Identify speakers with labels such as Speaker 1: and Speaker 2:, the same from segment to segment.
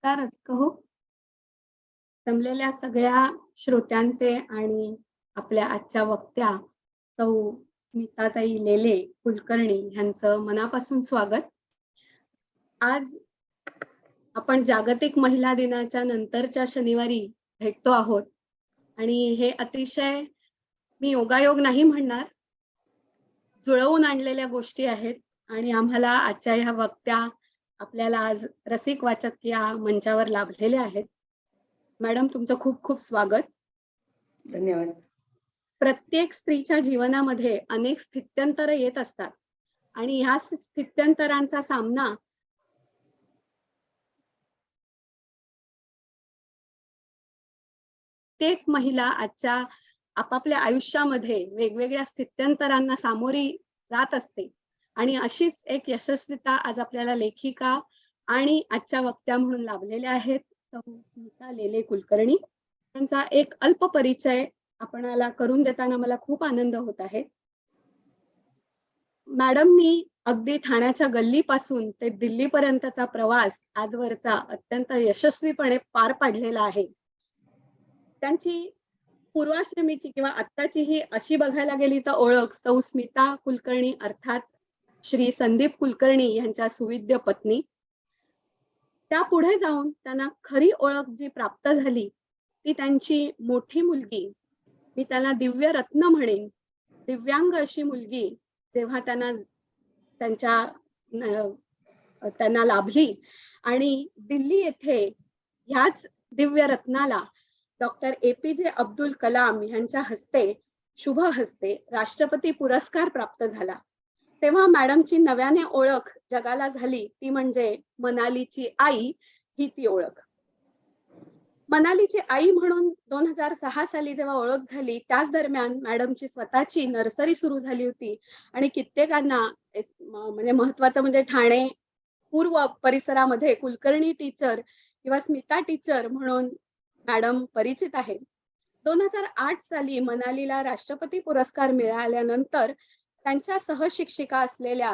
Speaker 1: नमस्कार कहो जमलेल्या सगळ्या श्रोत्यांचे आणि आपल्या आजच्या वक्त्या सौ स्मिताताई लेले कुलकर्णी यांचं मनापासून स्वागत. आज आपण जागतिक महिला दिनाच्या नंतरच्या शनिवारी भेटतो आहोत आणि हे अतिशय मी योगायोग नाही म्हणणार, जुळवून आणलेल्या गोष्टी आहेत आणि आम्हाला आजच्या ह्या वक्त्या आपल्याला आज रसिक वाचक या मंचावर लाभलेले आहेत. मॅडम तुमचं खूप खूप स्वागत.
Speaker 2: धन्यवाद.
Speaker 1: प्रत्येक स्त्रीच्या जीवनामध्ये अनेक स्थित्यंतर येत असतात आणि ह्या स्थित्यंतरांचा सामना प्रत्येक महिला आजच्या आपापल्या आयुष्यामध्ये वेगवेगळ्या स्थित्यंतरांना सामोरी जात असते आणि अशीच एक यशस्वीता आज आपल्याला लेखिका आणि आजच्या वक्त्या म्हणून लाभलेल्या आहेत सौ स्मिता लेले कुलकर्णी. त्यांचा एक अल्प परिचय आपणाला करून देताना मला खूप आनंद होत आहे. मॅडमनी अगदी ठाण्याच्या गल्लीपासून ते दिल्लीपर्यंतचा प्रवास आजवरचा अत्यंत यशस्वीपणे पार पाडलेला आहे. त्यांची पूर्वाश्रमीची किंवा आत्ताची ही अशी बघायला गेली तर ओळख सौ स्मिता कुलकर्णी अर्थात श्री संदीप कुलकर्णी यांच्या सुविद्य पत्नी. त्या पुढे जाऊन त्यांना खरी ओळख जी प्राप्त झाली ती त्यांची मोठी मुलगी, मी त्याला दिव्य रत्न म्हणेन, दिव्यांग अशी मुलगी जेव्हा त्यांना लाभली आणि दिल्ली येथे ह्याच दिव्य रत्नाला डॉक्टर APJ अब्दुल कलाम यांच्या हस्ते शुभ हस्ते राष्ट्रपती पुरस्कार प्राप्त झाला. तेव्हा मॅडमची नव्याने ओळख जगाला झाली ती म्हणजे मनालीची आई ही ती ओळख. मनालीची आई म्हणून 2006 साली जेव्हा ओळख झाली त्याच दरम्यान मॅडमची स्वतःची नर्सरी सुरू झाली होती आणि कित्येकांना म्हणजे महत्वाचं म्हणजे ठाणे पूर्व परिसरामध्ये कुलकर्णी टीचर किंवा स्मिता टीचर म्हणून मॅडम परिचित आहेत. 2008 साली मनालीला राष्ट्रपती पुरस्कार मिळाल्यानंतर त्यांच्या सहशिक्षिका असलेल्या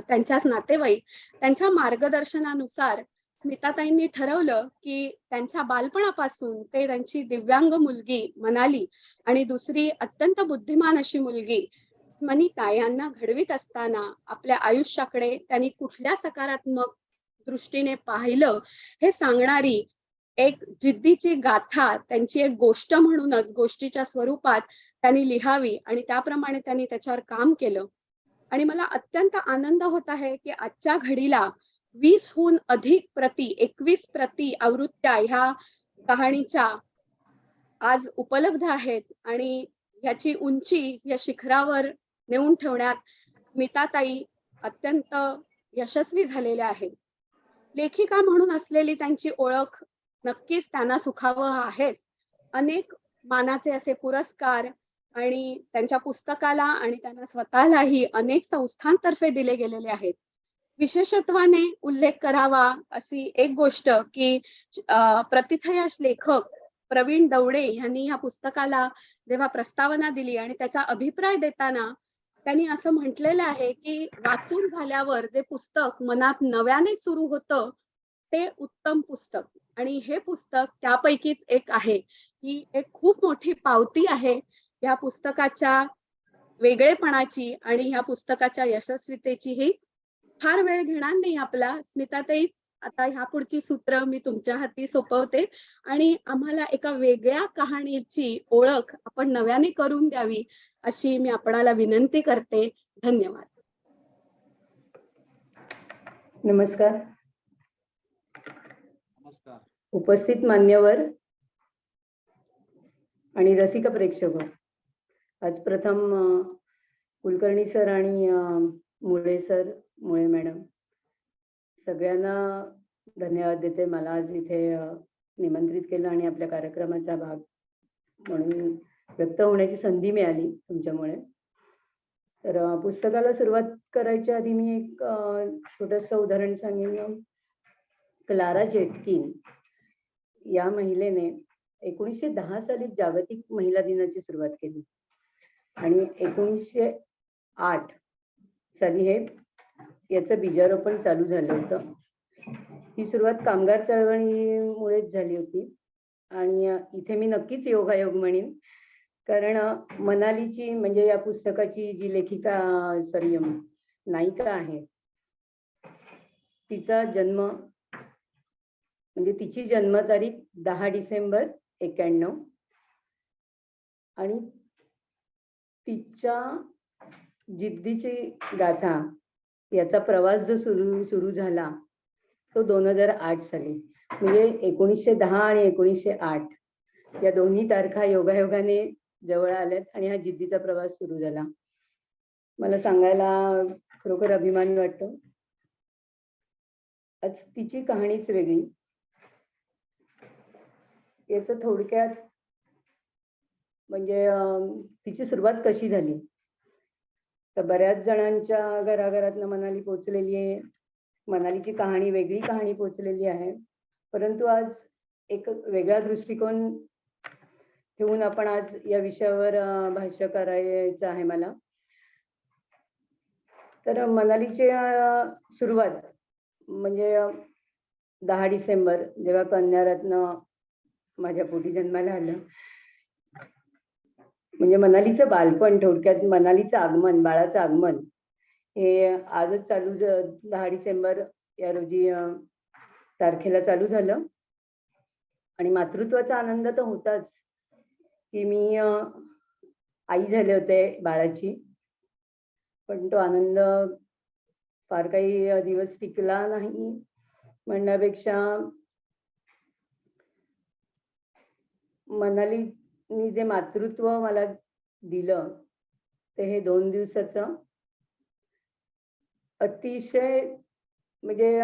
Speaker 1: त्यांच्याच नातेवाईक त्यांच्या मार्गदर्शनानुसार स्मिताताईंनी ठरवलं की त्यांच्या बालपणापासून ते त्यांची दिव्यांग मुलगी मनाली आणि दुसरी अत्यंत बुद्धिमान अशी मुलगी स्मनिता यांना घडवीत असताना आपल्या आयुष्याकडे त्यांनी कुठल्या सकारात्मक दृष्टीने पाहिलं हे सांगणारी एक जिद्दीची गाथा त्यांची एक गोष्ट म्हणूनच गोष्टीच्या स्वरूपात त्यांनी लिहावी आणि त्याप्रमाणे त्यांनी त्याच्यावर काम केलं. आणि मला अत्यंत आनंद होत आहे की आजच्या घडीला 20हून अधिक प्रती 21 प्रती आवृत्त्या ह्या कहाणीच्या आज उपलब्ध आहेत आणि ह्याची उंची या शिखरावर नेऊन ठेवण्यात स्मिताताई अत्यंत यशस्वी झालेल्या आहेत. लेखिका म्हणून असलेली त्यांची ओळख नक्कीच त्यांना सुखावह आहेच. अनेक मानाचे असे पुरस्कार आणि त्यांच्या पुस्तकाला आणि त्यांना स्वतःलाही अनेक संस्थांतर्फे दिले गेलेले आहेत. विशेषत्वाने उल्लेख करावा अशी एक गोष्ट की प्रतिथयश लेखक प्रवीण दवडे यांनी ह्या पुस्तकाला जेव्हा प्रस्तावना दिली आणि त्याचा अभिप्राय देताना त्यांनी असं म्हटलेलं आहे की वाचून झाल्यावर जे पुस्तक मनात नव्याने सुरू होतं ते उत्तम पुस्तक आणि हे पुस्तक त्यापैकीच एक आहे. ही एक खूप मोठी पावती आहे या पुस्तकाच्या वेगळेपणाची आणि ह्या पुस्तकाच्या यशस्वीतेची. ही फार वेळ घेणार नाही आपला. स्मिताताई आता ह्या पुढची सूत्र मी तुमच्या हाती सोपवते आणि आम्हाला एका वेगळ्या कहाणीची ओळख आपण नव्याने करून द्यावी अशी मी आपणाला विनंती करते. धन्यवाद.
Speaker 2: नमस्कार. उपस्थित मान्यवर आणि रसिक प्रेक्षक, आज प्रथम कुलकर्णी सर आणि मुळे मॅडम सगळ्यांना धन्यवाद देते. मला आज इथे निमंत्रित केलं आणि आपल्या कार्यक्रमाचा भाग म्हणून व्यक्त होण्याची संधी मिळाली तुमच्यामुळे. तर पुस्तकाला सुरुवात करायच्या आधी मी एक छोटंसं उदाहरण सांगेन. क्लारा जेटकिन या महिलेने 1910 साली जागतिक महिला दिनाची सुरुवात केली आणि 1908 साली हे याचं बीजारोपण चालू झालं होतं. ही सुरुवात कामगार चळवळीमुळेच झाली होती आणि इथे मी नक्कीच योगायोग म्हणेन, कारण मनालीची म्हणजे या पुस्तकाची जी लेखिका नायिका आहे, तिचा जन्म म्हणजे तिची जन्मतारीख 10 डिसेंबर 91 आणि तिच्या जिद्दीची गाथा याचा प्रवास जो सुरू झाला तो 2008 साली, म्हणजे 1910 आणि 1908 या दोन्ही तारखा योगायोगाने जवळ आल्यात आणि हा जिद्दीचा प्रवास सुरू झाला. मला सांगायला खरोखर अभिमान वाटतो. आज तिची कहाणीच वेगळी. याचं थोडक्यात म्हणजे तिची सुरुवात कशी झाली, तर बऱ्याच जणांच्या घराघरातनं मनाली पोचलेली आहे. मनालीची कहाणी वेगळी कहाणी पोचलेली आहे, परंतु आज एक वेगळा दृष्टिकोन ठेवून आपण आज या विषयावर भाष्य करायचं आहे मला. तर मनालीची सुरुवात म्हणजे 10 डिसेंबर जेव्हा कन्यारत्न माझ्या पोटी जन्माला आलं, म्हणजे मनालीचं बालपण, थोडक्यात मनालीचं आगमन, बाळाचं आगमन हे आजच चालू 10 डिसेंबर या रोजी तारखेला चालू झालं. आणि मातृत्वाचा आनंद तर होताच की मी आई झाले होते बाळाची, पण तो आनंद फार काही दिवस टिकला नाही म्हणण्यापेक्षा मनालीनी जे मातृत्व मला दिलं ते हे 2 दिवसाचं अतिशय म्हणजे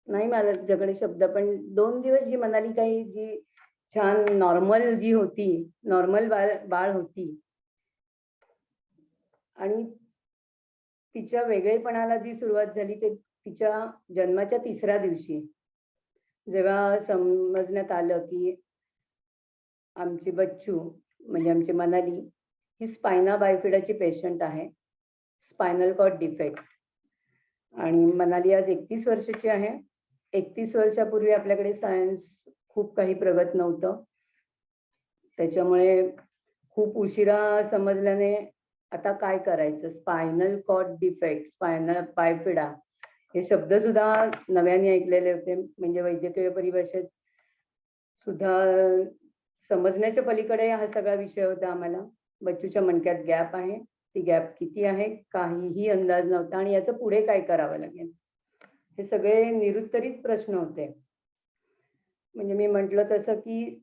Speaker 2: नाही मला तुझ्याकडे शब्द, पण 2 दिवस जी मनाली काही जी छान नॉर्मल जी होती, नॉर्मल बाळ होती आणि तिच्या वेगळेपणाला जी सुरुवात झाली ते तिच्या जन्माच्या 3ऱ्या दिवशी, जेव्हा समजण्यात आलं की आमची बच्चू म्हणजे आमची मनाली ही स्पायना बायफिडाची पेशंट आहे, स्पायनल कॉर्ड डिफेक्ट. आणि मनाली आज 31 वर्षाची आहे. 31 वर्षापूर्वी आपल्याकडे सायन्स खूप काही प्रगत नव्हतं, त्याच्यामुळे खूप उशिरा समजल्याने आता काय करायचं, spinal cord defect, spinal bifida हे शब्द सुद्धा नव्याने ऐकलेले होते. म्हणजे वैद्यकीय परिभाषेत सुद्धा समजण्याच्या पलीकडे हा सगळा विषय होता आम्हाला. बच्चूच्या मणक्यात गॅप आहे, ती गॅप किती आहे काहीही अंदाज नव्हता आणि याचं पुढे काय करावं लागेल हे सगळे निरुत्तरित प्रश्न होते. म्हणजे मी म्हटलं तसं की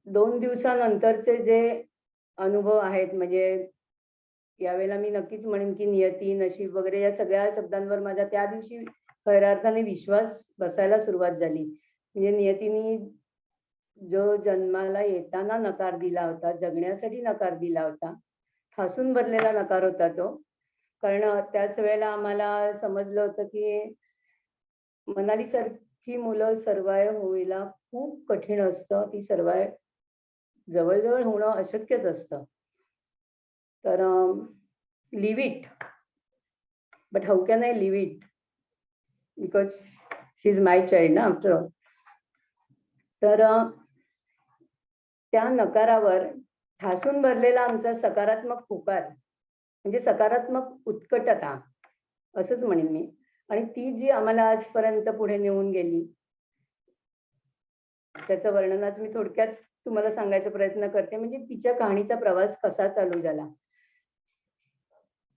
Speaker 2: 2 दिवसानंतरचे जे अनुभव आहेत, म्हणजे यावेळेला मी नक्कीच म्हणेन की नियती, नशीब वगैरे या सगळ्या शब्दांवर माझा त्या दिवशी खऱ्या अर्थाने विश्वास बसायला सुरुवात झाली. म्हणजे नियतीने जो जन्माला येताना नकार दिला होता, जगण्यासाठी नकार दिला होता, ठासून भरलेला नकार होता तो. कारण त्याच वेळेला आम्हाला समजलं होतं की मनाली सारखी मुलं सर्वाइव्ह व्हायला खूप कठीण असतं, ती सर्वाइव्ह जवळजवळ होणं अशक्यच असतं. तर leave it, but how can I leave it, because she is my child ना आफ्टर ऑल. तर त्या नकारावर ठासून भरलेला आमचा सकारात्मक पुकार म्हणजे सकारात्मक उत्कटता असंच म्हणेन मी. आणि ती जी आम्हाला आजपर्यंत पुढे नेऊन गेली त्याचं वर्णन आज मी थोडक्यात तुम्हाला सांगायचा प्रयत्न करते. म्हणजे तिच्या कहाणीचा प्रवास कसा चालू झाला.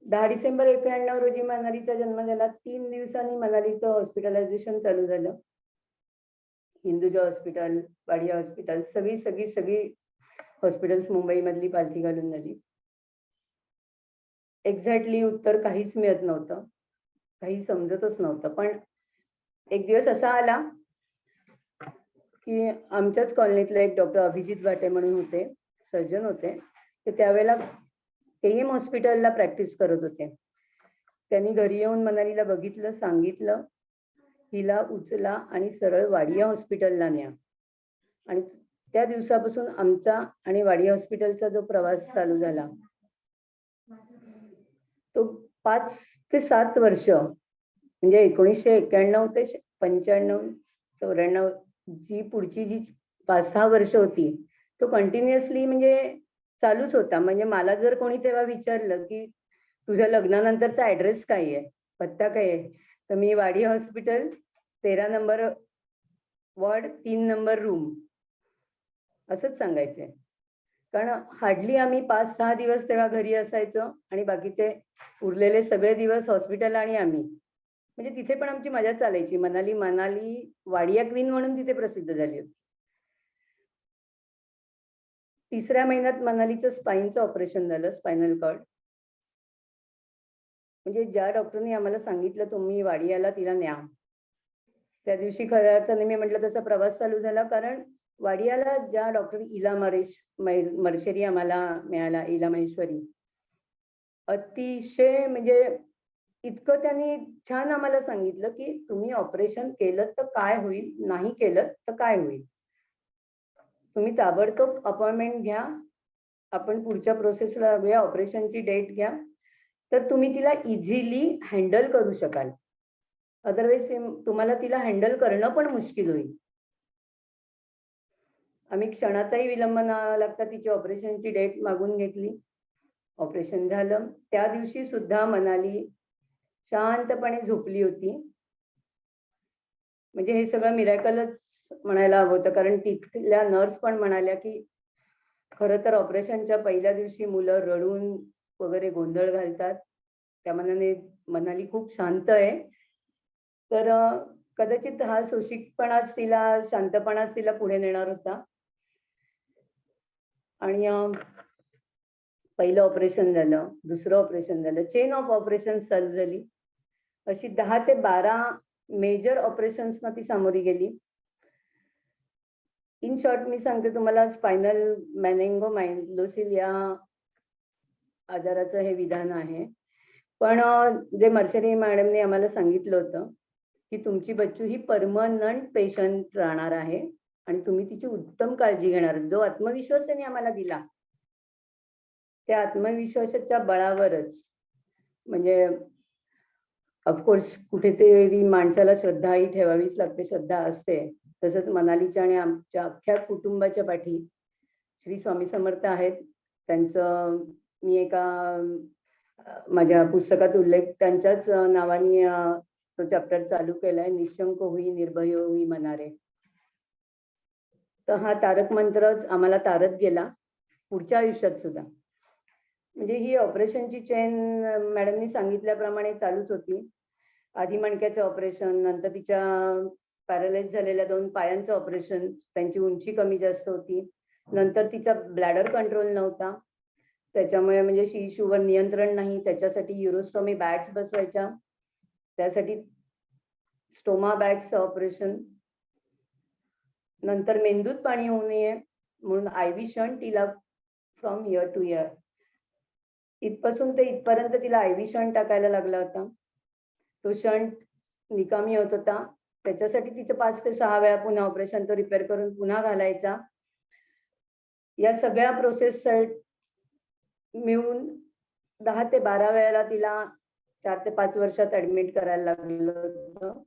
Speaker 2: 10 डिसेंबर 91 रोजी मनालीचा जन्म झाला. 3 दिवसांनी मनालीचं हॉस्पिटलायझेशन चालू झालं. हिंदुजा हॉस्पिटल, वाडिया हॉस्पिटल, सगळी हॉस्पिटल्स मुंबई मधली पालथी घालून झाली. एक्झॅक्टली उत्तर काहीच मिळत नव्हतं, काही समजतच नव्हतं. पण एक दिवस असा आला की आमच्याच कॉलनीतले एक डॉक्टर अभिजित भाटे म्हणून होते, सर्जन होते, ते त्यावेळेला केईएम हॉस्पिटलला प्रॅक्टिस करत होते. त्यांनी घरी येऊन मनालीला बघितलं, सांगितलं हिला उचला आणि सरळ वाडिया हॉस्पिटलला न्या. आणि त्या दिवसापासून आमचा आणि वाडिया हॉस्पिटलचा जो प्रवास चालू झाला तो 5 ते 7 वर्ष म्हणजे 1991 ते 95-94 जी पुढची जी 5-6 वर्ष होती, तो कंटिन्युअसली म्हणजे चालूच होता. म्हणजे मला जर कोणी तेव्हा विचारलं, की तुझ्या लग्नानंतरचा ॲड्रेस काय आहे? पत्ता काय आहे? तर मी Wadi hospital 13 number ward 3 number room असंच सांगायचे. कारण हार्डली आम्ही 5-6 दिवस तेव्हा घरी असायचो आणि बाकीचे उरलेले सगळे दिवस हॉस्पिटल आणि आम्ही. म्हणजे तिथे पण आमची मजा चालायची. मनाली मनाली वाडिया क्वीन म्हणून तिथे प्रसिद्ध झाली होती. 3ऱ्या महिन्यात मनालीचं स्पाईनचं ऑपरेशन झालं, स्पायनल कॉर्ड. म्हणजे ज्या डॉक्टरनी आम्हाला सांगितलं तुम्ही वाडियाला तिला न्या. त्या दिवशी खऱ्या अर्थाने मी म्हटलं त्याचा प्रवास चालू झाला. कारण वाडियाला ज्या डॉक्टर इला मर्शेरी आम्हाला मिळाला, इला महेश्वरी. अतिशय म्हणजे इतकं त्यांनी छान आम्हाला सांगितलं, की तुम्ही ऑपरेशन केलं तर काय होईल? नाही केलं तर काय होईल? तुम्ही ताबडतोब अपॉइंटमेंट घ्या. आपण पुढच्या प्रोसेसला लागूया. ऑपरेशनची डेट घ्या. तर तुम्ही तिला इझिली हँडल करू शकाल. अदरवाईज तुम्हाला तिला हँडल करणं पण मुश्किल होईल. आम्ही क्षणाचाही विलंब न लागता तिची ऑपरेशनची डेट मागून घेतली. ऑपरेशन झालं. त्या दिवशी सुद्धा मनाली शांतपणे झोपली होती. म्हणजे हे सगळं मिरॅकलच म्हणायला हवं होतं. कारण तिथल्या नर्स पण म्हणाल्या, की खरं तर ऑपरेशनच्या पहिल्या दिवशी मुलं रडून वगैरे गोंधळ घालतात. त्या मानाने मनाली खूप शांत आहे. तर कदाचित हा सोशिकपणाच तिला, शांतपणाच तिला पुढे नेणार होता. आणि पहिलं ऑपरेशन झालं, दुसरं ऑपरेशन झालं. चेन ऑफ ऑपरेशन चालू झाली. अशी 10 ते 12 मेजर ऑपरेशन्सना ती सामोरी गेली. इन शॉर्ट मी सांगते तुम्हाला, स्पायनल मेनिंगोमायलोसिस या आजाराचं हे विधान आहे. पण जे मर्शेरी मॅडमने आम्हाला सांगितलं होतं, की तुमची बच्चू ही परमनंट पेशंट राहणार आहे आणि तुम्ही तिची उत्तम काळजी घेणार. जो आत्मविश्वास त्यांनी आम्हाला दिला, त्या आत्मविश्वासाच्या बळावरच म्हणजे ऑफकोर्स कुठेतरी माणसाला श्रद्धाही ठेवावीच लागते, श्रद्धा असते. तसंच मनालीच्या आणि आमच्या अख्ख्या कुटुंबाच्या पाठी श्री स्वामी समर्थ आहेत. त्यांचं मी एका माझ्या पुस्तकात उल्लेख त्यांच्याच नावाने तो चॅप्टर चालू केलाय, निशंक होई निर्भय होई मनारे. तर हा तारक मंत्रच आम्हाला तारत गेला पुढच्या आयुष्यात सुद्धा. म्हणजे ही ऑपरेशनची चेन मॅडमनी सांगितल्याप्रमाणे चालूच होती. आधी मणक्याचं ऑपरेशन, नंतर तिच्या पॅरालाइज झालेल्या 2 पायांचं ऑपरेशन, त्यांची उंची कमी जास्त होती. नंतर तिचा ब्लॅडर कंट्रोल नव्हता. त्याच्यामुळे म्हणजे शिशूवर नियंत्रण नाही. त्याच्यासाठी युरोस्टोमी बॅग्स बसवायच्या. त्यासाठी स्टोमा बॅग्सचं ऑपरेशन. नंतर मेंदूत पाणी होऊ नये म्हणून आयव्ही शंट तिला फ्रॉम इयर टू इयर. इथपासून ते इथपर्यंत तिला आयव्ही शंट टाकायला लागला होता. तो शंट निकामी होत होता. त्याच्यासाठी तिचं 5 ते 6 वेळा पुन्हा ऑपरेशन तो रिपेअर करून पुन्हा घालायचा. या सगळ्या प्रोसेस मिळून 10 ते 12 वेळेला तिला 4 ते 5 वर्षात ऍडमिट करायला लागलं होतं.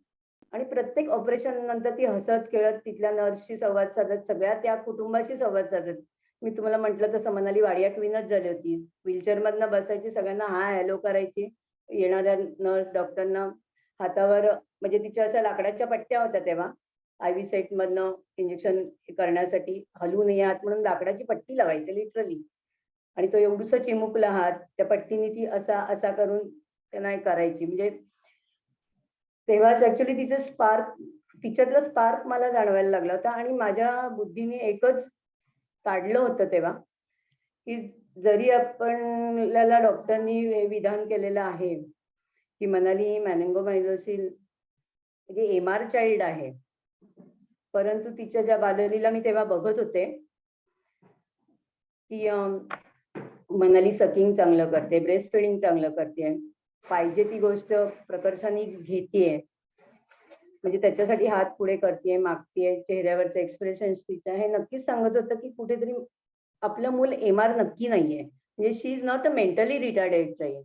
Speaker 2: आणि प्रत्येक ऑपरेशन नंतर ती हसत खेळत तिथल्या नर्सशी संवाद साधत, सगळ्या त्या कुटुंबाशी संवाद साधत. मी तुम्हाला म्हटलं तसं मनाली वाडिया क्वीनच झाली होती. व्हीलचेअरमधनं बसायची, सगळ्यांना हाय हॅलो करायची. येणाऱ्या नर्स डॉक्टरना हातावर म्हणजे तिच्या अशा लाकडाच्या पट्ट्या होत्या तेव्हा. आयव्ही सेटमधनं इंजेक्शन करण्यासाठी हलू नये हात म्हणून लाकडाची पट्टी लावायची लिटरली. आणि तो एवढूसा चिमुकला हात, त्या पट्टीने ती असा असा करून त्यांना करायची. म्हणजे तेव्हाच ऍक्च्युली तिचं स्पार्क, तिच्यातलं स्पार्क मला जाणवायला लागला होता. आणि माझ्या बुद्धीने एकच काढलं होतं तेव्हा, की जरी आपल्याला डॉक्टरनी विधान केलेलं आहे, की मनाली मेनिंगोमायलोसिस म्हणजे एमआर चाइल्ड आहे, परंतु तिच्या ज्या बाललीला मी तेव्हा बघत होते, की मनाली सकिंग चांगलं करते, ब्रेस्ट फिडिंग चांगलं करते, पाहिजे ती गोष्ट प्रकर्षाने घेतेय, म्हणजे त्याच्यासाठी हात पुढे करतेय, मागतेय, चेहऱ्यावरचं एक्सप्रेशन तिचं हे नक्कीच सांगत होतं, की कुठेतरी आपलं मूल एमआर नक्की नाहीये. म्हणजे she is not a mentally retarded child.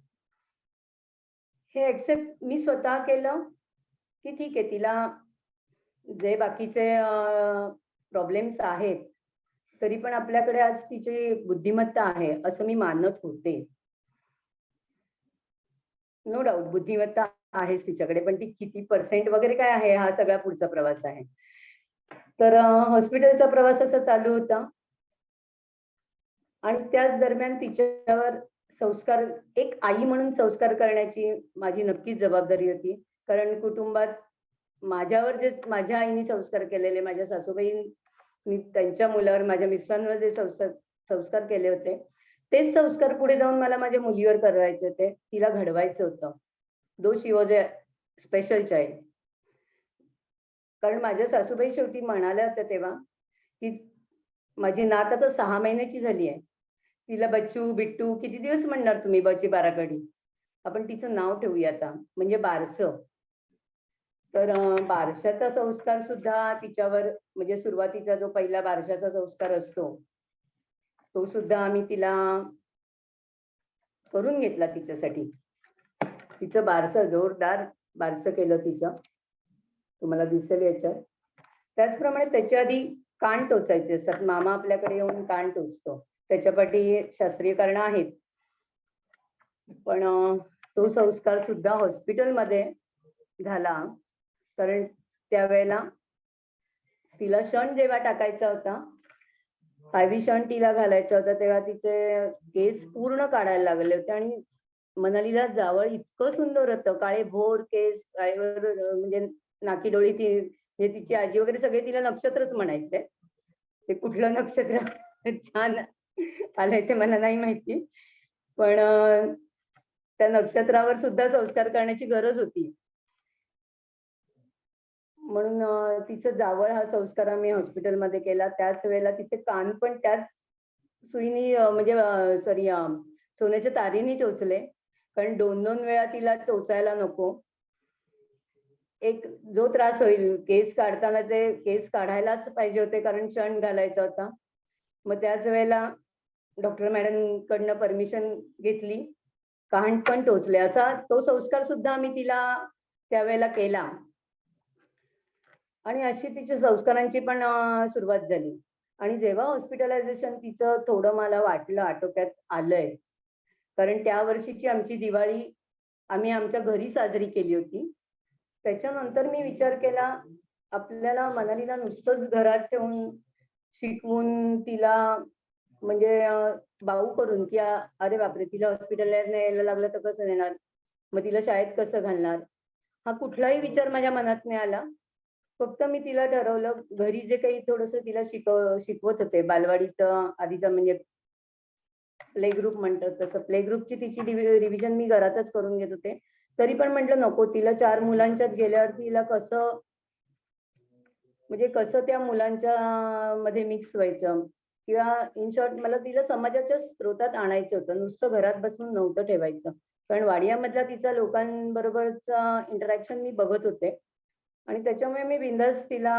Speaker 2: हे एक्सेप्ट मी स्वतः केलं की ठीक आहे, तिला जे बाकीचे प्रॉब्लेम्स आहेत, तरी पण आपल्याकडे आज तिची बुद्धिमत्ता आहे असं मी मानत होते. नो डाऊट बुद्धिमत्ता आहेच तिच्याकडे, पण ती किती पर्सेंट वगैरे काय आहे हा सगळा पुढचा प्रवास आहे. तर हॉस्पिटलचा प्रवास असा चालू होता आणि त्याच दरम्यान तिच्यावर संस्कार, एक आई म्हणून संस्कार करण्याची माझी नक्कीच जबाबदारी होती. कारण कुटुंबात माझ्यावर जे माझ्या आईने संस्कार केलेले, माझ्या सासूबाईंनी त्यांच्या मुलावर, माझ्या मिस्टरांवर जे संस्कार केले होते, तेच संस्कार पुढे जाऊन मला माझ्या मुलीवर करायचे होते. तिला घडवायचं होतं. दो शी वॉज अ स्पेशल चाइल्ड. कारण माझ्या सासूबाई शेवटी म्हणाल्या होत्या तेव्हा, की माझी नात आता 6 महिन्याची झाली आहे. तिला बच्चू, बिट्टू किती दिवस म्हणणार तुम्ही बची बाराखडी? आपण तिचं नाव ठेवूया आता, म्हणजे बारसं. तर बारशाचा संस्कार सुद्धा तिच्यावर, म्हणजे सुरुवातीचा जो पहिला बारशाचा संस्कार असतो, तो सुद्धा आम्ही तिला करून घेतला तिच्यासाठी. तिचं बारसं, जोरदार बारसं केलं तिचं. तुम्हाला दिसेल याच्यात. त्याचप्रमाणे त्याच्या आधी कान टोचायचे असतात. मामा आपल्याकडे येऊन कान टोचतो. त्याच्यापाठी शास्त्रीय कारणं आहेत. पण तो संस्कार सुद्धा हॉस्पिटलमध्ये झाला. कारण त्यावेळेला तिला क्षण जेव्हा टाकायचा होता, 5वी क्षण तिला घालायचा होता, तेव्हा तिचे केस पूर्ण काढायला लागले होते आणि मनालीला जावळ इतकं सुंदर होतं. काळेभोर केस, म्हणजे नाकी डोळी, ती म्हणजे तिची आजी वगैरे सगळे तिला नक्षत्रच म्हणायचे. ते कुठलं नक्षत्र छान आलंय ते मला नाही माहिती. पण त्या नक्षत्रावर सुद्धा संस्कार करण्याची गरज होती. म्हणून तिचं जावळ हा संस्कार आम्ही हॉस्पिटलमध्ये केला. त्याच वेळेला तिचे कान पण त्याच सुईनी, म्हणजे सॉरी, सोन्याच्या तारीने टोचले. कारण 2-2 वेळा तिला टोचायला नको. एक जो त्रास होईल, केस काढताना ते केस काढायलाच पाहिजे होते, कारण क्षण घालायचा होता. मग त्याच वेळेला डॉक्टर मॅडम कडनं परमिशन घेतली, कान पण टोचले. असा तो संस्कार सुद्धा आम्ही तिला त्यावेळेला केला. आणि अशी तिच्या संस्कारांची पण सुरुवात झाली. आणि जेव्हा हॉस्पिटलायझेशन तिचं थोडं मला वाटलं आटोक्यात आलंय, कारण त्या वर्षीची आमची दिवाळी आम्ही आमच्या घरी साजरी केली होती. त्याच्यानंतर मी विचार केला, आपल्याला मनालीला नुसतंच घरात ठेवून शिकवून तिला, म्हणजे बाऊ करून, की अरे बापरे, तिला हॉस्पिटलला न्यायला लागलं तर कसं नेणार, मग तिला शाळेत कसं घालणार, हा कुठलाही विचार माझ्या मनात नाही आला. फक्त मी तिला ठरवलं, घरी जे काही थोडंसं तिला शिकवत होते, बालवाडीचं आधीचं म्हणजे प्ले ग्रुप म्हणतात तसं, प्ले ग्रुपची तिची रिव्हिजन मी घरातच करून घेत होते. तरी पण म्हटलं नको, तिला 4 मुलांच्यात गेल्यावर तिला कसं, म्हणजे कसं त्या मुलांच्या मध्ये मिक्स व्हायचं, किंवा इन शॉर्ट मला तिला समाजाच्या स्रोतात आणायचं होतं. नुसतं घरात बसून नव्हतं ठेवायचं. कारण वाडियामधला तिचा लोकांबरोबरचा इंटरॅक्शन मी बघत होते आणि त्याच्यामुळे मी बिनधास्त तिला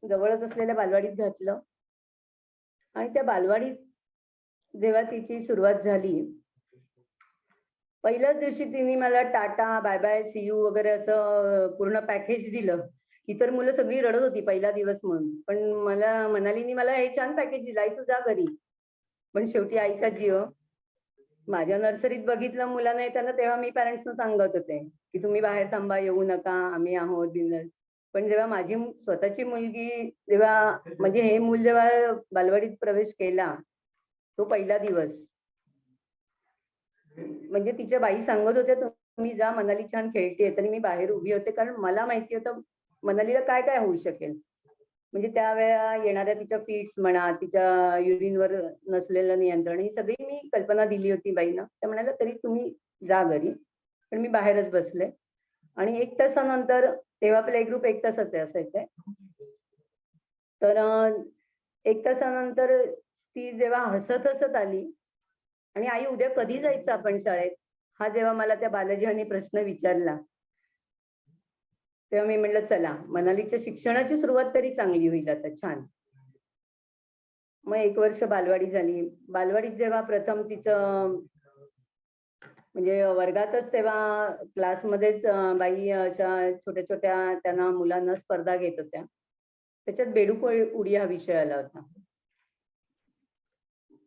Speaker 2: जवळच असलेल्या बालवाडीत घातलं. आणि त्या बालवाडीत जेव्हा तिची सुरुवात झाली, पहिल्याच दिवशी तिने मला tata, bye bye, see you वगैरे असं पूर्ण पॅकेज दिलं. इतर मुलं सगळी रडत होती पहिला दिवस म्हणून, पण मनालीनी मला हे छान पॅकेज दिलं, आई तू जा घरी. पण शेवटी आईचा जीव. माझ्या नर्सरीत बघितलं मुलांना येताना, तेव्हा मी पॅरेंट्सना सांगत होते की तुम्ही बाहेर थांबा, येऊ नका, आम्ही आहोत डिनर. पण जेव्हा माझी स्वतःची मुलगी, जेव्हा म्हणजे हे मूल जेव्हा बालवाडीत प्रवेश केला, तो पहिला दिवस, म्हणजे तिच्या बाई सांगत होत्या तुम्ही जा, मनाली छान खेळतेय, तरी मी बाहेर उभी होते, कारण मला माहिती होतं मनालीला काय काय होऊ शकेल. म्हणजे त्यावेळेला येणाऱ्या तिच्या फिट्स म्हणा, तिच्या युरिनवर नसलेलं नियंत्रण, ही सगळी मी कल्पना दिली होती बाईंना. त्या म्हणाल्या तरी तुम्ही जा घरी, पण मी बाहेरच बसले. आणि 1 तासानंतर, तेव्हा प्ले ग्रुप 1 तासाचे असायचे, तर 1 तासानंतर ती जेव्हा हसत हसत आली आणि आई उद्या कधी जायचं आपण शाळेत, हा जेव्हा मला त्या बालजीवानी प्रश्न विचारला, तेव्हा मी म्हटलं चला, मनालीच्या शिक्षणाची सुरुवात तरी चांगली होईल आता, छान. मग 1 वर्ष बालवाडी झाली. बालवाडीत जेव्हा प्रथम तिचं म्हणजे वर्गातच तेव्हा क्लासमध्येच बाई अशा छोट्या छोट्या त्यांना मुलांना स्पर्धा घेत होत्या. त्याच्यात बेडूक उडी हा विषय आला होता.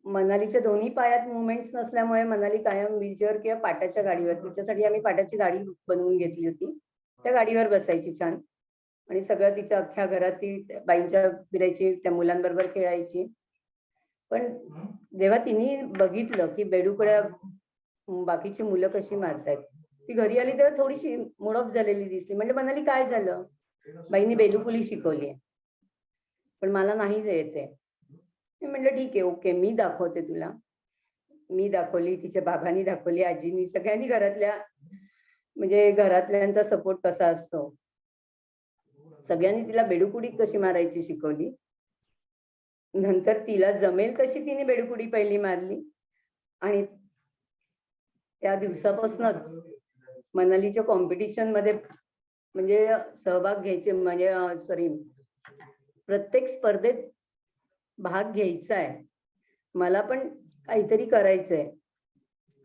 Speaker 2: मनालीच्या दोन्ही पायात मुवमेंट्स नसल्यामुळे मनाली कायम व्हीलचेअर किंवा पाट्याच्या गाडीवर, तिच्यासाठी आम्ही पाट्याची गाडी बनवून घेतली होती. त्या गाडीवर बसायची छान आणि सगळं तिच्या अख्ख्या घरात ती बाईंच्या फिरायची, त्या मुलांबरोबर खेळायची. पण जेव्हा तिने बघितलं की बेडूकड्या बाकीची मुलं कशी मारतायत, ती घरी आली तेव्हा थोडीशी मूड ऑफ झालेली दिसली. म्हणजे म्हणाली काय झालं, बाईंनी बेडूकुली शिकवली पण मला नाही येते. मी म्हटलं ठीक आहे, ओके, मी दाखवते तुला. मी दाखवली, तिच्या बाबांनी दाखवली, आजीनी, सगळ्यांनी, घरातल्या म्हणजे घरातल्यांचा सपोर्ट कसा असतो, सगळ्यांनी तिला बेडूकुडी कशी मारायची शिकवली. नंतर तिला जमेल तशी तिने बेडूकुडी पहिली मारली आणि त्या दिवसापासून मनालीच्या कॉम्पिटिशन मध्ये म्हणजे सहभाग घ्यायचे, म्हणजे सॉरी, प्रत्येक स्पर्धेत भाग घ्यायचा आहे, मला पण काहीतरी करायचंय,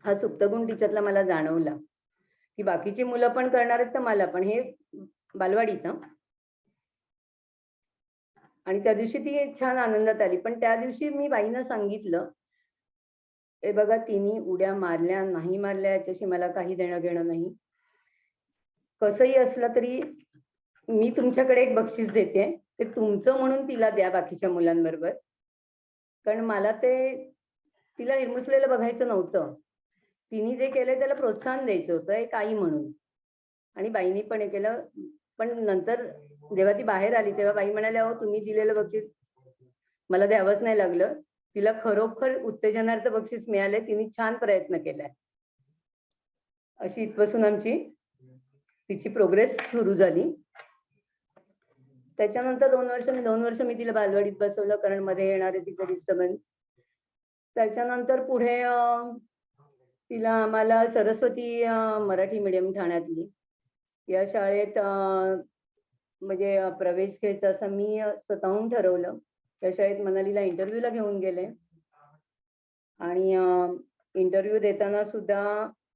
Speaker 2: हा सुप्तगुण तिच्यातला मला जाणवला की बाकीची मुलं पण करणार आहेत तर मला पण. हे बालवाडीत ना. आणि त्या दिवशी ती छान आनंदात आली. पण त्या दिवशी मी बाईंना सांगितलं, हे बघा, तिने उड्या मारल्या नाही मारल्या याच्याशी मला काही देणं घेणं नाही. कसंही असलं तरी मी तुमच्याकडे एक बक्षीस देते, ते तुमचं म्हणून तिला द्या बाकीच्या मुलांबरोबर. कारण मला ते तिला हिरमुसलेलं बघायचं नव्हतं. तिने जे केलंय त्याला प्रोत्साहन द्यायचं होतं एक आई म्हणून. आणि बाईंनी पण हे केलं. पण नंतर जेव्हा ती बाहेर आली तेव्हा बाई म्हणाल्या, अहो तुम्ही दिलेलं बक्षीस मला द्यावंच नाही लागलं, तिला खरोखर उत्तेजनार्थ बक्षीस मिळाले, तिने छान प्रयत्न केलाय. अशी इथपासून आमची तिची प्रोग्रेस सुरू झाली. त्याच्यानंतर 2 वर्ष मी तिला बालवाडीत बसवलं, कारण मध्ये येणारे तिचे डिस्टर्बन्स. त्याच्यानंतर पुढे तिला आम्हाला सरस्वती मराठी मीडियम ठाण्यातली या शाळेत म्हणजे प्रवेश घ्यायचा असं मी स्वतःहून ठरवलं. त्या शाळेत मनालीला इंटरव्ह्यूला घेऊन गेले आणि इंटरव्ह्यू देताना सुद्धा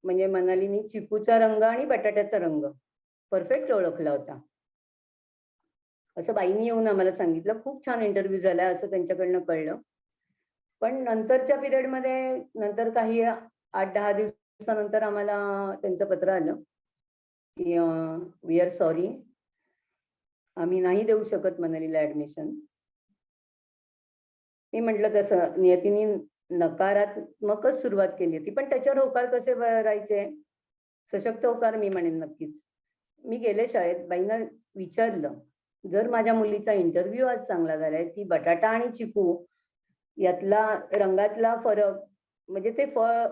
Speaker 2: म्हणजे मनालीनी चिकूचा रंग आणि बटाट्याचा रंग परफेक्ट ओळखला होता, असं बाईंनी येऊन आम्हाला सांगितलं. खूप छान इंटरव्ह्यू झाला असं त्यांच्याकडनं कळलं. पण नंतरच्या पिरियडमध्ये, नंतर काही 8-10 दिवसानंतर आम्हाला त्यांचं पत्र आलं की वी आर सॉरी, आम्ही नाही देऊ शकत मनालीला ऍडमिशन. मी म्हटलं तसं नियतीने नकारात्मकच सुरुवात केली होती, पण त्याच्यावर होकार कसे भरायचे, सशक्त होकार मी म्हणेन नक्कीच. मी गेले शाळेत, बाईंना विचारलं, जर माझ्या मुलीचा इंटरव्ह्यू आज चांगला झालाय, ती बटाटा आणि चिकू यातला रंगातला फरक म्हणजे ते फळ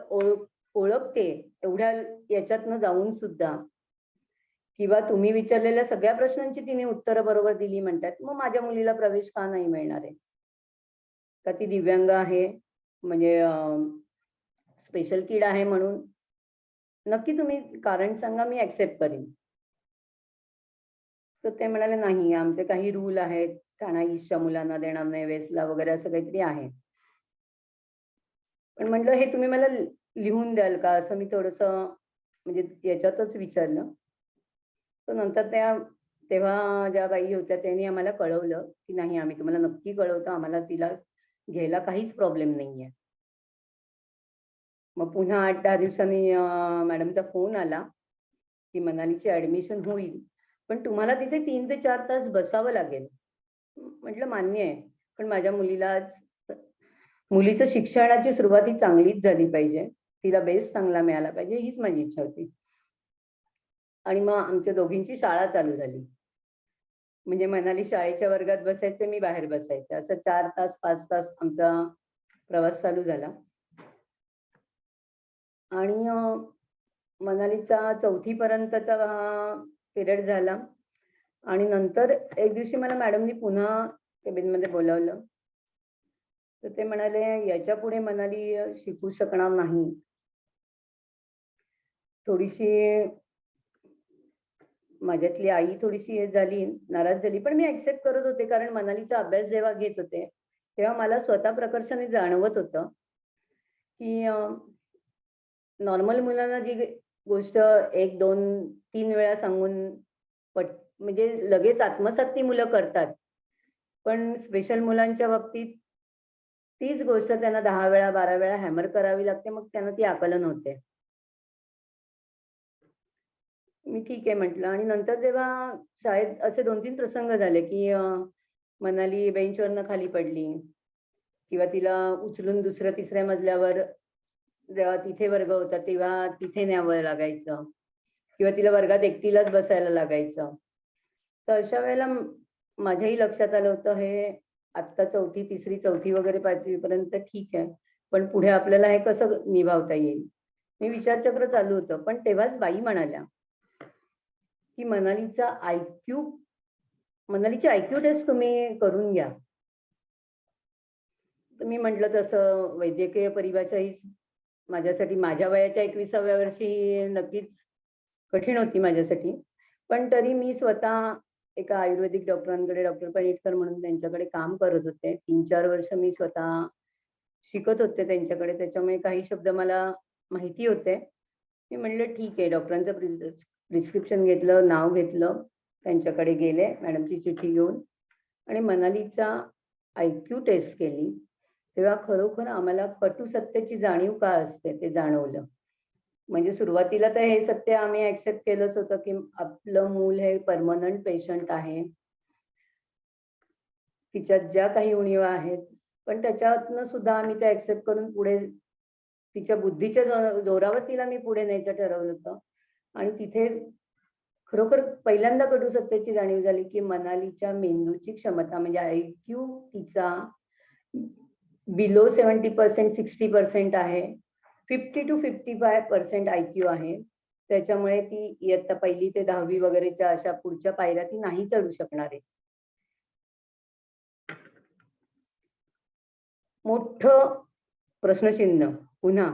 Speaker 2: ओळखते एवढ्या याच्यातनं जाऊन सुद्धा, किंवा तुम्ही विचारलेल्या सगळ्या प्रश्नांची तिने उत्तरं बरोबर दिली म्हणतात, मग माझ्या मुलीला प्रवेश का नाही मिळणार आहे? का ती दिव्यांग आहे, म्हणजे स्पेशल किड आहे म्हणून? नक्की तुम्ही कारण सांगा, मी ऍक्सेप्ट करीन. तर ते म्हणाले, नाही, आमचे काही रूल आहेत, ठाणा ईस्टच्या मुलांना देणार नाही, वेस्टला वगैरे असं काहीतरी आहे. पण म्हटलं, हे तुम्ही मला लिहून द्याल का, असं मी थोडस म्हणजे याच्यातच विचारलं. तर नंतर तेव्हा ज्या बाई होत्या त्यांनी आम्हाला कळवलं की नाही, आम्ही तुम्हाला नक्की कळवतो, आम्हाला तिला घ्यायला काहीच प्रॉब्लेम नाहीये. मग पुन्हा 8-10 दिवसांनी मॅडमचा फोन आला की मनालीची ऍडमिशन होईल, पण तुम्हाला तिथे 3 ते 4 तास बसावं लागेल. म्हटलं मान्य आहे, पण माझ्या मुलीचं शिक्षणाची सुरुवात ही चांगलीच झाली पाहिजे, तिला बेस चांगला मिळाला पाहिजे, हीच माझी इच्छा होती. आणि मग आमच्या दोघींची शाळा चालू झाली. म्हणजे मनाली शाळेच्या वर्गात बसायचे, मी बाहेर बसायचे, असं 4 तास 5 तास आमचा प्रवास चालू झाला. आणि मनालीचा 4थी पर्यंतचा पिरियड झाला आणि नंतर एक दिवशी मला मॅडमनी पुन्हा केबिनमध्ये बोलावलं. तर ते म्हणाले, याच्या पुढे मनाली शिकू शकणार नाही. थोडीशी माझ्यातली आई थोडीशी हे झाली, नाराज झाली, पण मी ऍक्सेप्ट करत होते, कारण मनालीचा अभ्यास जेव्हा घेत होते तेव्हा मला स्वतः प्रकर्षाने जाणवत होतं की नॉर्मल मुलांना जी गोष्ट 1, 2, 3 वेळा सांगून म्हणजे लगेच आत्मसात ती मुलं करतात. पण स्पेशल मुलांच्या बाबतीत तीच गोष्ट त्यांना 10 वेळा, 12 वेळा हॅमर करावी लागते, मग त्यांना ती आकलन होते. मी ठीक आहे म्हटलं आणि नंतर जेव्हा शाळेत असे 2-3 प्रसंग झाले, की मनाली बेंचवरनं खाली पडली किंवा तिला उचलून दुसऱ्या, तिसऱ्या मजल्यावर जेव्हा तिथे वर्ग होता, तेव्हा तिथे न्यावं लागायचं किंवा तिला वर्गात एकटीलाच बसायला लागायचं. तर अशा वेळेला माझ्याही लक्षात आलं होतं, हे आत्ता 4थी, 3री, 4थी वगैरे 5वी पर्यंत ठीक आहे. पण पुढे आपल्याला हे कसं निभावता येईल? हे विचारचक्र चालू होतं. पण तेव्हाच बाई म्हणाल्या, की मनालीची आयक्यू टेस्ट तुम्ही करून घ्या. तर मी म्हटलं तसं वैद्यकीय परिभाषा ही माझ्यासाठी माझ्या वयाच्या 21व्या वर्षी नक्कीच कठीण होती माझ्यासाठी. पण तरी मी स्वतः एका आयुर्वेदिक डॉक्टरांकडे, डॉक्टर पणिटकर म्हणून त्यांच्याकडे काम करत होते. 3-4 वर्ष मी स्वतः शिकत होते त्यांच्याकडे. त्याच्यामुळे काही शब्द मला माहिती होते. मी म्हटलं ठीक आहे, डॉक्टरांचं प्रिस्क्रिप्शन घेतलं, नाव घेतलं, त्यांच्याकडे गेले मॅडमची चिठ्ठी घेऊन आणि मनालीचा आयक्यू टेस्ट केली. तेव्हा खरोखर आम्हाला कटू सत्याची जाणीव का असते ते जाणवलं. म्हणजे सुरुवातीला तर हे सत्य आम्ही ऍक्सेप्ट केलंच होतं, की आपलं मूल हे परमनंट पेशंट आहे. तिच्यात ज्या काही उणिवा आहेत, पण त्याच्यातनं सुद्धा आम्ही ते ऍक्सेप्ट करून पुढे तिच्या बुद्धीच्या जोरावर तिला मी पुढे न्यायचं ठरवलं होतं. आणि तिथे खरोखर पहिल्यांदा कटू सत्याची जाणीव झाली, की मनालीच्या मेंदूची क्षमता म्हणजे आयक्यू तिचा बिलो 70% 60% आहे. 50 to 55% आयक्यू आहे. त्याच्यामुळे ती इयत्ता 1ली ते 10वी वगैरेच्या अशा पुढच्या पायऱ्या ती नाही चढू शकणार आहे. मोठं प्रश्नचिन्ह पुन्हा.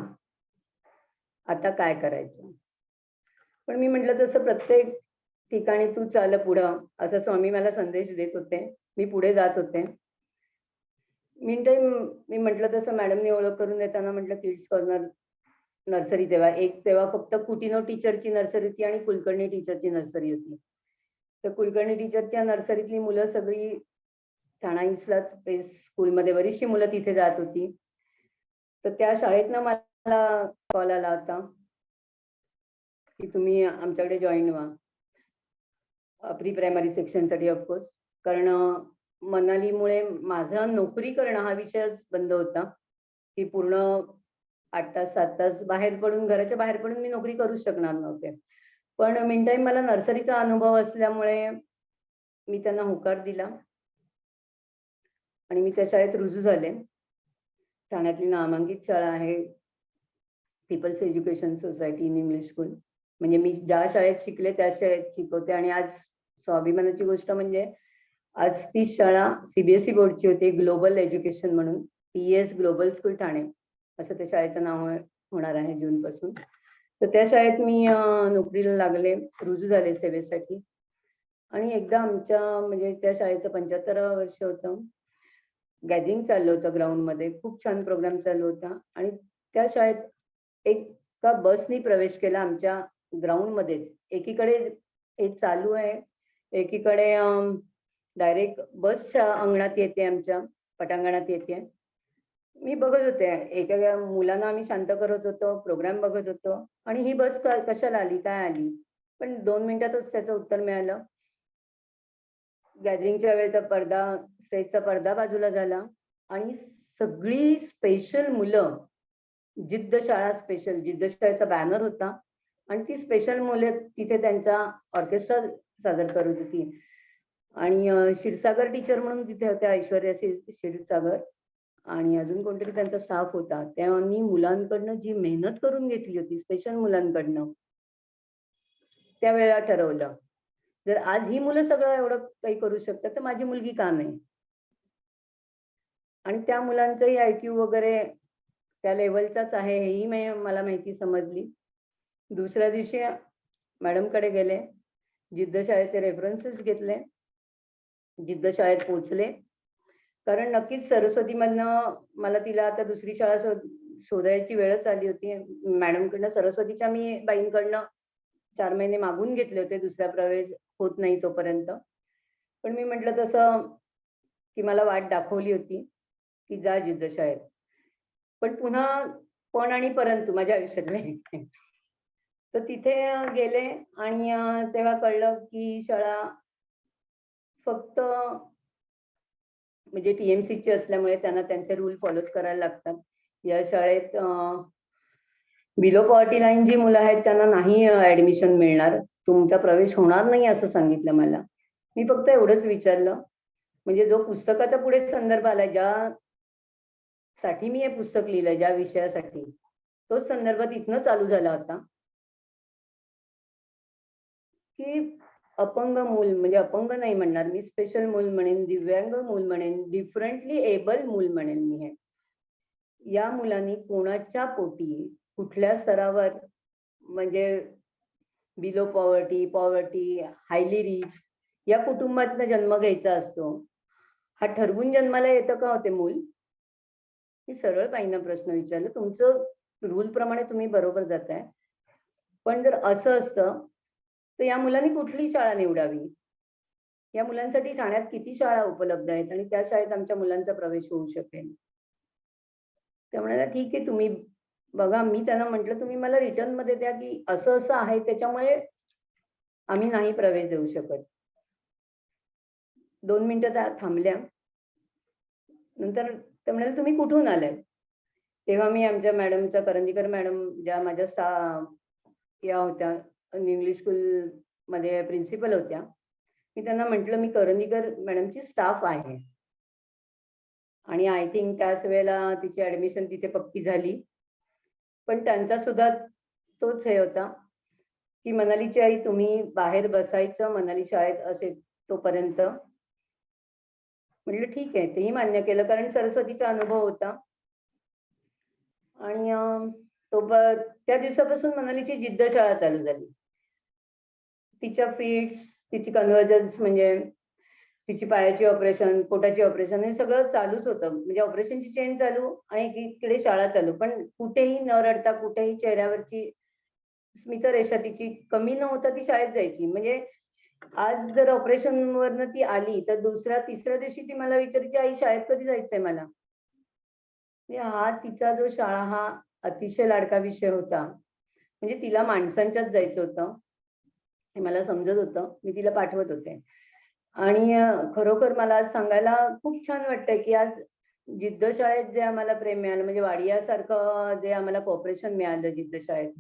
Speaker 2: आता काय करायचं? पण मी म्हटलं तसं प्रत्येक ठिकाणी तू चाल पुढं, असं स्वामी मला संदेश देत होते. मी पुढे जात होते. मीनटाईम मी म्हटलं तसं मॅडमनी ओळख करून देताना म्हटलं किड्स कॉर्नर नर्सरी तेव्हा फक्त कुटिनो टीचरची नर्सरी होती आणि कुलकर्णी टीचरची नर्सरी होती. तर कुलकर्णी टीचरच्या नर्सरीतली मुलं सगळी ठाणा ईस्टलाच स्कूलमध्ये बरीचशी मुलं तिथे जात होती. तर त्या शाळेतनं मला कॉल आला होता, की तुम्ही आमच्याकडे जॉईन व्हा प्री प्रायमरी सेक्शनसाठी ऑफकोर्स. कारण मनालीमुळे माझा नोकरी करणं हा विषयच बंद होता, की पूर्ण 8 तास 7 तास घराच्या बाहेर पडून मी नोकरी करूच शकणार नव्हते. पण मीनटाईम मला नर्सरीचा अनुभव असल्यामुळे मी त्यांना होकार दिला आणि मी त्या शाळेत रुजू झाले. ठाण्यातली नामांकित शाळा आहे people's education society in English school. म्हणजे मी ज्या शाळेत शिकले त्या शाळेत शिकवते आणि आज स्वाभिमानाची गोष्ट म्हणजे आज ती शाळा सीबीएसई बोर्डची होती, ग्लोबल एज्युकेशन म्हणून, पीएस ग्लोबल स्कूल ठाणे असं त्या शाळेचं नाव होणार आहे जून पासून. तर त्या शाळेत मी नोकरीला लागले, रुजू झाले सेवेसाठी. आणि एकदा आमच्या म्हणजे त्या शाळेचं 75वं वर्ष होतं. गॅदरिंग चाललं होतं ग्राउंडमध्ये, खूप छान प्रोग्राम चालू होता आणि त्या शाळेत एका बसनी प्रवेश केला आमच्या ग्राउंडमध्येच. एकीकडे एक चालू आहे, एकीकडे डायरेक्ट बसच्या अंगणात येते, आमच्या पटांगणात येते. मी बघत होते, एका मुलांना आम्ही शांत करत होतो, प्रोग्राम बघत होतो आणि ही बस कशाला आली, काय आली? पण 2 मिनिटातच त्याचं उत्तर मिळालं. गॅदरिंगच्या वेळेचा स्टेजचा पडदा बाजूला झाला आणि सगळी स्पेशल मुलं, जिद्द शाळेचा बॅनर होता आणि ती स्पेशल मुलं तिथे त्यांचा ऑर्केस्ट्रा सादर करत होती. आणि क्षीरसागर टीचर म्हणून तिथे होत्या, ऐश्वर्या क्षीरसागर, आणि अजून कोणतरी त्यांचा स्टाफ होता. त्यांनी मुलांकडनं जी मेहनत करून घेतली होती, स्पेशल मुलांकडनं, त्यावेळेला ठरवलं, जर आज ही मुलं सगळं एवढं काही करू शकतात तर माझी मुलगी का नाही? आणि त्या मुलांचंही आयक्यू वगैरे त्या लेवलचाच आहे हेही मला माहिती समजली. दुसऱ्या दिवशी मॅडमकडे गेले, जिद्द शाळेचे रेफरन्सेस घेतले, जिद्द शाळेत पोहोचले. कारण नक्कीच सरस्वतीमधनं मला तिला आता दुसरी शाळा शोधायची वेळच आली होती. मॅडमकडनं, सरस्वतीच्या मी बाईंकडनं 4 महिने मागून घेतले होते दुसरा प्रवेश होत नाही तोपर्यंत. पण मी म्हटलं तसं की मला वाट दाखवली होती की जा जिद्द शाळेत. पण पुन्हा पण आणि परंतु माझ्या आयुष्यातले. तर तिथे गेले आणि तेव्हा कळलं की शाळा फक्त म्हणजे टी-एम-सीची असल्यामुळे त्यांना त्यांचे रूल फॉलोच करायला लागतात. या शाळेत बिलो पॉवर्टी लाईन जी मुलं आहेत त्यांना नाही ऍडमिशन मिळणार. तुमचा प्रवेश होणार नाही असं सांगितलं मला. मी फक्त एवढंच विचारलं, म्हणजे जो पुस्तकाच्या पुढे संदर्भ आलाय, ज्यासाठी मी हे पुस्तक लिहिलंय, ज्या विषयासाठी, तोच संदर्भ तिथनं चालू झाला होता की अपंग मूल, म्हणजे अपंग नाही म्हणणार मी, स्पेशल मूल म्हणेन, दिव्यांग मूल म्हणेन, डिफरंटली एबल मूल म्हणेन मी हे. या मुलांनी कोणाच्या पोटी, कुठल्या स्तरावर, म्हणजे below poverty, poverty, highly rich या कुटुंबातनं जन्म घ्यायचा असतो, हा ठरवून जन्माला येतं का होते मूल? मी सरळ बाईंना प्रश्न विचारला. तुमचं रूल प्रमाणे तुम्ही बरोबर जाताय, पण जर असं असतं तर या मुलांनी कुठली शाळा निवडावी? या मुलांसाठी ठाण्यात किती शाळा उपलब्ध आहेत आणि त्या शाळेत आमच्या मुलांचा प्रवेश होऊ शकेल? त्या म्हणाल्या ठीक आहे, तुम्ही बघा. मी त्यांना म्हटलं तुम्ही मला रिटर्न मध्ये द्या की असं असं आहे, त्याच्यामुळे आम्ही नाही प्रवेश देऊ शकत. 2 मिनिटं त्या थांबल्या. नंतर त्या म्हणाल्या तुम्ही कुठून आलाय? तेव्हा मी आमच्या मॅडमच्या, करंदीकर मॅडम ज्या माझ्या या होत्या, इंग्लिश स्कूल मध्ये प्रिन्सिपल होत्या, मी त्यांना म्हटलं मी करंदीकर मॅडमची स्टाफ आहे आणि आय थिंक त्याच वेळेला तिची ऍडमिशन तिथे पक्की झाली. पण त्यांचा सुद्धा तोच हे होता की मनालीची आई तुम्ही बाहेर बसायचं मनाली शाळेत असेल तोपर्यंत. म्हटलं ठीक आहे, तेही मान्य केलं, कारण सरस्वतीचा अनुभव होता. आणि त्या दिवसापासून मनालीची जिद्द शाळा चालू झाली. तिच्या फीट्स, तिची कन्व्हर्जन्स, म्हणजे तिची पायाची ऑपरेशन, पोटाची ऑपरेशन, हे सगळं चालूच होतं. म्हणजे ऑपरेशनची चेन चालू आणि इकडे शाळा चालू. पण कुठेही न रडता, कुठेही चेहऱ्यावरची स्मितरेषा तिची कमी न होता ती शाळेत जायची. म्हणजे आज जर ऑपरेशन वरनं ती आली तर दुसऱ्या तिसऱ्या दिवशी ती मला विचारायची आई शाळेत कधी जायचंय मला. म्हणजे हा तिचा जो शाळा हा अतिशय लाडका विषय होता. म्हणजे तिला माणसांच्याच जायचं होतं हे मला समजत होतं. मी तिला पाठवत होते. आणि खरोखर मला आज सांगायला खूप छान वाटतंय की आज जिद्द शाळेत जे आम्हाला प्रेम मिळालं, म्हणजे वाडियासारखं जे आम्हाला कॉपरेशन मिळालं जिद्द शाळेत,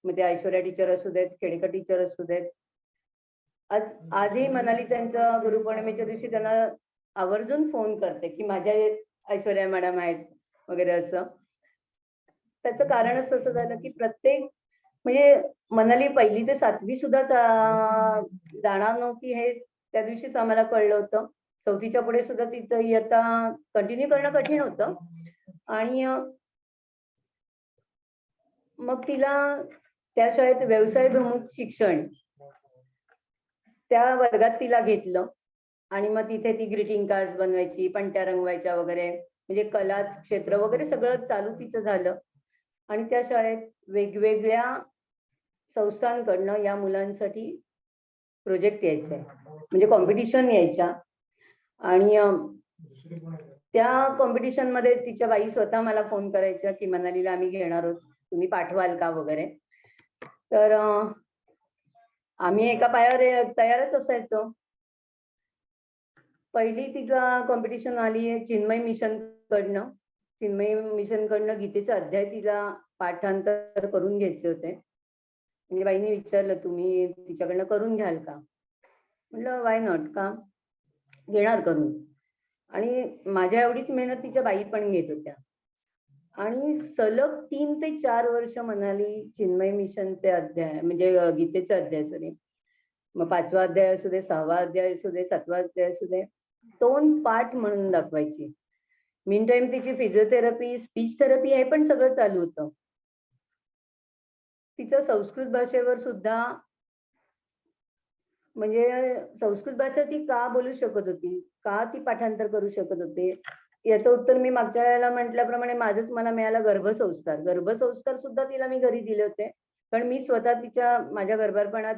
Speaker 2: मग ते ऐश्वर्या टीचर असू देत, खेडेकर टीचर असू देत, आजही मनाली त्यांच्या गुरुपौर्णिमेच्या दिवशी त्यांना आवर्जून फोन करते की माझ्या ऐश्वर्या मॅडम आहेत वगैरे असं. त्याचं कारणच तसं झालं की प्रत्येक, म्हणजे मनाली 1ली ते 7वी सुद्धा जाणार नव्हती हे त्या दिवशीच आम्हाला कळलं होतं. 4थीच्या पुढे सुद्धा तिचं इयत्ता कंटिन्यू करणं कठीण होतं. आणि मग तिला त्या शाळेत व्यवसायभिमुख शिक्षण, त्या वर्गात तिला घेतलं आणि मग तिथे ती ग्रीटिंग कार्ड्स बनवायची, पणत्या रंगवायच्या वगैरे, म्हणजे कला क्षेत्र वगैरे सगळं चालू तिचं झालं. आणि त्या शाळेत वेगवेगळ्या संस्थांकडनं या मुलांसाठी प्रोजेक्ट यायचे, म्हणजे कॉम्पिटिशन यायच्या. आणि त्या कॉम्पिटिशन मध्ये तिच्या बाई स्वतः मला फोन करायच्या की मनालीला आम्ही घेणार आहोत, तुम्ही पाठवाल का वगैरे. तर आम्ही एका पायावर तयारच असायचो. पहिली तिचा कॉम्पिटिशन आली आहे चिन्मय मिशन कडनं. चिन्मय मिशन कडनं गीतेचा अध्याय तिला पाठांतर करून घ्यायचे होते. म्हणजे बाईंनी विचारलं तुम्ही तिच्याकडनं करून घ्याल का? म्हटलं वाय नॉट, का घेणार करून. आणि माझ्या एवढीच मेहनत तिच्या बाई पण घेत होत्या. आणि सलग 3 ते 4 वर्ष म्हणाली चिन्मय मिशनचे अध्याय, म्हणजे गीतेचे अध्याय असू दे, मग 5वा अध्याय असू दे, 6वा अध्याय असू दे, 7वा अध्याय असू दे, तोंड पाठ म्हणून दाखवायची. मीन टाइम तिची फिजिओथेरपी, स्पीच थेरपी हे पण सगळं चालू होतं. तिचं संस्कृत भाषेवर सुद्धा, म्हणजे संस्कृत भाषा ती का बोलू शकत होती, का ती पाठांतर करू शकत होते, याचं उत्तर मी मागच्या वेळेला म्हटल्याप्रमाणे माझंच मला मिळाला गर्भसंस्कार. गर्भसंस्कार सुद्धा तिला मी घरी दिले होते. कारण मी स्वतः माझ्या गर्भारपणात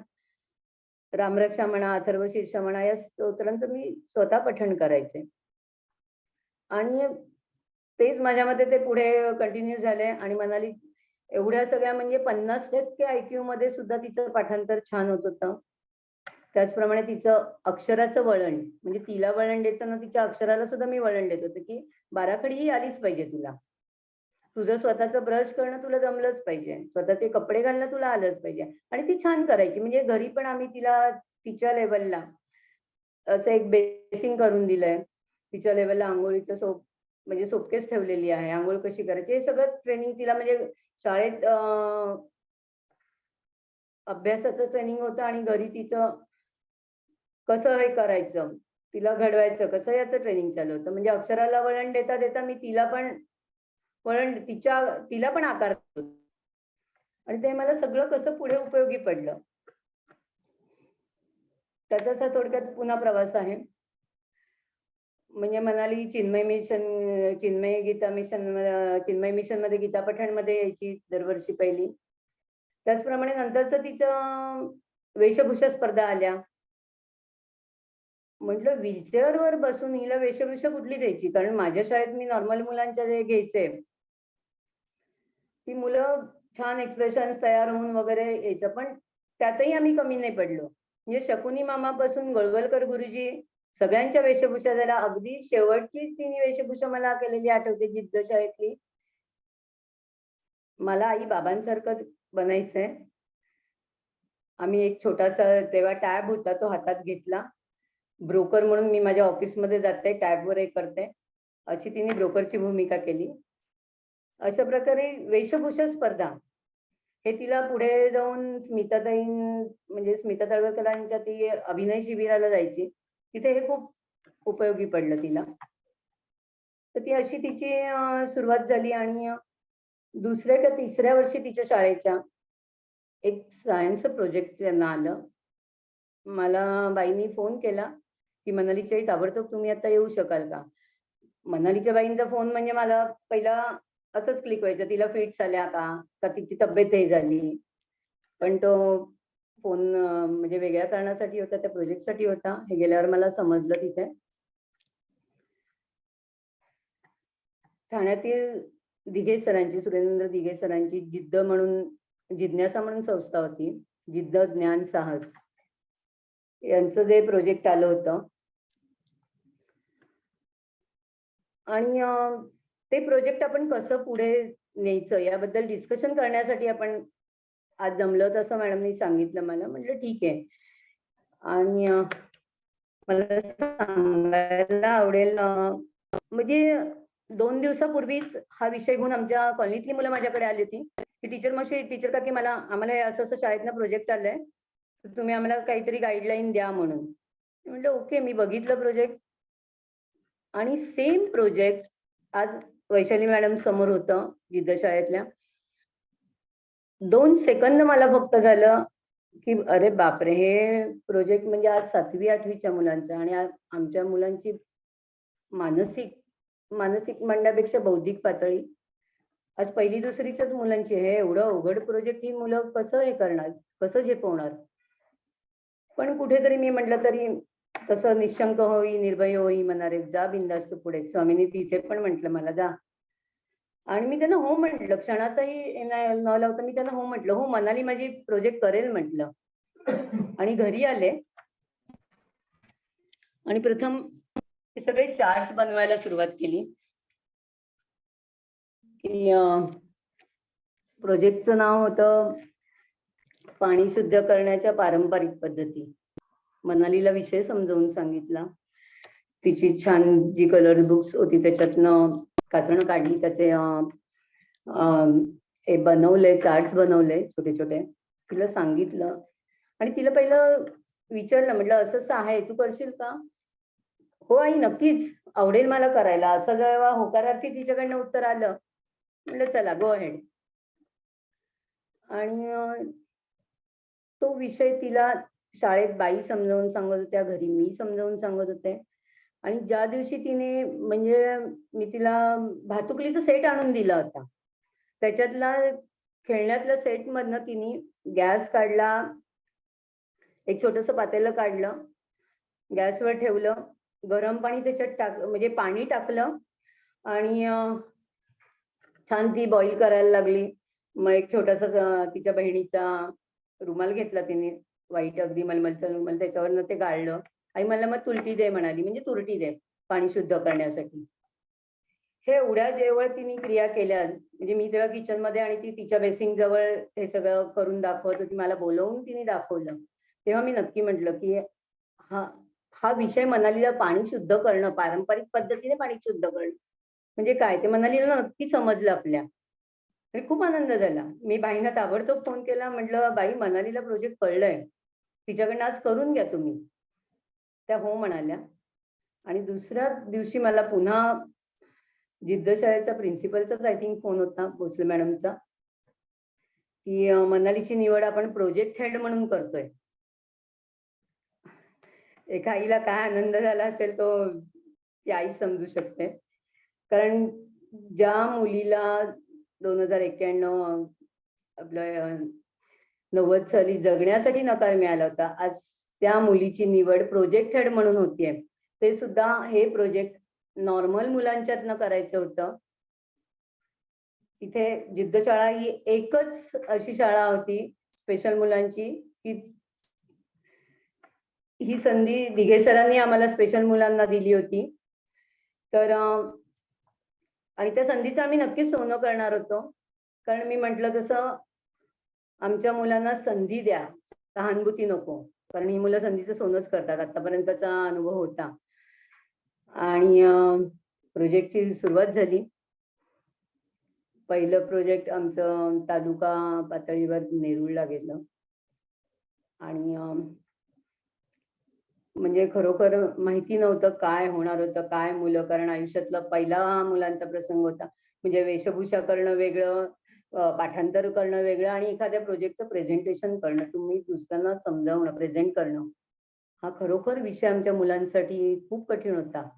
Speaker 2: रामरक्षा म्हणा, अथर्वशीर्ष म्हणा या स्तोत्रांचं मी स्वतः पठण करायचे. आणि तेच माझ्या मते ते पुढे कंटिन्यू झाले आणि म्हणाली एवढ्या सगळ्या म्हणजे 50% IQ मध्ये सुद्धा तिचं पाठांतर छान होत होतं. त्याचप्रमाणे तिचं अक्षराचं वळण म्हणजे तिला वळण देताना तिच्या अक्षराला सुद्धा मी वळण देत होते की बाराखडी ही आलीच पाहिजे तुला. तुझं स्वतःचं ब्रश करणं तुला जमलंच पाहिजे. स्वतःचे कपडे घालणं तुला आलंच पाहिजे. आणि ती छान करायची. म्हणजे घरी पण आम्ही तिला तिच्या लेवलला असं एक बेसिंग करून दिलंय. तिच्या लेवलला अंघोळीचं सोप म्हणजे सोपकेस ठेवलेली आहे. अंघोळ कशी करायची हे सगळं ट्रेनिंग तिला म्हणजे शाळेत अभ्यासाचं ट्रेनिंग होतं आणि घरी तिचं कसं हे करायचं, तिला घडवायचं कसं याचं ट्रेनिंग चालू होतं. म्हणजे अक्षराला वळण देता देता मी तिला पण आकार देतो. आणि ते मला सगळं कसं पुढे उपयोगी पडलं. त्याचा थोडक्यात पुन्हा प्रवास आहे. म्हणजे म्हणाली चिन्मय मिशन मध्ये गीता पठण मध्ये यायची दरवर्षी पहिली. त्याचप्रमाणे नंतरच तिचं वेशभूषा स्पर्धा आल्या. म्हटलं व्हीलचेअरवर बसून हिला वेशभूषा कुठली द्यायची, कारण माझ्या शाळेत मी नॉर्मल मुलांच्या जे घ्यायचे ती मुलं छान एक्सप्रेशन्स तयार होऊन वगैरे यायचं, पण त्यातही आम्ही कमी नाही पडलो. म्हणजे शकुनी मामापासून गोळवलकर गुरुजी सगळ्यांच्या वेशभूषा झाल्या. अगदी शेवटची तिने वेशभूषा मला केलेली आठवते जिद्द शाळेतली. मला आई बाबांसारखंच बनायचंय. आम्ही एक छोटासा तेव्हा टॅब होता तो हातात घेतला. ब्रोकर म्हणून मी माझ्या ऑफिसमध्ये जाते, टॅबवर हे करते, अशी तिने ब्रोकरची भूमिका केली. अशा प्रकारे वेशभूषा स्पर्धा हे तिला पुढे जाऊन स्मिता तळवलकरांच्या ती अभिनय शिबिराला जायची, तिथे हे खूप उपयोगी पडलं तिला. तर ती अशी तिची सुरुवात झाली. आणि दुसऱ्या का तिसऱ्या वर्षी तिच्या शाळेच्या एक सायन्स प्रोजेक्ट त्यांना आलं. मला बाईंनी फोन केला की मनालीच्या आई ताबडतोब तुम्ही आता येऊ शकाल का. मनालीच्या बाईंचा फोन म्हणजे मला पहिला असंच क्लिक व्हायचं, तिला फिट्स आल्या का तिची तब्येत हे झाली. पण तो फोन म्हणजे वेगळ्या कारणासाठी होता, त्या प्रोजेक्टसाठी होता. हे गेल्यावर मला समजलं. तिथे ठाण्यातील सुरेंद्र दिघे सरांची जिज्ञासा म्हणून संस्था होती, जिद्द ज्ञान साहस यांचं जे प्रोजेक्ट आलं होतं. आणि ते प्रोजेक्ट आपण कसं पुढे न्यायचं याबद्दल डिस्कशन करण्यासाठी आपण आज जमलं, तसं मॅडमनी सांगितलं मला. म्हटलं ठीक आहे. आणि मला सांगायला आवडेल म्हणजे 2 दिवसापूर्वीच हा विषय घेऊन आमच्या कॉलनीतली मुलं माझ्याकडे आली होती की टीचर काकी आम्हाला असं शाळेतनं प्रोजेक्ट आलंय, तर तुम्ही आम्हाला काहीतरी गाईडलाईन द्या म्हणून. म्हटलं ओके. मी बघितलं प्रोजेक्ट आणि सेम प्रोजेक्ट आज वैशाली मॅडम समोर होतं जिद्द शाळेतल्या. 2 सेकंद मला फक्त झालं की अरे बापरे, हे प्रोजेक्ट म्हणजे आज 7वी 8वीच्या मुलांचा. आणि आमच्या मुलांची मानसिक म्हणण्यापेक्षा बौद्धिक पातळी आज 1ली 2रीच्याच मुलांची. हे एवढं अवघड प्रोजेक्ट ही मुलं कसं हे करणार, कसं झेपवणार. पण कुठेतरी मी म्हटलं तरी तसं निशंक होई निर्भय होई म्हणारे, जा बिंदास्त पुढे. स्वामींनी तिथे पण म्हटलं मला जा. आणि मी त्यांना हो म्हटलं, क्षणाचाही न लावता मी त्यांना हो म्हटलं. हो, मनाली माझी प्रोजेक्ट करेल म्हटलं. आणि घरी आले आणि प्रथम हे सगळे चार्ट्स बनवायला सुरुवात केली. की प्रोजेक्टचं नाव होतं पाणी शुद्ध करण्याच्या पारंपरिक पद्धती. मनालीला विषय समजावून सांगितला. तिची छान जी कलर बुक्स होती त्याच्यातनं कात्रणं काढली, त्याचे हे बनवले, चार्ट्स बनवले छोटे छोटे. तिला सांगितलं आणि तिला पहिलं विचारलं, म्हटलं असं आहे, तू करशील का. हो आई, नक्कीच आवडेल मला करायला. असं जेव्हा होकारार्थी तिच्याकडनं उत्तर आलं, म्हटलं चला गो अहेड. आणि तो विषय तिला शाळेत बाई समजावून सांगत होत्या, घरी मी समजावून सांगत होते. आणि ज्या दिवशी तिने म्हणजे मी तिला भातुकलीचा सेट आणून दिला होता, त्याच्यातला खेळण्यातल्या सेट मधनं तिने गॅस काढला, एक छोटस पातेलं काढलं, गॅसवर ठेवलं, गरम पाणी त्याच्यात म्हणजे पाणी टाकलं आणि छान ती बॉईल करायला लागली. मग एक छोटासा तिच्या बहिणीचा रुमाल घेतला तिने, व्हाईट अगदी मलमलचा रुमाल, त्याच्यावरनं ते गाळलं आणि मला मग तुरटी दे म्हणाली, म्हणजे तुरटी दे पाणी शुद्ध करण्यासाठी. हे एवढ्या जेव्हा तिने क्रिया केल्या, म्हणजे मी तेव्हा किचन मध्ये आणि ती तिच्या बेसिंग जवळ हे सगळं करून दाखवत होती, मला बोलवून तिने दाखवलं, तेव्हा मी नक्की म्हटलं की हा हा विषय मनालीला पाणी शुद्ध करणं, पारंपरिक पद्धतीने पाणी शुद्ध करणं म्हणजे काय ते मनालीला नक्की समजलं आपल्या. आणि खूप आनंद झाला. मी बाईंना ताबडतोब फोन केला, म्हटलं बाई मनालीला प्रोजेक्ट कळलंय, तिच्याकडनं आज करून घ्या तुम्ही. त्या हो म्हणाल्या. आणि दुसऱ्या दिवशी मला पुन्हा जिद्द शाळेचा प्रिन्सिपलचाच आय थिंक फोन होता, भोसले मॅडमचा, की मनालीची निवड आपण प्रोजेक्ट हेड म्हणून करतोय. एका आईला काय आनंद झाला असेल तो ती आई समजू शकते. कारण ज्या मुलीला 2091 आपलं 90 साली जगण्यासाठी नकार मिळाला होता, आज त्या मुलीची निवड प्रोजेक्ट हेड म्हणून होतीये. ते सुद्धा हे प्रोजेक्ट नॉर्मल मुलांच्यातनं करायचं होतं. इथे जिद्द शाळा ही एकच अशी शाळा होती स्पेशल मुलांची, की ही संधी दिघे सरांनी आम्हाला स्पेशल मुलांना दिली होती. तर आणि त्या संधीचं आम्ही नक्कीच सोनं करणार होतो. कारण मी म्हटलं तसं आमच्या मुलांना संधी द्या, सहानुभूती नको. कारण ही मुलं संधीचं सोनंच करतात, आतापर्यंतचा अनुभव होता. आणि प्रोजेक्टची सुरुवात झाली. पहिलं प्रोजेक्ट आमचं तालुका पातळीवर नेरुळला गेलं आणि म्हणजे खरोखर माहिती नव्हतं काय होणार होतं, काय मुलं, कारण आयुष्यातला पहिला मुलांचा प्रसंग होता. म्हणजे वेशभूषा करणं वेगळं, पाठांतर करणं वेगळं आणि एखाद्या प्रोजेक्टचं प्रेझेंटेशन करणं, तुम्ही दुसऱ्यांना समजावणं, प्रेझेंट करणं, हा खरोखर विषय आमच्या मुलांसाठी खूप कठीण होता.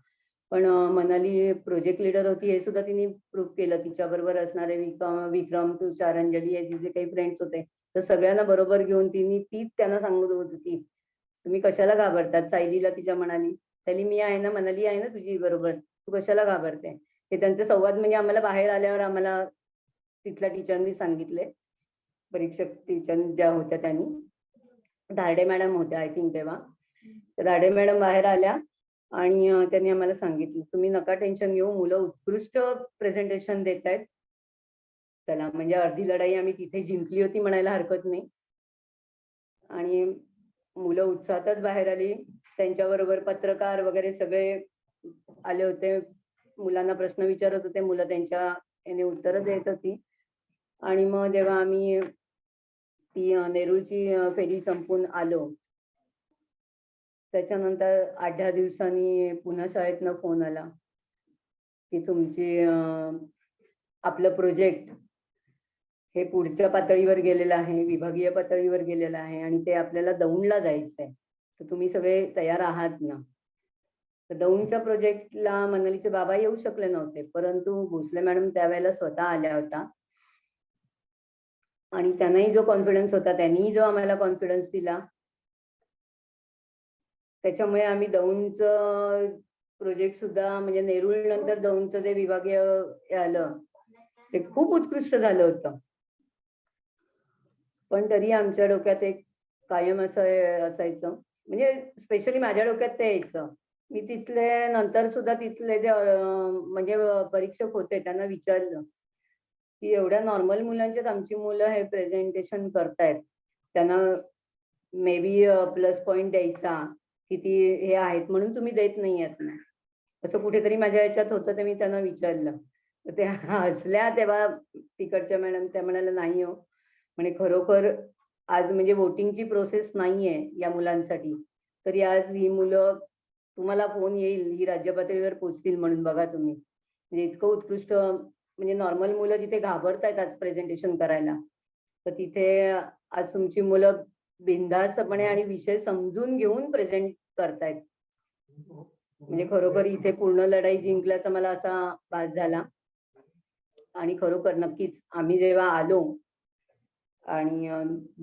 Speaker 2: पण मनाली प्रोजेक्ट लीडर होती हे सुद्धा तिने प्रूव्ह केलं. तिच्याबरोबर असणारे विक्रम, तुषार, अंजली हे तिचे काही फ्रेंड्स होते, तर सगळ्यांना बरोबर घेऊन तीच त्यांना सांगत होती, तुम्ही कशाला घाबरतात. सायलीला तिच्या म्हणाली, सायली मी आहे ना, मनाली आहे ना तुझी बरोबर, तू कशाला घाबरते. हे त्यांचे संवाद म्हणजे आम्हाला बाहेर आल्यावर आम्हाला तिथल्या टीचरनी सांगितले, परीक्षक टीचर ज्या होत्या त्यांनी, धारडे मॅडम होत्या आय थिंक तेव्हा. तर धारडे मॅडम बाहेर आल्या आणि त्यांनी आम्हाला सांगितलं, तुम्ही नका टेन्शन घेऊ, मुलं उत्कृष्ट प्रेझेंटेशन देत आहेत. चला म्हणजे अर्धी लढाई आम्ही तिथे जिंकली होती म्हणायला हरकत नाही. आणि मुलं उत्साहातच बाहेर आली. त्यांच्याबरोबर पत्रकार वगैरे सगळे आले होते, मुलांना प्रश्न विचारत होते, मुलं त्यांच्या याने उत्तरं देत होती. आणि मग जेव्हा आम्ही ती नेरुळची फेरी संपून आलो, त्याच्यानंतर 8-10 दिवसांनी पुन्हा शाळेतनं फोन आला की तुमची आपलं प्रोजेक्ट हे पुढच्या पातळीवर गेलेलं आहे, विभागीय पातळीवर गेलेलं आहे आणि ते आपल्याला दौंडला जायचंय, तर तुम्ही सगळे तयार आहात ना. तर दौंडच्या प्रोजेक्टला मनालीचे बाबा येऊ शकले नव्हते, परंतु भोसले मॅडम त्यावेळेला स्वतः आल्या होता आणि त्यांनाही जो कॉन्फिडन्स होता, त्यांनीही जो आम्हाला कॉन्फिडन्स दिला, त्याच्यामुळे आम्ही दौंडचं प्रोजेक्ट सुद्धा म्हणजे नेरुळ नंतर दौंडचं जे विभागीय आलं ते खूप उत्कृष्ट झालं होतं. पण तरी आमच्या डोक्यात एक कायम असं असायचं, म्हणजे स्पेशली माझ्या डोक्यात ते यायचं. मी तिथले नंतर सुद्धा तिथले जे म्हणजे परीक्षक होते त्यांना विचारलं की एवढ्या नॉर्मल मुलांच्यात आमची मुलं हे प्रेझेंटेशन करतायत, त्यांना मे बी प्लस पॉइंट द्यायचा किती हे आहेत म्हणून तुम्ही देत नाही आहात ना, असं कुठेतरी माझ्या याच्यात होतं. ते मी त्यांना विचारलं, तर त्या हसल्या. तेव्हा तिकडच्या मॅडम त्या म्हणाल्या, नाही हो म्हणे, खरोखर आज म्हणजे वोटिंगची प्रोसेस नाहीये या मुलांसाठी, तरी आज ही मुलं, तुम्हाला फोन येईल ही राज्य पातळीवर पोहोचतील म्हणून बघा तुम्ही. म्हणजे इतकं उत्कृष्ट, म्हणजे नॉर्मल मुलं जिथे घाबरतायत आज प्रेझेंटेशन करायला, तर तिथे आज तुमची मुलं बिनधास्तपणे आणि विषय समजून घेऊन प्रेझेंट करतायत. म्हणजे खरोखर इथे पूर्ण लढाई जिंकल्याचा मला असा भास झाला. आणि खरोखर नक्कीच आम्ही जेव्हा आलो आणि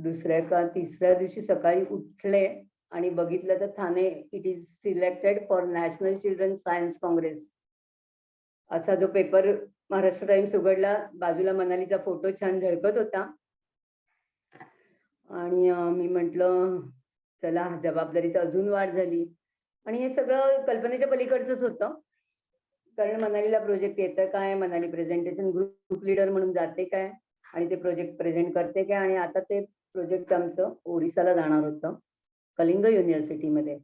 Speaker 2: दुसऱ्या का तिसऱ्या दिवशी सकाळी उठले आणि बघितलं तर Thane it is selected for national children science Congress असा जो पेपर महाराष्ट्र टाइम्स उघडला, बाजूला मनालीचा फोटो छान झळकत होता. आणि मी म्हटलं चला जबाबदारी तर अजून वाढ झाली. आणि हे सगळं कल्पनेच्या पलीकडचंच होतं, कारण मनालीला प्रोजेक्ट येतं काय, मनाली प्रेझेंटेशन ग्रुप लीडर म्हणून जाते काय आणि ते प्रोजेक्ट प्रेझेंट करते काय. आणि आता ते प्रोजेक्ट आमचं ओरिसाला जाणार होतं, कलिंग युनिव्हर्सिटीमध्ये.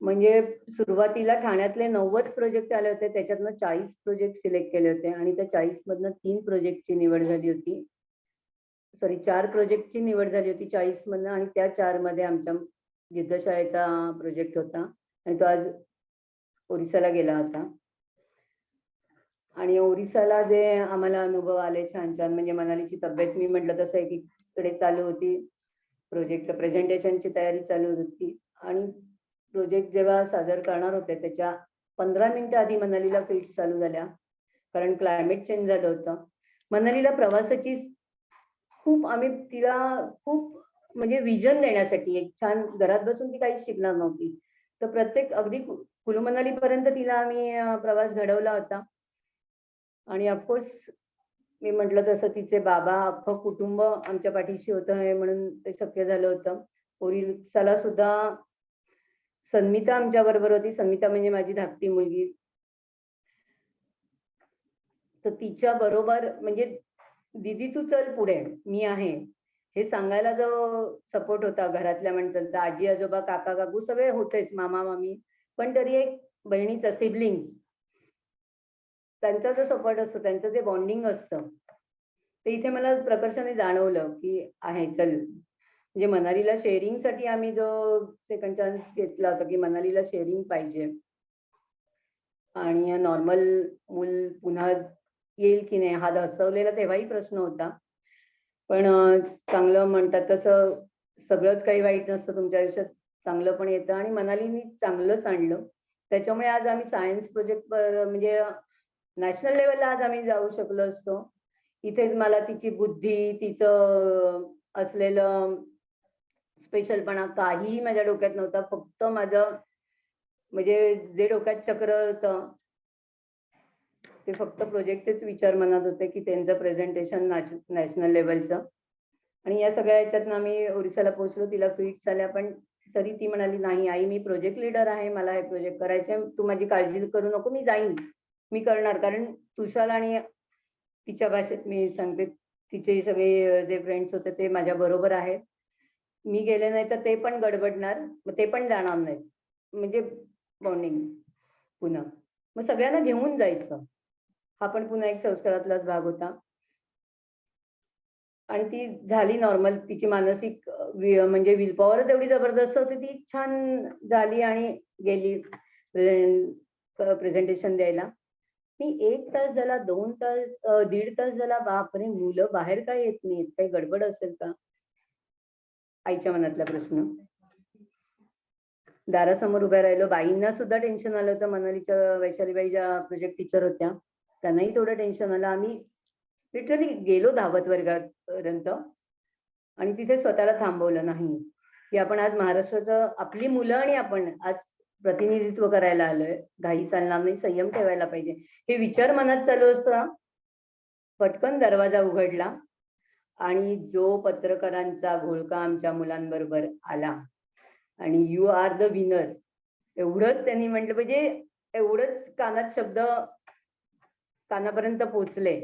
Speaker 2: म्हणजे सुरुवातीला ठाण्यातले 90 प्रोजेक्ट आले होते, त्याच्यातनं 40 प्रोजेक्ट सिलेक्ट केले होते आणि त्या 40 मधनं 3 प्रोजेक्टची निवड झाली होती. सॉरी 4 प्रोजेक्टची निवड झाली होती 40 मधनं, आणि त्या 4 मध्ये आमच्या जिद्दशाळेचा प्रोजेक्ट होता आणि तो आज ओरिसाला गेला होता. आणि ओरिसाला जे आम्हाला अनुभव आले छान छान, म्हणजे मनालीची तब्येत मी म्हटलं तसं एकीकडे चालू होती, प्रोजेक्टचं प्रेझेंटेशनची तयारी चालू होती. आणि प्रोजेक्ट जेव्हा सादर करणार होते त्याच्या 15 मिनिटं आधी मनालीला फिट्स चालू झाल्या, कारण क्लायमेट चेंज झालं होतं. मनालीला प्रवासाची आम्ही तिला खूप म्हणजे विजन देण्यासाठी, एक छान घरात बसून ती काहीच शिकणार नव्हती, तर प्रत्येक अगदी कुलू मनाली पर्यंत तिला आम्ही प्रवास घडवला होता. आणि ऑफकोर्स मी म्हटलं तसं तिचे बाबा अख्खं कुटुंब आमच्या पाठीशी होतं, हे म्हणून ते शक्य झालं होतं. ओरिसाला सुद्धा सन्मिता आमच्या बरोबर होती. सन्मिता म्हणजे माझी धाकटी मुलगी. तर तिच्या बरोबर म्हणजे दीदी तू चल पुढे, मी आहे, हे सांगायला जो सपोर्ट होता घरातल्या माणसांचा, आजी आजोबा काका काकू सगळे होतेच, मामा मामी, पण तरी एक बहिणीचा सिबलिंग्स, त्यांचा जो सपोर्ट असतो, त्यांचं जे बॉन्डिंग असतं, ते इथे मला प्रकर्षाने जाणवलं की आहे. चल म्हणजे मनालीला शेअरिंगसाठी आम्ही जो सेकंड चान्स घेतला होता की मनालीला शेअरिंग पाहिजे आणि नॉर्मल मूल पुन्हा येईल की नाही हा धसवलेला तेव्हाही प्रश्न होता. पण चांगलं म्हणतात तसं सगळंच काही वाईट नसतं तुमच्या आयुष्यात, चांगलं पण येतं आणि मनालीनी चांगलंच आणलं. त्याच्यामुळे आज आम्ही सायन्स प्रोजेक्ट म्हणजे नॅशनल लेवलला आज आम्ही जाऊ शकलो असतो. इथेच मला तिची बुद्धी, तिचं असलेलं स्पेशलपणा काहीही माझ्या डोक्यात नव्हता. फक्त माझं म्हणजे जे डोक्यात चक्र होतं ते फक्त प्रोजेक्टचेच विचार मनात होते की त्यांचं प्रेझेंटेशन नॅशनल लेवलचं. आणि या सगळ्या ह्याच्यातनं आम्ही ओरिसाला पोहोचलो, तिला फिट्स आल्या, पण तरी ती म्हणाली नाही आई मी प्रोजेक्ट लीडर आहे, मला हे प्रोजेक्ट करायचंय, तू माझी काळजी करू नको, मी जाईन, मी करणार. कारण तुषार आणि तिच्या भाषेत मी सांगते, तिचे सगळे जे फ्रेंड्स होते ते माझ्या बरोबर आहेत. मी गेले नाही तर ते पण गडबडणार, मग ते पण जाणार नाहीत, म्हणजे बॉन्डिंग पुन्हा मग सगळ्यांना घेऊन जायचं, हा पण पुन्हा एक संस्कारातलाच भाग होता. आणि ती झाली नॉर्मल, तिची मानसिक म्हणजे विल पॉवरच एवढी जबरदस्त होती, ती छान झाली आणि गेली प्रेझेंटेशन द्यायला. मी 1 तास झाला, 2 तास, 1.5 तास झाला, बापरे मुलं बाहेर काय येत नाहीत, काही गडबड असेल का, आईच्या मनातला प्रश्न. दारासमोर उभ्या राहिलो, बाईंना सुद्धा टेन्शन आलं होतं. मनालीच्या वैशालीबाई ज्या प्रोजेक्ट टीचर होत्या त्यांनाही थोडं टेन्शन आलं. आम्ही लिटरली गेलो धावत वर्गापर्यंत आणि तिथे स्वतःला थांबवलं नाही की आपण आज महाराष्ट्राचं, आपली मुलं आणि आपण आज प्रतिनिधित्व करायला आलोय, घाई चालणार नाही, संयम ठेवायला पाहिजे, हे विचार मनात चालू असता. पटकन दरवाजा उघडला आणि जो पत्रकारांचा घोळका आमच्या मुलांबरोबर आला आणि यू आर द विनर एवढंच त्यांनी म्हटलं, म्हणजे एवढंच कानात शब्द कानापर्यंत पोहोचले.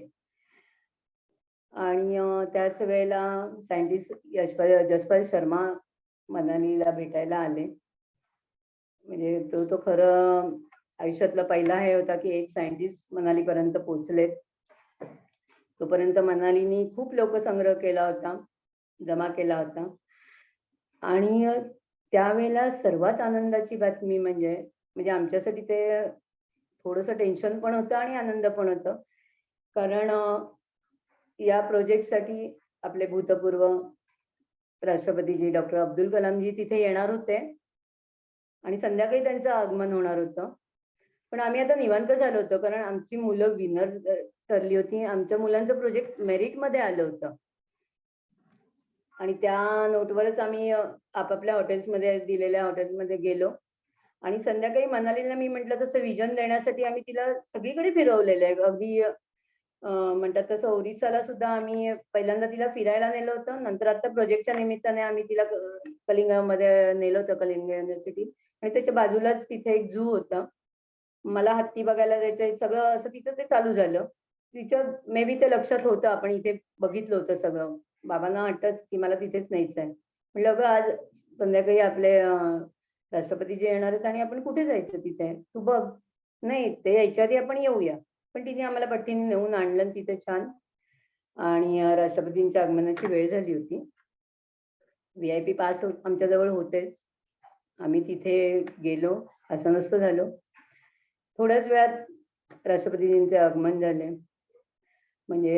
Speaker 2: आणि त्याच वेळेला सायंटिस्ट जसपाल शर्मा मनालीला भेटायला आले. म्हणजे तो खरं आयुष्यातला पहिला हे होता की एक सायंटिस्ट मनालीपर्यंत पोहोचले. तोपर्यंत मनालीनी खूप लोकसंग्रह केला होता, जमा केला होता. आणि त्यावेळेला सर्वात आनंदाची बातमी म्हणजे आमच्यासाठी ते थोडंसं टेन्शन पण होतं आणि आनंद पण होतं, कारण या प्रोजेक्टसाठी आपले भूतपूर्व राष्ट्रपतीजी डॉक्टर अब्दुल कलामजी तिथे येणार होते आणि संध्याकाळी त्यांचं आगमन होणार होतं. पण आम्ही आता निवांत झालो होतो, कारण आमची मुलं विनर ठरली होती. आमच्या मुलांचं प्रोजेक्ट मेरिटमध्ये आलं होतं. आणि त्या नोटवरच आम्ही आपापल्या हॉटेल्समध्ये दिलेल्या हॉटेल्समध्ये गेलो आणि संध्याकाळी मनालीला मी म्हटलं तसं विजन देण्यासाठी आम्ही तिला सगळीकडे फिरवलेलं आहे. अगदी म्हणतात तसं ओरिसाला सुद्धा आम्ही पहिल्यांदा तिला फिरायला नेलं होतं. नंतर आता प्रोजेक्टच्या निमित्ताने आम्ही तिला कलिंगमध्ये नेलं होतं, कलिंग युनिव्हर्सिटी. आणि त्याच्या बाजूलाच तिथे एक झू होता. मला हत्ती बघायला जायचं, सगळं असं तिचं ते चालू झालं. तिच्या मे बी ते लक्षात होतं, आपण इथे बघितलं होतं सगळं. बाबांना वाटतंच की मला तिथेच न्यायचंय. म्हटलं अगं आज संध्याकाळी आपले राष्ट्रपतीजी येणार आहेत आणि आपण कुठे जायचं तिथे, तू बघ. नाही, ते यायच्या आधी आपण येऊया. पण तिने आम्हाला पट्टीने नेऊन आणलं तिथे छान. आणि राष्ट्रपतींच्या आगमनाची वेळ झाली होती. VIP पास आमच्याजवळ होतेच. आम्ही तिथे गेलो, असं नसतं झालं. थोड्याच वेळात राष्ट्रपतीजींचे आगमन झाले. म्हणजे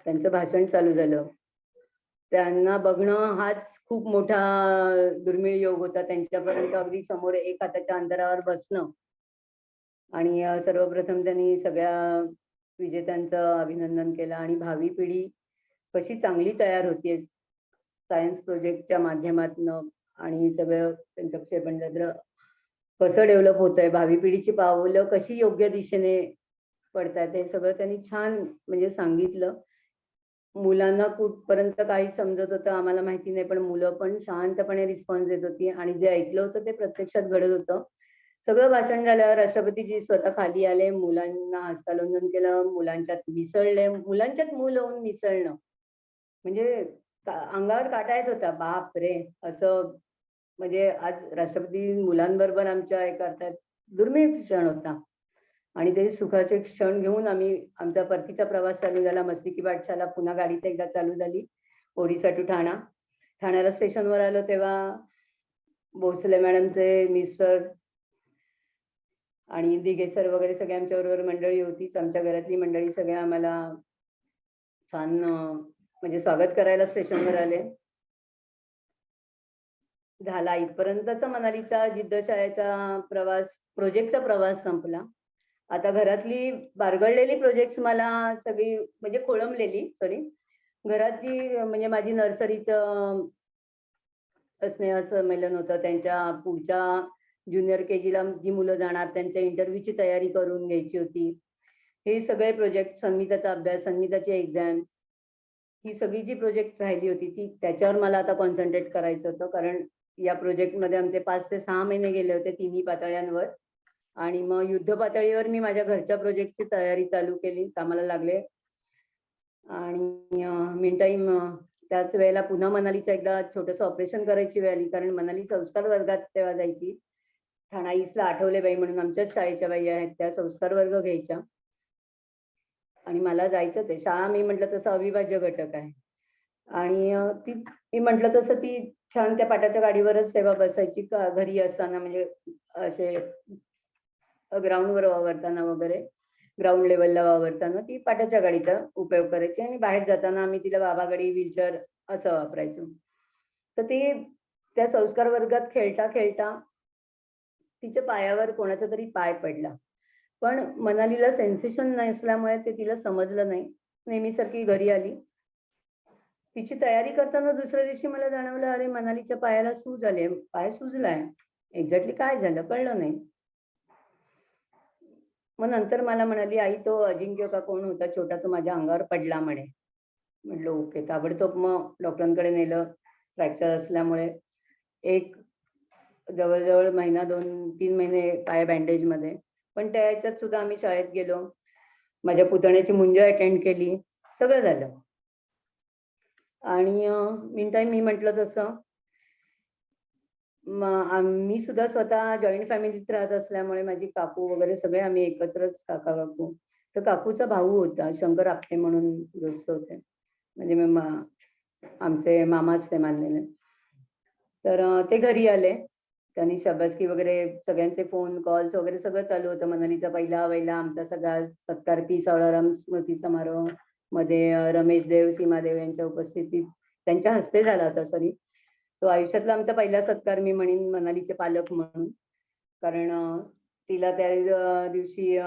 Speaker 2: त्यांचं भाषण चालू झालं. त्यांना बघणं हाच खूप मोठा दुर्मिळ योग होता. त्यांच्यापर्यंत अगदी समोर एक हाताच्या अंतरावर बसणं. आणि सर्वप्रथम त्यांनी सगळ्या विजेत्यांचं अभिनंदन केलं आणि भावी पिढी कशी चांगली तयार होतीये सायन्स प्रोजेक्टच्या माध्यमातनं, आणि सगळं त्यांचं क्षेपणास्त्र कसं डेव्हलप होतंय, भावी पिढीची पावलं कशी योग्य दिशेने पडतायत, हे सगळं त्यांनी छान म्हणजे सांगितलं. मुलांना कुठपर्यंत काही समजत होतं आम्हाला माहिती नाही, पण मुलं पण शांतपणे रिस्पॉन्स देत होती आणि जे ऐकलं होतं ते प्रत्यक्षात घडत होतं. सगळं भाषण झाल्यावर राष्ट्रपतीजी स्वतः खाली आले, मुलांना हस्तांदोलन केलं, मुलांच्यात मिसळले. मुलांच्यात मूल होऊन मिसळणं म्हणजे अंगावर काटा येत होता. बाप रे, असं म्हणजे आज राष्ट्रपती मुलांबरोबर आमच्या हे करतायत, दुर्मिळ क्षण होता. आणि ते सुखाचे क्षण घेऊन आम्ही आमचा परतीचा प्रवास चालू झाला. मस्तिकी पाठशाला पुन्हा गाडीत एकदा चालू झाली, ओरिसा टू ठाणा. ठाण्याला स्टेशनवर आलो तेव्हा भोसले मॅडमचे मिस्टर आणि दिघे सर वगैरे सगळे आमच्या बरोबर मंडळी होतीच. आमच्या घरातली मंडळी सगळे आम्हाला छान म्हणजे स्वागत करायला स्टेशनवर आले. झाला इथपर्यंतचा मनालीचा जिद्दशाळेचा प्रवास, प्रोजेक्टचा प्रवास संपला. आता घरातली बारगळलेली प्रोजेक्ट्स मला सगळी म्हणजे खोळंबलेली, सॉरी, घरातली म्हणजे माझी नर्सरीचं स्नेह संमेलन होतं. त्यांच्या पुढच्या ज्युनियर KGला जी मुलं जाणार त्यांच्या इंटरव्ह्यूची तयारी करून घ्यायची होती. हे सगळे प्रोजेक्ट, संगीताचा अभ्यास, संगीताची एक्झाम, ही सगळी जी प्रोजेक्ट राहिली होती ती त्याच्यावर मला आता कॉन्सन्ट्रेट करायचं होतं. कारण या प्रोजेक्टमध्ये आमचे 5 ते 6 महिने गेले होते तिन्ही पातळ्यांवर. आणि मग युद्ध पातळीवर मी माझ्या घरच्या प्रोजेक्टची तयारी चालू केली, कामाला लागले. आणि मीन टाईम त्याच वेळेला पुन्हा मनालीचं एकदा छोटंसं ऑपरेशन करायची वेळ आली, कारण मनाली संस्कार वर्गात तेव्हा जायची. ठाणा ईस्टला आठवलेबाई म्हणून आमच्याच शाळेच्या बाई आहेत, त्या संस्कार वर्ग घ्यायच्या आणि मला जायचं ते. शाळा मी म्हटलं तसं अविभाज्य घटक आहे. आणि ती मी म्हटलं तसं ती छान त्या पाटाच्या गाडीवरच तेव्हा बसायची घरी असताना, म्हणजे असे ग्राउंडवर वावरताना वगैरे, ग्राउंड लेवलला वावरताना ती पाटाच्या गाडीचा उपयोग करायची आणि बाहेर जाताना आम्ही तिला बाबा गाडी, व्हीलचेअर असं वापरायचो. तर ती त्या संस्कार वर्गात खेळता खेळता तिच्या पायावर कोणाचा तरी पाय पडला. पण मनालीला सेन्सेशन नसल्यामुळे ते तिला समजलं नाही. नेहमीसारखी घरी आली. तिची तयारी करताना दुसऱ्या दिवशी मला जाणवलं, अरे मनालीच्या पायाला सूज आली, पाय सुजलाय. एक्झॅक्टली काय झालं कळलं नाही. मग नंतर मला म्हणाली, आई तो अजिंक्य का कोण होता छोटा, तो माझ्या अंगावर पडला म्हणे. म्हटलं ओके. ताबडतोब मग डॉक्टरांकडे नेलं. फ्रॅक्चर असल्यामुळे एक जवळजवळ महिना 2-3 महिने पाय बँडेजमध्ये. पण त्या ह्याच्यात सुद्धा आम्ही शाळेत गेलो. माझ्या पुतण्याची मुंज अटेंड केली. सगळं झालं. आणि मीन टाईम मी म्हटलं तसं मी सुद्धा स्वतः जॉईंट फॅमिलीत राहत असल्यामुळे माझी काकू वगैरे सगळे आम्ही एकत्रच, काका काकू. तर काकूचा भाऊ होता शंकर आपटे म्हणून दोस्त होते, म्हणजे आमचे मामाच ते मानलेले. तर ते घरी आले. त्यांनी शाबासकी वगैरे, सगळ्यांचे फोन कॉल्स वगैरे सगळं चालू होतं. मनालीचा पहिला आमचा सगळा सत्कार पी सावळाराम स्मृती समारोह मध्ये रमेश देव, सीमा देव यांच्या उपस्थितीत त्यांच्या हस्ते झाला होता. सॉरी, तो आयुष्यातला आमचा पहिला सत्कार मी म्हणेन मनालीचे पालक म्हणून. कारण तिला त्या दिवशी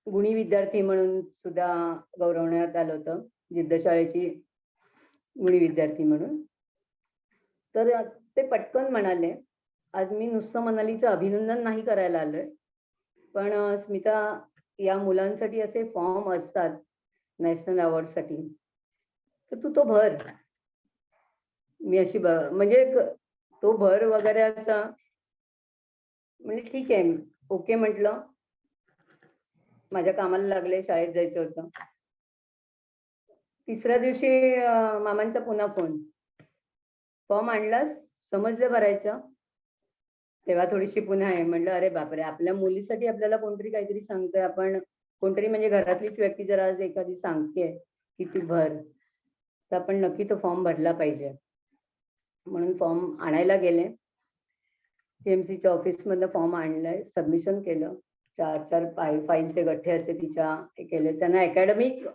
Speaker 2: गुणी विद्यार्थी म्हणून सुद्धा गौरवण्यात आलं होतं, जिद्द शाळेची गुणी विद्यार्थी म्हणून. तर ते पटकन म्हणाले, आज मी नुसतं मनालीचं अभिनंदन नाही करायला आलोय, पण स्मिता, या मुलांसाठी असे फॉर्म असतात नॅशनल अवॉर्डसाठी, तर तू तो भर. मी अशी म्हणजे तो भर वगैरे असा, म्हणजे ठीक आहे, ओके म्हटलं. माझ्या कामाला लागले, शाळेत जायचं होतं. तिसऱ्या दिवशी मामांचा पुन्हा फोन, फॉर्म आणलास, समजलं भरायचं. तेव्हा थोडीशी पुन्हा आहे. म्हटलं अरे बापरे, आपल्या मुलीसाठी आपल्याला कोणतरी काहीतरी सांगतोय, आपण कोणतरी म्हणजे घरातलीच व्यक्ती जर आज एखादी सांगते की तू भर, तर आपण नक्की तो फॉर्म भरला पाहिजे. म्हणून फॉर्म आणायला गेले. टीएमसीच्या ऑफिसमधनं फॉर्म आणलाय, सबमिशन केलं. 4-4 फाईलचे गठ्ठे असे तिच्या हे केले. त्यांना अकॅडमिक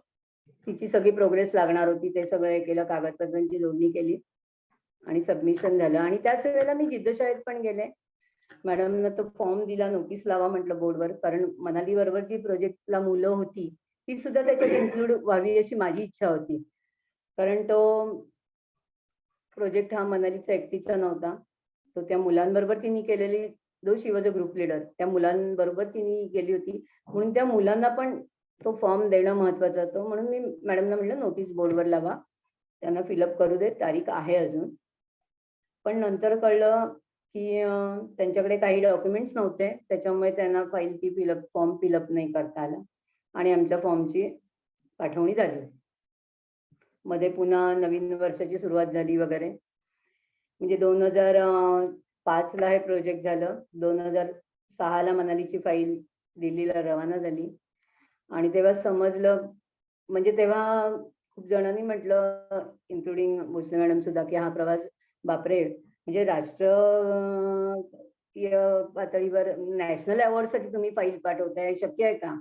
Speaker 2: तिची सगळी प्रोग्रेस लागणार होती, ते सगळं हे केलं, कागदपत्रांची जोडणी केली आणि सबमिशन झालं. आणि त्याच वेळेला मी जिद्द शाळेत पण गेले. मॅडमनं तो फॉर्म दिला, नोटीस लावा म्हटलं बोर्डवर, कारण मनाली बरोबर जी प्रोजेक्टला मुलं होती ती सुद्धा त्याच्यात इन्क्लूड व्हावी अशी माझी इच्छा होती. कारण तो प्रोजेक्ट हा मनालीचा एकटीचा नव्हता, तो त्या मुलांबरोबर तिने केलेली, जो शी वॉज अ ग्रुप लीडर, त्या मुलांबरोबर तिने गेली होती. म्हणून त्या मुलांना पण तो फॉर्म देणं महत्वाचं होतं. म्हणून मी मॅडमना म्हटलं नोटीस बोर्डवर लावा, त्यांना फिलअप करू दे, तारीख आहे अजून. पण नंतर कळलं की त्यांच्याकडे काही डॉक्युमेंट्स नव्हते, त्याच्यामुळे त्यांना फाईल ती फॉर्म फिलअप नाही करता आला आणि आमच्या फॉर्मची पाठवणी झाली. मध्ये पुन्हा नवीन वर्षाची सुरुवात झाली वगैरे. म्हणजे 2005 ला हे प्रोजेक्ट झालं. 2006 ला मनालीची फाईल दिल्लीला रवाना झाली आणि तेव्हा समजलं, म्हणजे तेव्हा खूप जणांनी म्हटलं, इन्क्लुडिंग भोसले मॅडम सुद्धा, की हा प्रवास बापरे, म्हणजे राष्ट्रीय पातळीवर नॅशनल अवॉर्डसाठी तुम्ही फाईल पाठवताय, शक्य आहे का?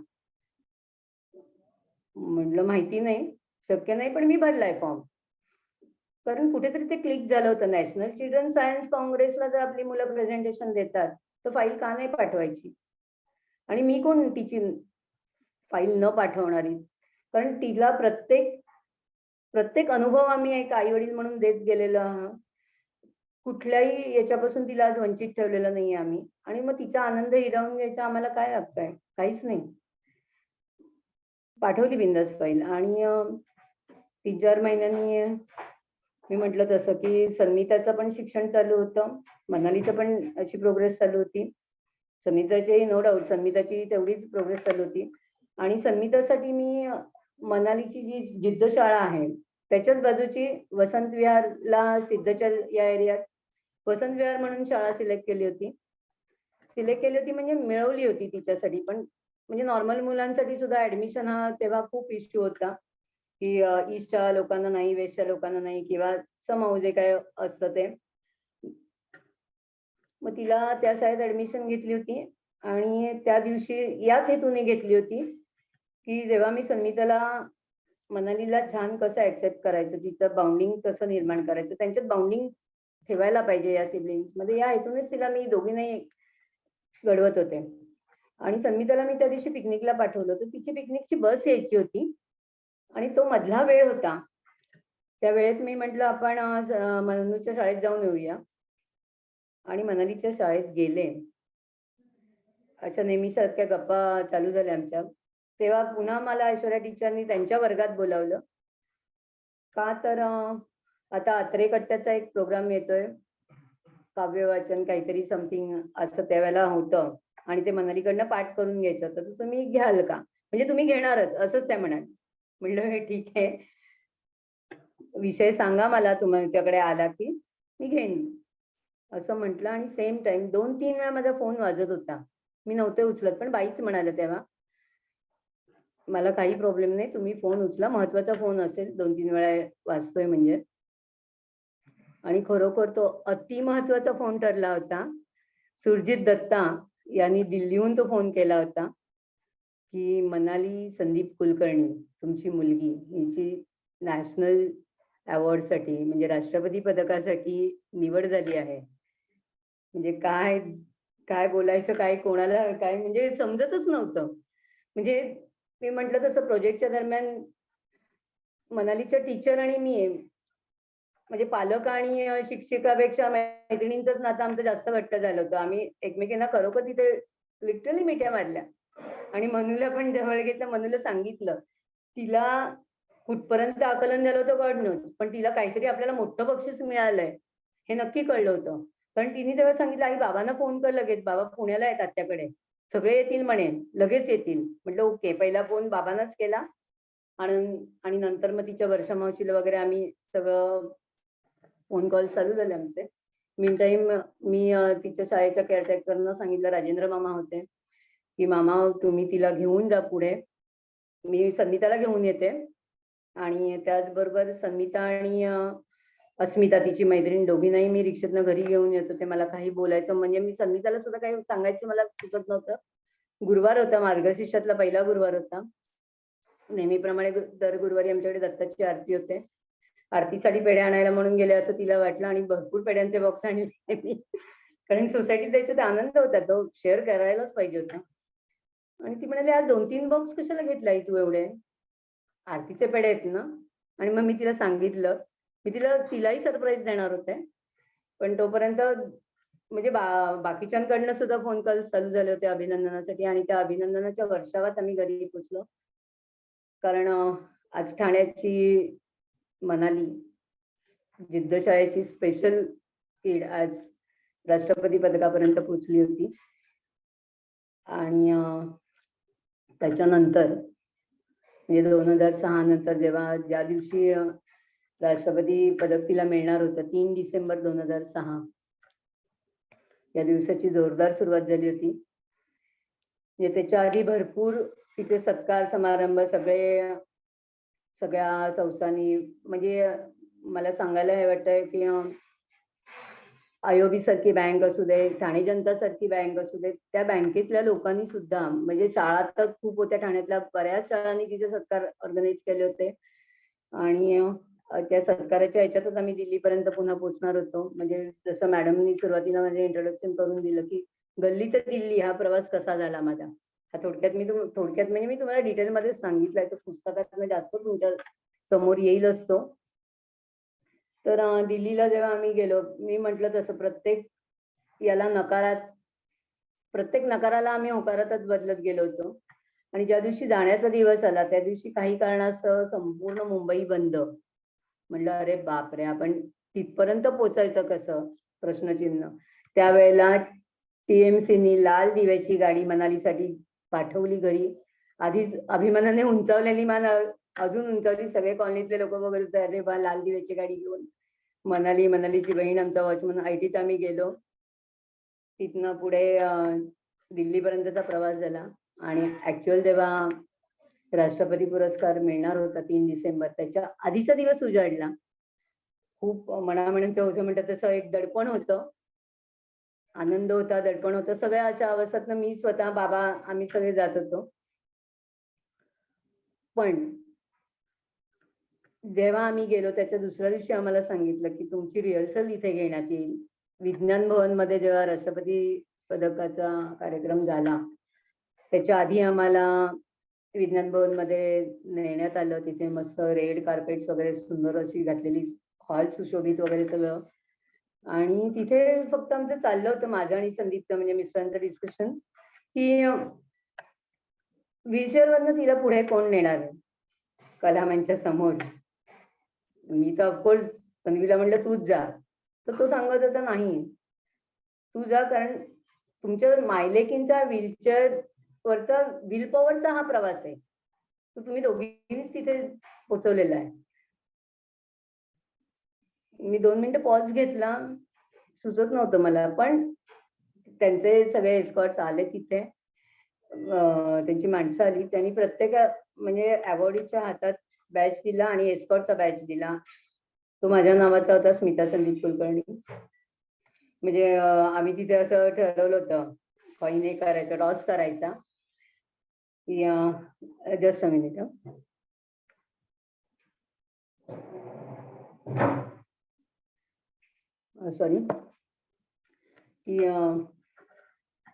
Speaker 2: म्हटलं माहिती नाही, शक्य नाही, पण मी भरलाय फॉर्म. कारण कुठेतरी ते क्लिक झालं होतं. नॅशनल चिल्ड्रन सायन्स काँग्रेसला जर आपली मुलं प्रेझेंटेशन देतात, तर फाईल का नाही पाठवायची? आणि मी कोण तिची फाईल न पाठवणारी? कारण तिला प्रत्येक अनुभव आम्ही एक आई वडील म्हणून देत गेलेलो, कुठल्याही याच्यापासून तिला आज वंचित ठेवलेलं नाहीये आम्ही. आणि मग तिचा आनंद हिरावून घ्यायचा आम्हाला काय हक्क आहे? काहीच नाही. पाठवली बिंदास फाईल. आणि 3-4 महिन्यांनी मी म्हटलं तसं की सन्मिताचं पण शिक्षण चालू होतं, मनालीचं पण अशी प्रोग्रेस चालू होती. सन्मिताची नो डाऊट, सन्मिताची तेवढीच प्रोग्रेस चालू होती. आणि सन्मितासाठी मी मनालीची जी जिद्द शाळा आहे त्याच्याच बाजूची वसंत विहारला, सिद्धचल या एरियात वसंत विहार म्हणून शाळा सिलेक्ट केली होती. म्हणजे मिळवली होती तिच्यासाठी पण. म्हणजे नॉर्मल मुलांसाठी सुद्धा ऍडमिशन हा तेव्हा खूप इश्यू होता, की ईस्टच्या लोकांना नाही, वेस्टच्या लोकांना नाही, किंवा समहाऊ जे काय असतं ते. मग तिला त्या शाळेत ऍडमिशन घेतली होती. आणि त्या दिवशी याच हेतूने घेतली होती की जेव्हा मी सन्मिताला, मनालीला छान कसं ऍक्सेप्ट करायचं, तिचं बाउंडिंग कसं निर्माण करायचं, त्यांच्यात बाउंडिंग ठेवायला पाहिजे या सिबलिंग्स मध्ये, या हेतूनेच तिला मी दोघींनाही घडवत होते. आणि सन्मिताला मी त्या दिवशी पिकनिकला पाठवलं होतं. तिची पिकनिकची बस यायची होती आणि तो मधला वेळ होता. त्या वेळेत मी म्हटलं आपण आज मनूच्या शाळेत जाऊन येऊया. आणि मनालीच्या शाळेत गेले. अशा नेहमीसारख्या गप्पा चालू झाल्या आमच्या. तेव्हा पुन्हा मला ऐश्वर्या टीचरनी त्यांच्या वर्गात बोलावलं. का तर आता अत्रे कट्ट्याचा एक प्रोग्राम येतोय, काव्य वाचन काहीतरी समथिंग असं त्यावेळेला होतं, आणि ते मनालीकडनं पाठ करून घ्यायचं होतं, तर तुम्ही घ्याल का? म्हणजे तुम्ही घेणारच असंच त्या म्हणाल. म्हटलं हे ठीक आहे, विषय सांगा मला तुमच्याकडे आला की मी घेईन असं म्हटलं. आणि सेम टाइम 2-3 वेळा माझा फोन वाजत होता. मी नव्हते उचलत, पण बाईच म्हणाले तेव्हा, मला काही प्रॉब्लेम नाही, तुम्ही फोन उचला, महत्वाचा फोन असेल, 2-3 वेळा वाजतोय म्हणजे. आणि खरोखर तो अति महत्वाचा फोन ठरला होता. सुरजित दत्ता यांनी दिल्लीहून तो फोन केला होता की मनाली संदीप कुलकर्णी, तुमची मुलगी हिची नॅशनल अवॉर्डसाठी, म्हणजे राष्ट्रपती पदकासाठी निवड झाली आहे. म्हणजे काय काय बोलायचं, काय कोणाला काय म्हणजे समजतच नव्हतं. म्हणजे मी म्हटलं तसं प्रोजेक्टच्या दरम्यान मनालीच्या टीचर आणि मी आहे. म्हणजे पालक आणि शिक्षिकापेक्षा मैत्रिणींचंच नातं आमचं जास्त घट्ट झालं होतं. आम्ही एकमेकींना खरोखर तिथे लिटरली मिठ्या मारल्या. आणि मनूला पण जवळ घेतलं, मनूला सांगितलं. तिला कुठपर्यंत आकलन झालं होतं गॉड नोज. पण तिला काहीतरी आपल्याला मोठं बक्षीस मिळालंय, हे नक्की कळलं होतं. कारण तिने तेव्हा सांगितलं, "आई बाबांना फोन कर लगेच. बाबा पुण्याला आहेत आत्याकडे. सगळे येतील म्हणे, लगेच येतील." म्हटलं, "ओके." पहिला फोन बाबांनाच केला. आणि आणि नंतर मग तिच्या वर्षा मावशीला वगैरे आम्ही सगळं फोन कॉल चालू झाले आमचे. मीन टाईम मी तिच्या शाळेच्या केअरटेकरना सांगितलं, राजेंद्र मामा होते, की "मामा तुम्ही तिला घेऊन जा पुढे. मी संगीताला घेऊन येते." आणि त्याचबरोबर संगीता आणि अस्मिता तिची मैत्रीण दोघींनाही मी रिक्षेतनं घरी घेऊन येत होते. मला काही बोलायचं म्हणजे मी संगीताला सुद्धा काही सांगायचं मला सुचत नव्हतं. गुरुवार होता, मार्गशीर्षातला पहिला गुरुवार होता. नेहमीप्रमाणे दर गुरुवारी आमच्याकडे दत्ताची आरती होते. आरतीसाठी पेढे आणायला म्हणून गेले असं तिला वाटलं आणि भरपूर पेढ्यांचे बॉक्स आणले मी. कारण सोसायटीत द्यायचा तर आनंद होता, तो शेअर करायलाच पाहिजे होता. आणि ती म्हणाली, "आज 2-3 बॉक्स कशाला घेतला आई तू एवढे? आरतीचे पेढे आहेत ना?" आणि मग मी तिला सांगितलं. मी तिलाही सरप्राईज देणार होते. पण तोपर्यंत म्हणजे बाकीच्यांकडनं सुद्धा फोन कॉल चालू झाले होते अभिनंदनासाठी आणि त्या अभिनंदनाच्या वर्षावात आम्ही घरी पोहोचलो. कारण आज ठाण्याची मनाली जिद्द शाळेची स्पेशल किड आज राष्ट्रपती पदकापर्यंत पोहोचली होती. आणि त्याच्यानंतर म्हणजे 2006 नंतर जेव्हा ज्या दिवशी राष्ट्रपती पदक तिला मिळणार होतं 3 डिसेंबर 2006 या दिवसाची जोरदार सुरुवात झाली होती. म्हणजे त्याच्या आधी भरपूर तिथे सत्कार समारंभ सगळ्या संस्थांनी म्हणजे मला सांगायला हे वाटतंय की आयोबी सारखी बँक असू दे, ठाणे जनता सारखी बँक असू दे, त्या बँकेतल्या लोकांनी सुद्धा म्हणजे शाळा तर खूप होत्या ठाण्यातल्या, बऱ्याच शाळांनी तिचे सत्कार ऑर्गनाईज केले होते. आणि त्या सत्काराच्या ह्याच्यातच आम्ही दिल्लीपर्यंत पुन्हा पोहोचणार होतो. म्हणजे जसं मॅडमनी सुरुवातीला माझे इंट्रोडक्शन करून दिलं की गल्ली ते दिल्ली हा प्रवास कसा झाला माझा. हा थोडक्यात म्हणजे मी तुम्हाला डिटेलमध्ये सांगितलंय, तो पुस्तकात जास्त तुमच्या समोर येईलच तो. तर दिल्लीला जेव्हा आम्ही गेलो, मी म्हटलं तसं प्रत्येक नकाराला आम्ही होकारातच बदलत गेलो होतो. आणि ज्या दिवशी जाण्याचा दिवस आला त्या दिवशी काही कारणास्तव संपूर्ण मुंबई बंद. म्हटलं अरे बापरे, आपण तिथपर्यंत पोचायचं कसं, प्रश्नचिन्ह. त्यावेळेला टीएमसीनी लाल दिव्याची गाडी मनालीसाठी पाठवली घरी. आधीच अभिमानाने उंचावलेली मान अजून उंचावली. सगळे कॉलनीतले लोक बघत होते, अरे बा लाल दिव्याची गाडी घेऊन मनालीची बहीण आमचा वॉचमन आयटीत आम्ही गेलो. तिथनं पुढे दिल्लीपर्यंतचा प्रवास झाला. आणि ऍक्च्युअल जेव्हा राष्ट्रपती पुरस्कार मिळणार होता 3 डिसेंबर, त्याच्या आधीचा दिवस उजाडला. खूप मनामनांचं होतं म्हणतात तसं एक दडपण होतं, आनंद होता, दडपण होतं. सगळ्या अशा अवस्थातनं मी स्वतः बाबा आम्ही सगळे जात होतो. पण जेव्हा आम्ही गेलो त्याच्या दुसऱ्या दिवशी आम्हाला सांगितलं की तुमची रिहर्सल इथे घेण्यात येईल. विज्ञान भवन मध्ये जेव्हा राष्ट्रपती पदकाचा कार्यक्रम झाला त्याच्या आधी आम्हाला विज्ञान भवन मध्ये नेण्यात आलं. तिथे मस्त रेड कार्पेट्स वगैरे सुंदर अशी घातलेली, हॉल सुशोभित वगैरे सगळं. आणि तिथे फक्त आमचं चाललं होतं, माझं आणि संदीपचं म्हणजे मिस्टरांचं डिस्कशन, की व्हीलचेअर वरनं तिला पुढे कोण नेणार आहे कलामांच्या समोर. मी तर ऑफकोर्स तन्वीला म्हटलं तूच जा, तर तो सांगत होता नाही तू जा, कारण तुमच्या मायलेकींचा व्हीलचेअर वरचा व्हील पॉवरचा हा प्रवास आहे, तो तुम्ही दोघींनीच तिथे पोहोचवलेला आहे. मी 2 मिनिटं पॉज घेतला, सुचत नव्हतं मला. पण त्यांचे सगळे एस्कॉर्ट्स आले तिथे, त्यांची माणसं आली, त्यांनी प्रत्येक म्हणजे अवॉर्डीच्या हातात बॅच दिला आणि एस्कॉर्टचा बॅच दिला. तो माझ्या नावाचा होता, स्मिता संदीप कुलकर्णी. म्हणजे आम्ही तिथे असं ठरवलं होतं, कॉइन हे करायचं, टॉस करायचा. Just a minute. सॉरी. की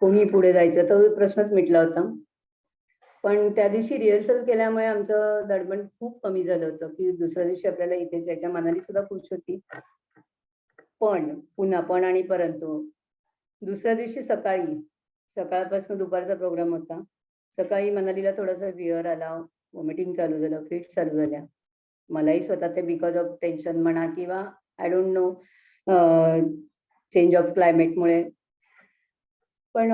Speaker 2: कोणी पुढे जायचं तो प्रश्नच मिटला होता. पण त्या दिवशी रिहर्सल केल्यामुळे आमचं दडबड खूप कमी झालं होतं की दुसऱ्या दिवशी आपल्याला इथेच यायच्या. मनाली सुद्धा खुश होती. पण पुन्हा पण आणि परंतु दुसऱ्या दिवशी सकाळपासून दुपारचा प्रोग्राम होता. सकाळी मनालीला थोडासा फिअर आला, व्हॉमिटिंग चालू झालं, फिट चालू झाल्या. मलाही स्वतः ते बिकॉज ऑफ टेन्शन म्हणा किंवा I don't know change of क्लायमेटमुळे. पण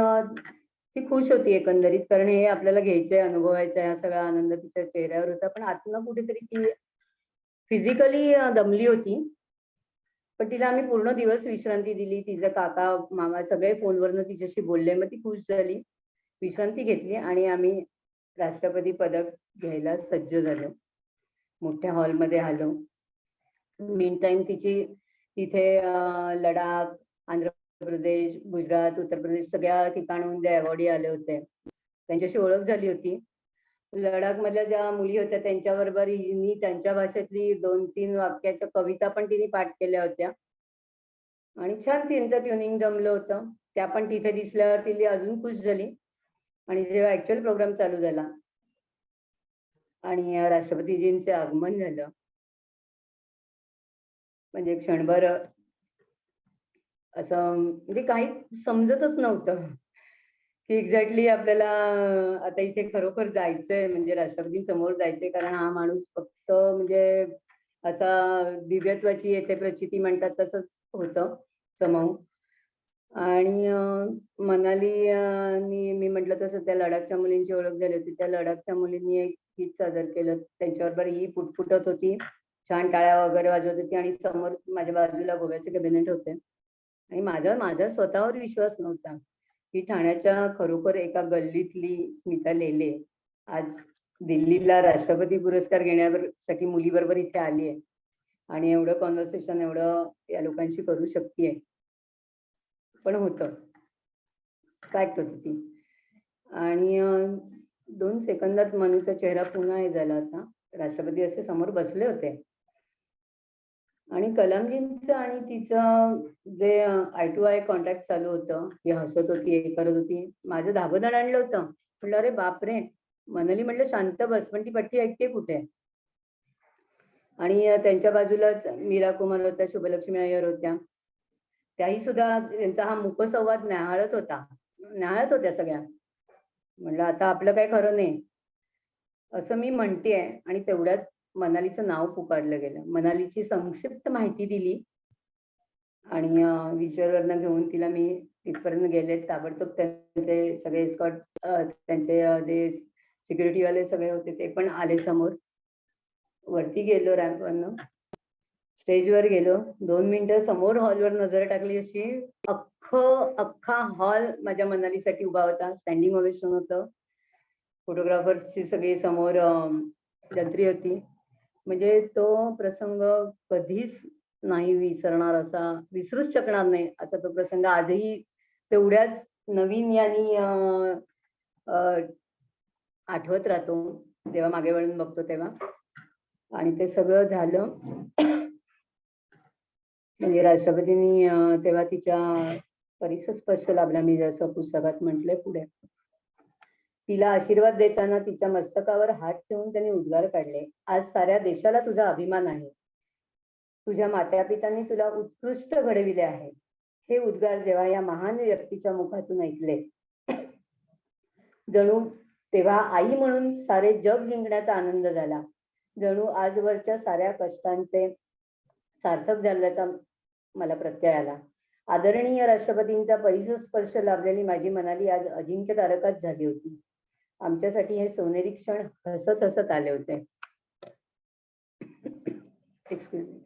Speaker 2: ती खुश होती एकंदरीत, कारण हे आपल्याला घ्यायचंय, अनुभवायचंय, हा सगळा आनंद तिच्या चेहऱ्यावर होता. पण आतनं कुठेतरी ती फिजिकली दमली होती. पण तिला आम्ही पूर्ण दिवस विश्रांती दिली. तिचे काका मामा सगळे फोनवरनं तिच्याशी बोलले. मग ती खुश झाली, विश्रांती घेतली आणि आम्ही राष्ट्रपती पदक घ्यायला सज्ज झालो. मोठ्या हॉलमध्ये आलो. मीन टाइम तिची तिथे लडाख, आंध्र प्रदेश, गुजरात, उत्तर प्रदेश सगळ्या ठिकाणाहून जे अवॉर्डी आले होते त्यांच्याशी ओळख झाली होती. लडाख मधल्या ज्या मुली होत्या त्यांच्याबरोबर हिने त्यांच्या भाषेतली 2-3 वाक्याच्या कविता पण तिने पाठ केल्या होत्या आणि छान त्यांचं ट्युनिंग जमलं होतं. त्या पण तिथे दिसल्यावर तिने अजून खुश झाली. आणि जेव्हा ऍक्च्युअल प्रोग्राम चालू झाला आणि राष्ट्रपतीजींचे आगमन झालं, म्हणजे क्षणभर असं म्हणजे काही समजतच नव्हतं की एक्झॅक्टली आपल्याला आता इथे खरोखर जायचंय, म्हणजे राष्ट्रपतींसमोर जायचंय. कारण हा माणूस फक्त म्हणजे असा दिव्यत्वाची येथे प्रचिती म्हणतात तसंच होतं समोर. आणि मनाली आणि मी म्हटलं तसं त्या लडाखच्या मुलींची ओळख झाली होती. त्या लडाखच्या मुलींनी एक गीत सादर केलं, त्यांच्याबरोबर ही पुटपुटत होती, छान टाळ्या वगैरे वाजवत होती आणि समोर माझ्या बाजूला गोव्याचे कॅबिनेट होते. आणि माझा स्वतःवर विश्वास नव्हता की ठाण्याच्या खरोखर एका गल्लीतली स्मिता लेले आज दिल्लीला राष्ट्रपती पुरस्कार घेण्यासाठी मुलीबरोबर इथे आली आहे आणि एवढं कॉन्व्हर्सेशन एवढं या लोकांशी करू शकतेय. पण होतं, फॅक्ट होती ती. आणि 2 सेकंदात मनूचा चेहरा पुन्हा हे झाला होता. राष्ट्रपती असे समोर बसले होते आणि कलामजींचं आणि तिचं जे आय टू आय कॉन्टॅक्ट चालू होतं, ती हसत होती, हे करत होती. माझं धाबदड आणलं होतं. म्हटलं अरे बापरे. मनाली म्हटलं शांत बस, पण ती पट्टी ऐकते कुठे. आणि त्यांच्या बाजूलाच मीरा कुमार होत्या, शुभलक्ष्मी अय्यर होत्या. त्याही सुद्धा त्यांचा हा मुकसंवाद न्याहाळत होत्या सगळ्या. म्हणलं आता आपलं काय खरं नाही असं मी म्हणतेय. आणि तेवढ्यात मनालीचं नाव पुकारलं गेलं. मनालीची संक्षिप्त माहिती दिली आणि विचारवरनं घेऊन तिला मी तिथपर्यंत गेले. ताबडतोब त्यांचे सगळे एस्कॉर्ट, त्यांचे जे सिक्युरिटीवाले सगळे होते ते पण आले समोर. वरती गेलो रॅम्पवरनं, स्टेजवर गेलो. 2 मिनिटं समोर हॉलवर नजर टाकली अशी अख्खा हॉल माझ्या मनालीसाठी उभा होता. स्टँडिंग ओवेशन होतं. फोटोग्राफर्सची सगळी समोर जंत्री होती. म्हणजे तो प्रसंग कधीच नाही विसरणार, असा विसरूच शकणार नाही असा तो प्रसंग आजही तेवढ्याच नवीन यांनी आठवत राहतो जेव्हा मागे वळून बघतो तेव्हा. आणि ते सगळं झालं म्हणजे राष्ट्रपतींनी तेव्हा तिच्या परिसस्पर्श लाभला, मी जसं पुस्तकात म्हटलंय पुढे. तिला आशीर्वाद देताना तिच्या मस्तकावर हात ठेवून त्यांनी उद्गार काढले, आज साऱ्या देशाला तुझा अभिमान आहे. तुझ्या मातापितांनी तुला उत्कृष्ट घडविले आहे. हे उद्गार जेव्हा या महान व्यक्तीच्या मुखातून ऐकले, जणू तेव्हा आई म्हणून सारे जग जिंकण्याचा आनंद झाला. जणू आजवरच्या साऱ्या कष्टांचे सार्थक झाल्याचा मला प्रत्यय आला. आदरणीय राष्ट्रपतींचा परिसस्पर्श लाभलेली माझी मनाली आज अजिंक्य तारकाच झाली होती. आमच्यासाठी हे सोनेरी क्षण हसत हसत आले होते. Excuse me.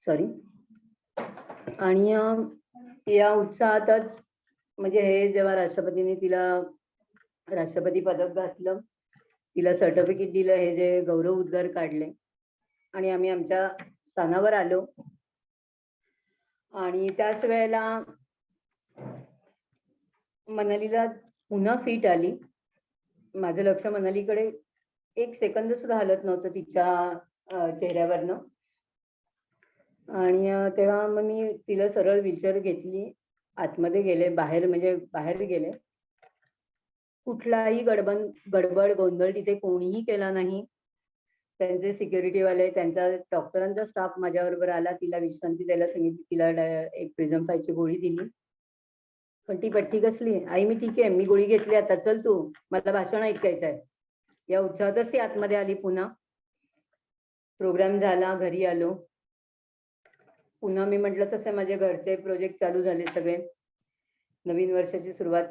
Speaker 2: सॉरी. आणि या उत्साहातच म्हणजे हे जेव्हा राष्ट्रपतींनी तिला राष्ट्रपती पदक घातलं, तिला सर्टिफिकेट दिलं, हे जे गौरव उद्गार काढले आणि आम्ही आमच्या स्थानावर आलो. आणि त्याच वेळेला मनालीला पुन्हा फीट आली. माझं लक्ष मनालीकडे 1 सेकंद सुद्धा हलत नव्हतं तिच्या चेहऱ्यावरनं. आणि तेव्हा मग मी तिला सरळ व्हीलचेअर घेतली, आतमध्ये गेले, बाहेर गेले. कुठलाही गडबड गोंधळ तिथे कोणीही केला नाही. त्यांचे सिक्युरिटीवाले, त्यांचा डॉक्टरांचा स्टाफ माझ्याबरोबर आला. तिला विश्रांती द्यायला सांगितली. तिला एक प्रिझम 5 ची गोळी दिली. पण ती पट्टी कसली? आई मी ठीक आहे, मी गोळी घेतली आता, चल तू, मला भाषण ऐकायचं आहे. या उत्साहातच ती आतमध्ये आली पुन्हा. प्रोग्राम झाला, घरी आलो. पुन्हा मी म्हटलं तसं माझे घरचे प्रोजेक्ट चालू झाले सगळे. नवीन वर्षाची सुरुवात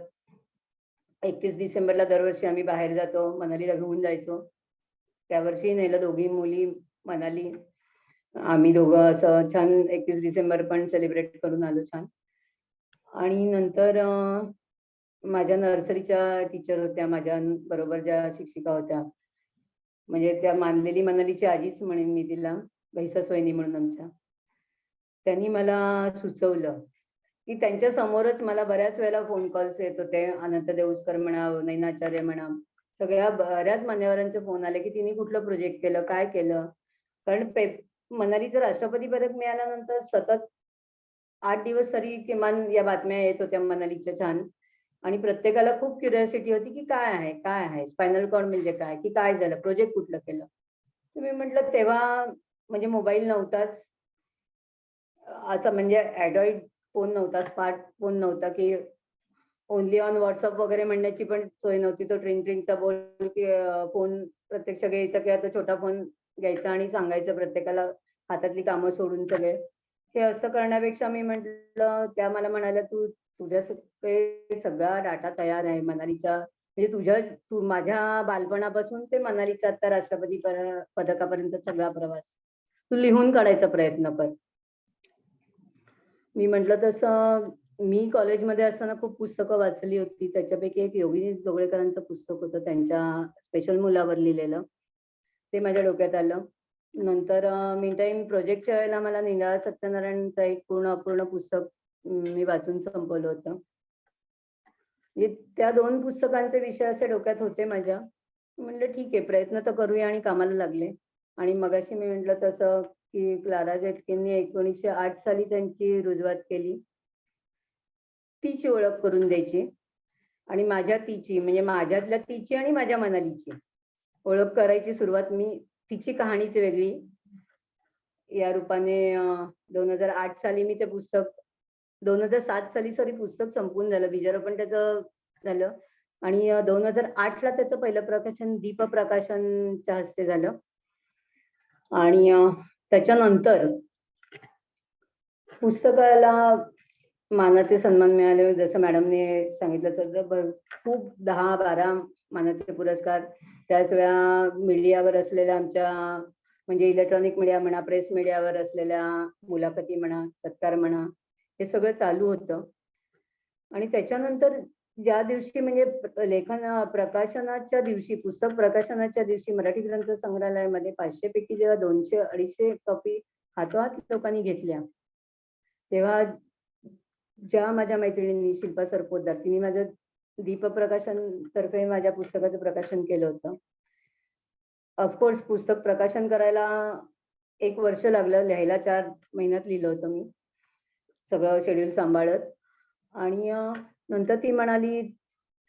Speaker 2: 31 डिसेंबरला दरवर्षी आम्ही बाहेर जातो, मनालीला घेऊन जायचो. त्या वर्षी नेलं दोघी मुली मनाली. आम्ही दोघं असं छान 31 डिसेंबर पण सेलिब्रेट करून आलो छान. आणि नंतर माझ्या नर्सरीच्या टीचर होत्या, माझ्या बरोबर ज्या शिक्षिका होत्या, म्हणजे त्या मानलेली मनालीची आजीच म्हणेन मी तिला, बैसासवैनी म्हणून आमच्या. त्यांनी मला सुचवलं की त्यांच्या समोरच मला बऱ्याच वेळेला फोन कॉल्स येत होते. अनंत देऊस्कर म्हणा, नैनाचार्य म्हणा, सगळ्या बऱ्याच मान्यवरांचे फोन आले की तिने कुठलं प्रोजेक्ट केलं, काय केलं. कारण मनालीचं राष्ट्रपती पदक मिळाल्यानंतर सतत 8 दिवस तरी किमान या बातम्या येत होत्या मनालीच्या छान. आणि प्रत्येकाला खूप क्युरिओसिटी होती की काय आहे स्पायनल कॉर्ड म्हणजे काय, की काय झालं, प्रोजेक्ट कुठलं केलं. तर मी म्हटलं तेव्हा म्हणजे मोबाईल नव्हताच, असं म्हणजे अँड्रॉइड फोन नव्हता, स्मार्ट फोन नव्हता की ओनली ऑन व्हॉट्सअप वगैरे म्हणण्याची पण सोय नव्हती. तो ट्रिंगचा बोल की फोन प्रत्यक्ष घ्यायचा किंवा तो छोटा फोन घ्यायचा आणि सांगायचं प्रत्येकाला, हातातली कामं सोडून सगळे. हे असं करण्यापेक्षा मी म्हटलं, त्या मला म्हणाल्या तुझ्या सगळा डाटा तयार आहे मनालीचा, म्हणजे तू माझ्या बालपणापासून ते मनालीचा आता राष्ट्रपती पदकापर्यंत सगळा प्रवास तू लिहून काढायचा प्रयत्न कर. मी म्हटलं तसं मी कॉलेजमध्ये असताना खूप पुस्तकं वाचली होती. त्याच्यापैकी एक योगिनी जोगळेकरांचं पुस्तक होतं, त्यांच्या स्पेशल मुलावर लिहिलेलं. ते माझ्या डोक्यात आलं. नंतर मीन प्रोजेक्टच्या वेळेला मला निराळा सत्यनारायणचं एक पूर्ण अपूर्ण पुस्तक मी वाचून संपवलं होतं. म्हणजे त्या 2 पुस्तकांचे विषय असे डोक्यात होते माझ्या. म्हटलं ठीक आहे, प्रयत्न तर करूया आणि कामाला लागले. आणि मगाशी मी म्हटलं तसं की क्लारा झेटकिननी 1908 साली त्यांची रुजवात केली. तिची ओळख करून द्यायची आणि म्हणजे माझ्यातल्या तिची आणि माझ्या मनालीची ओळख करायची सुरुवात मी, तिची कहाणीच वेगळी या रूपाने 2008 साली मी ते पुस्तक 2007 साली पुस्तक संपून झालं, बीजारोपण त्याचं झालं आणि 2008 ला त्याचं पहिलं प्रकाशन दीप प्रकाशनच्या हस्ते झालं. आणि त्याच्यानंतर पुस्तकाला मानाचे सन्मान मिळाले. जसं मॅडमने सांगितलं तसं खूप 10-12 मानाचे पुरस्कार. त्याच वेळा मीडियावर असलेल्या आमच्या म्हणजे इलेक्ट्रॉनिक मीडिया म्हणा, प्रेस मीडियावर असलेल्या मुलाखती म्हणा, सत्कार म्हणा, हे सगळं चालू होतं. आणि त्याच्यानंतर ज्या दिवशी म्हणजे प्रकाशनाच्या दिवशी, पुस्तक प्रकाशनाच्या दिवशी मराठी ग्रंथ संग्रहालयामध्ये 500 पैकी जेव्हा 200-250 कॉपी हातोहात लोकांनी घेतल्या, तेव्हा ज्या माझ्या मैत्रिणींनी शिल्पा सरपोतदार, तिने माझं दीप प्रकाशन तर्फे माझ्या पुस्तकाचं प्रकाशन केलं होतं. ऑफकोर्स पुस्तक प्रकाशन करायला 1 वर्ष लागलं, लिहायला 4 महिन्यात लिहिलं होतं मी सगळं शेड्यूल सांभाळत. आणि नंतर ती म्हणाली,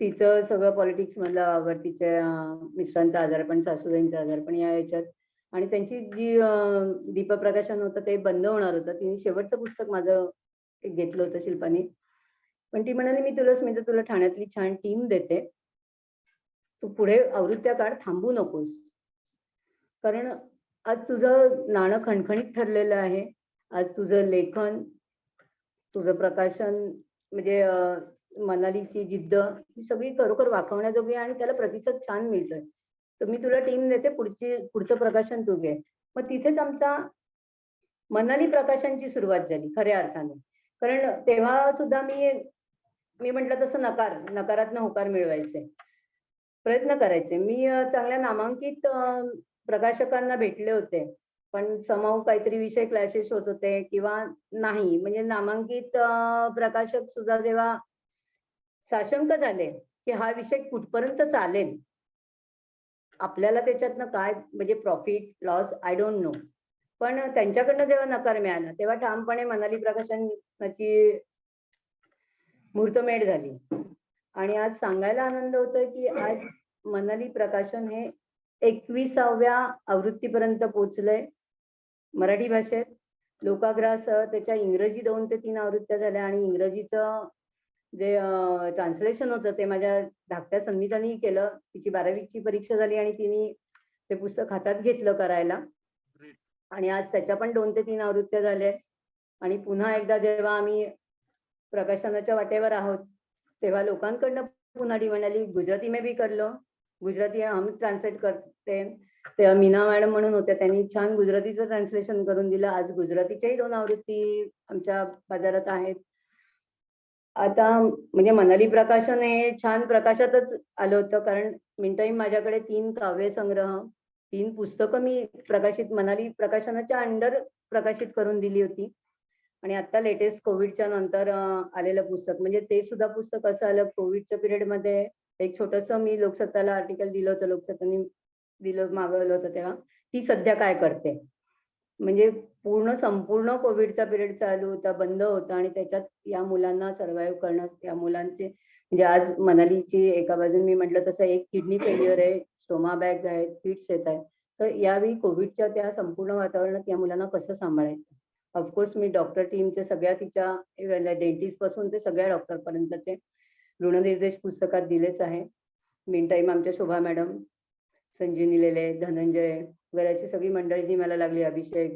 Speaker 2: तिचं सगळं पॉलिटिक्स मधलं आवड, तिच्या मिस्टरांचं आजारपण, सासूबाईंचं आजारपण या याच्यात, आणि त्यांची जी दीपप्रकाशन होतं ते बंद होणार होतं. तिने शेवटचं पुस्तक माझं घेतलं होतं शिल्पाने. पण ती म्हणाली मी तुला ठाण्यातली छान टीम देते, तू पुढे आवृत्त्या काढ, थांबू नकोस. कारण आज तुझं नाणं खणखणीत ठरलेलं आहे. आज तुझं लेखन, तुझं प्रकाशन म्हणजे मनालीची जिद्द ही सगळी खरोखर वाखवण्याजोगी आणि त्याला प्रतिसाद छान मिळतोय. तर मी तुला टीम देते, पुढचं प्रकाशन तू घे. मग तिथेच आमचा मनाली प्रकाशनची सुरुवात झाली खऱ्या अर्थाने. कारण तेव्हा सुद्धा मी म्हटलं तसं नकारातनं होकार मिळवायचे प्रयत्न करायचे. मी चांगल्या नामांकित प्रकाशकांना भेटले होते, पण समाव काहीतरी विषय क्लॅशेस होत होते किंवा नाही, म्हणजे नामांकित प्रकाशक सुद्धा जेव्हा साशंक झाले की हा विषय कुठपर्यंत चालेल, आपल्याला त्याच्यातनं काय म्हणजे profit loss I don't no. पण त्यांच्याकडनं जेव्हा नकार मिळाला तेव्हा ठामपणे मनाली प्रकाशनाची मुहूर्तमेढ झाली. आणि आज सांगायला आनंद होतोय की आज मनाली प्रकाशन हे 21व्या आवृत्तीपर्यंत पोहोचलंय मराठी भाषेत. लोकाग्रहासह त्याच्या इंग्रजी 2 ते 3 आवृत्त्या झाल्या आणि इंग्रजीचं जे ट्रान्सलेशन होतं ते माझ्या धाकट्या संगीतानी केलं. तिची 12वीची परीक्षा झाली आणि तिने ते पुस्तक हातात घेतलं करायला. आणि आज त्याच्या पण 2 ते 3 आवृत्त्या झाल्या. आणि पुन्हा एकदा जेव्हा आम्ही प्रकाशनाच्या वाटेवर आहोत तेव्हा लोकांकडनं पुन्हा डिमांड आली, गुजराती में भी कर लो, गुजराती हम ट्रान्सलेट करते. तेव्हा मीना मॅडम म्हणून होत्या, त्यांनी छान गुजरातीचं ट्रान्सलेशन करून दिलं. आज गुजरातीच्याही 2 आवृत्ती आमच्या बाजारात आहेत. आता म्हणजे मनाली प्रकाशन हे छान प्रकाशातच आलं होतं, कारण मीनटाईम माझ्याकडे 3 काव्यसंग्रह, 3 पुस्तकं मी प्रकाशित मनाली प्रकाशनाच्या अंडर प्रकाशित करून दिली होती. आणि आता लेटेस्ट कोविडच्या नंतर आलेलं पुस्तक म्हणजे ते सुद्धा पुस्तक असं आलं कोविडच्या पिरियडमध्ये. एक छोटंसं मी लोकसत्ताला आर्टिकल दिलं होतं, लोकसत्तानी दिलं मागवलं होतं तेव्हा, ती सध्या काय करते. म्हणजे संपूर्ण कोविडचा पिरियड चालू होता, बंद होता आणि त्याच्यात या मुलांना सर्व्हाइव्ह करणं, या मुलांचे म्हणजे आज मनालीची एका बाजूने मी म्हटलं तसं एक किडनी फेल्युअर आहे, स्टोमा बॅग्स आहेत, फिट्स येत आहेत. तर यावेळी कोविडच्या त्या संपूर्ण वातावरणात या मुलांना कसं सांभाळायचं. ऑफकोर्स मी डॉक्टर टीमच्या सगळ्या तिच्या डेंटिस्ट पासून ते सगळ्या डॉक्टरपर्यंतचे ऋणनिर्देश पुस्तकात दिलेच आहे. मीन टाईम आमच्या शोभा मॅडम, संजीवनी लेले, धनंजय वगैरे अशी सगळी मंडळी जी मला लागली, अभिषेक,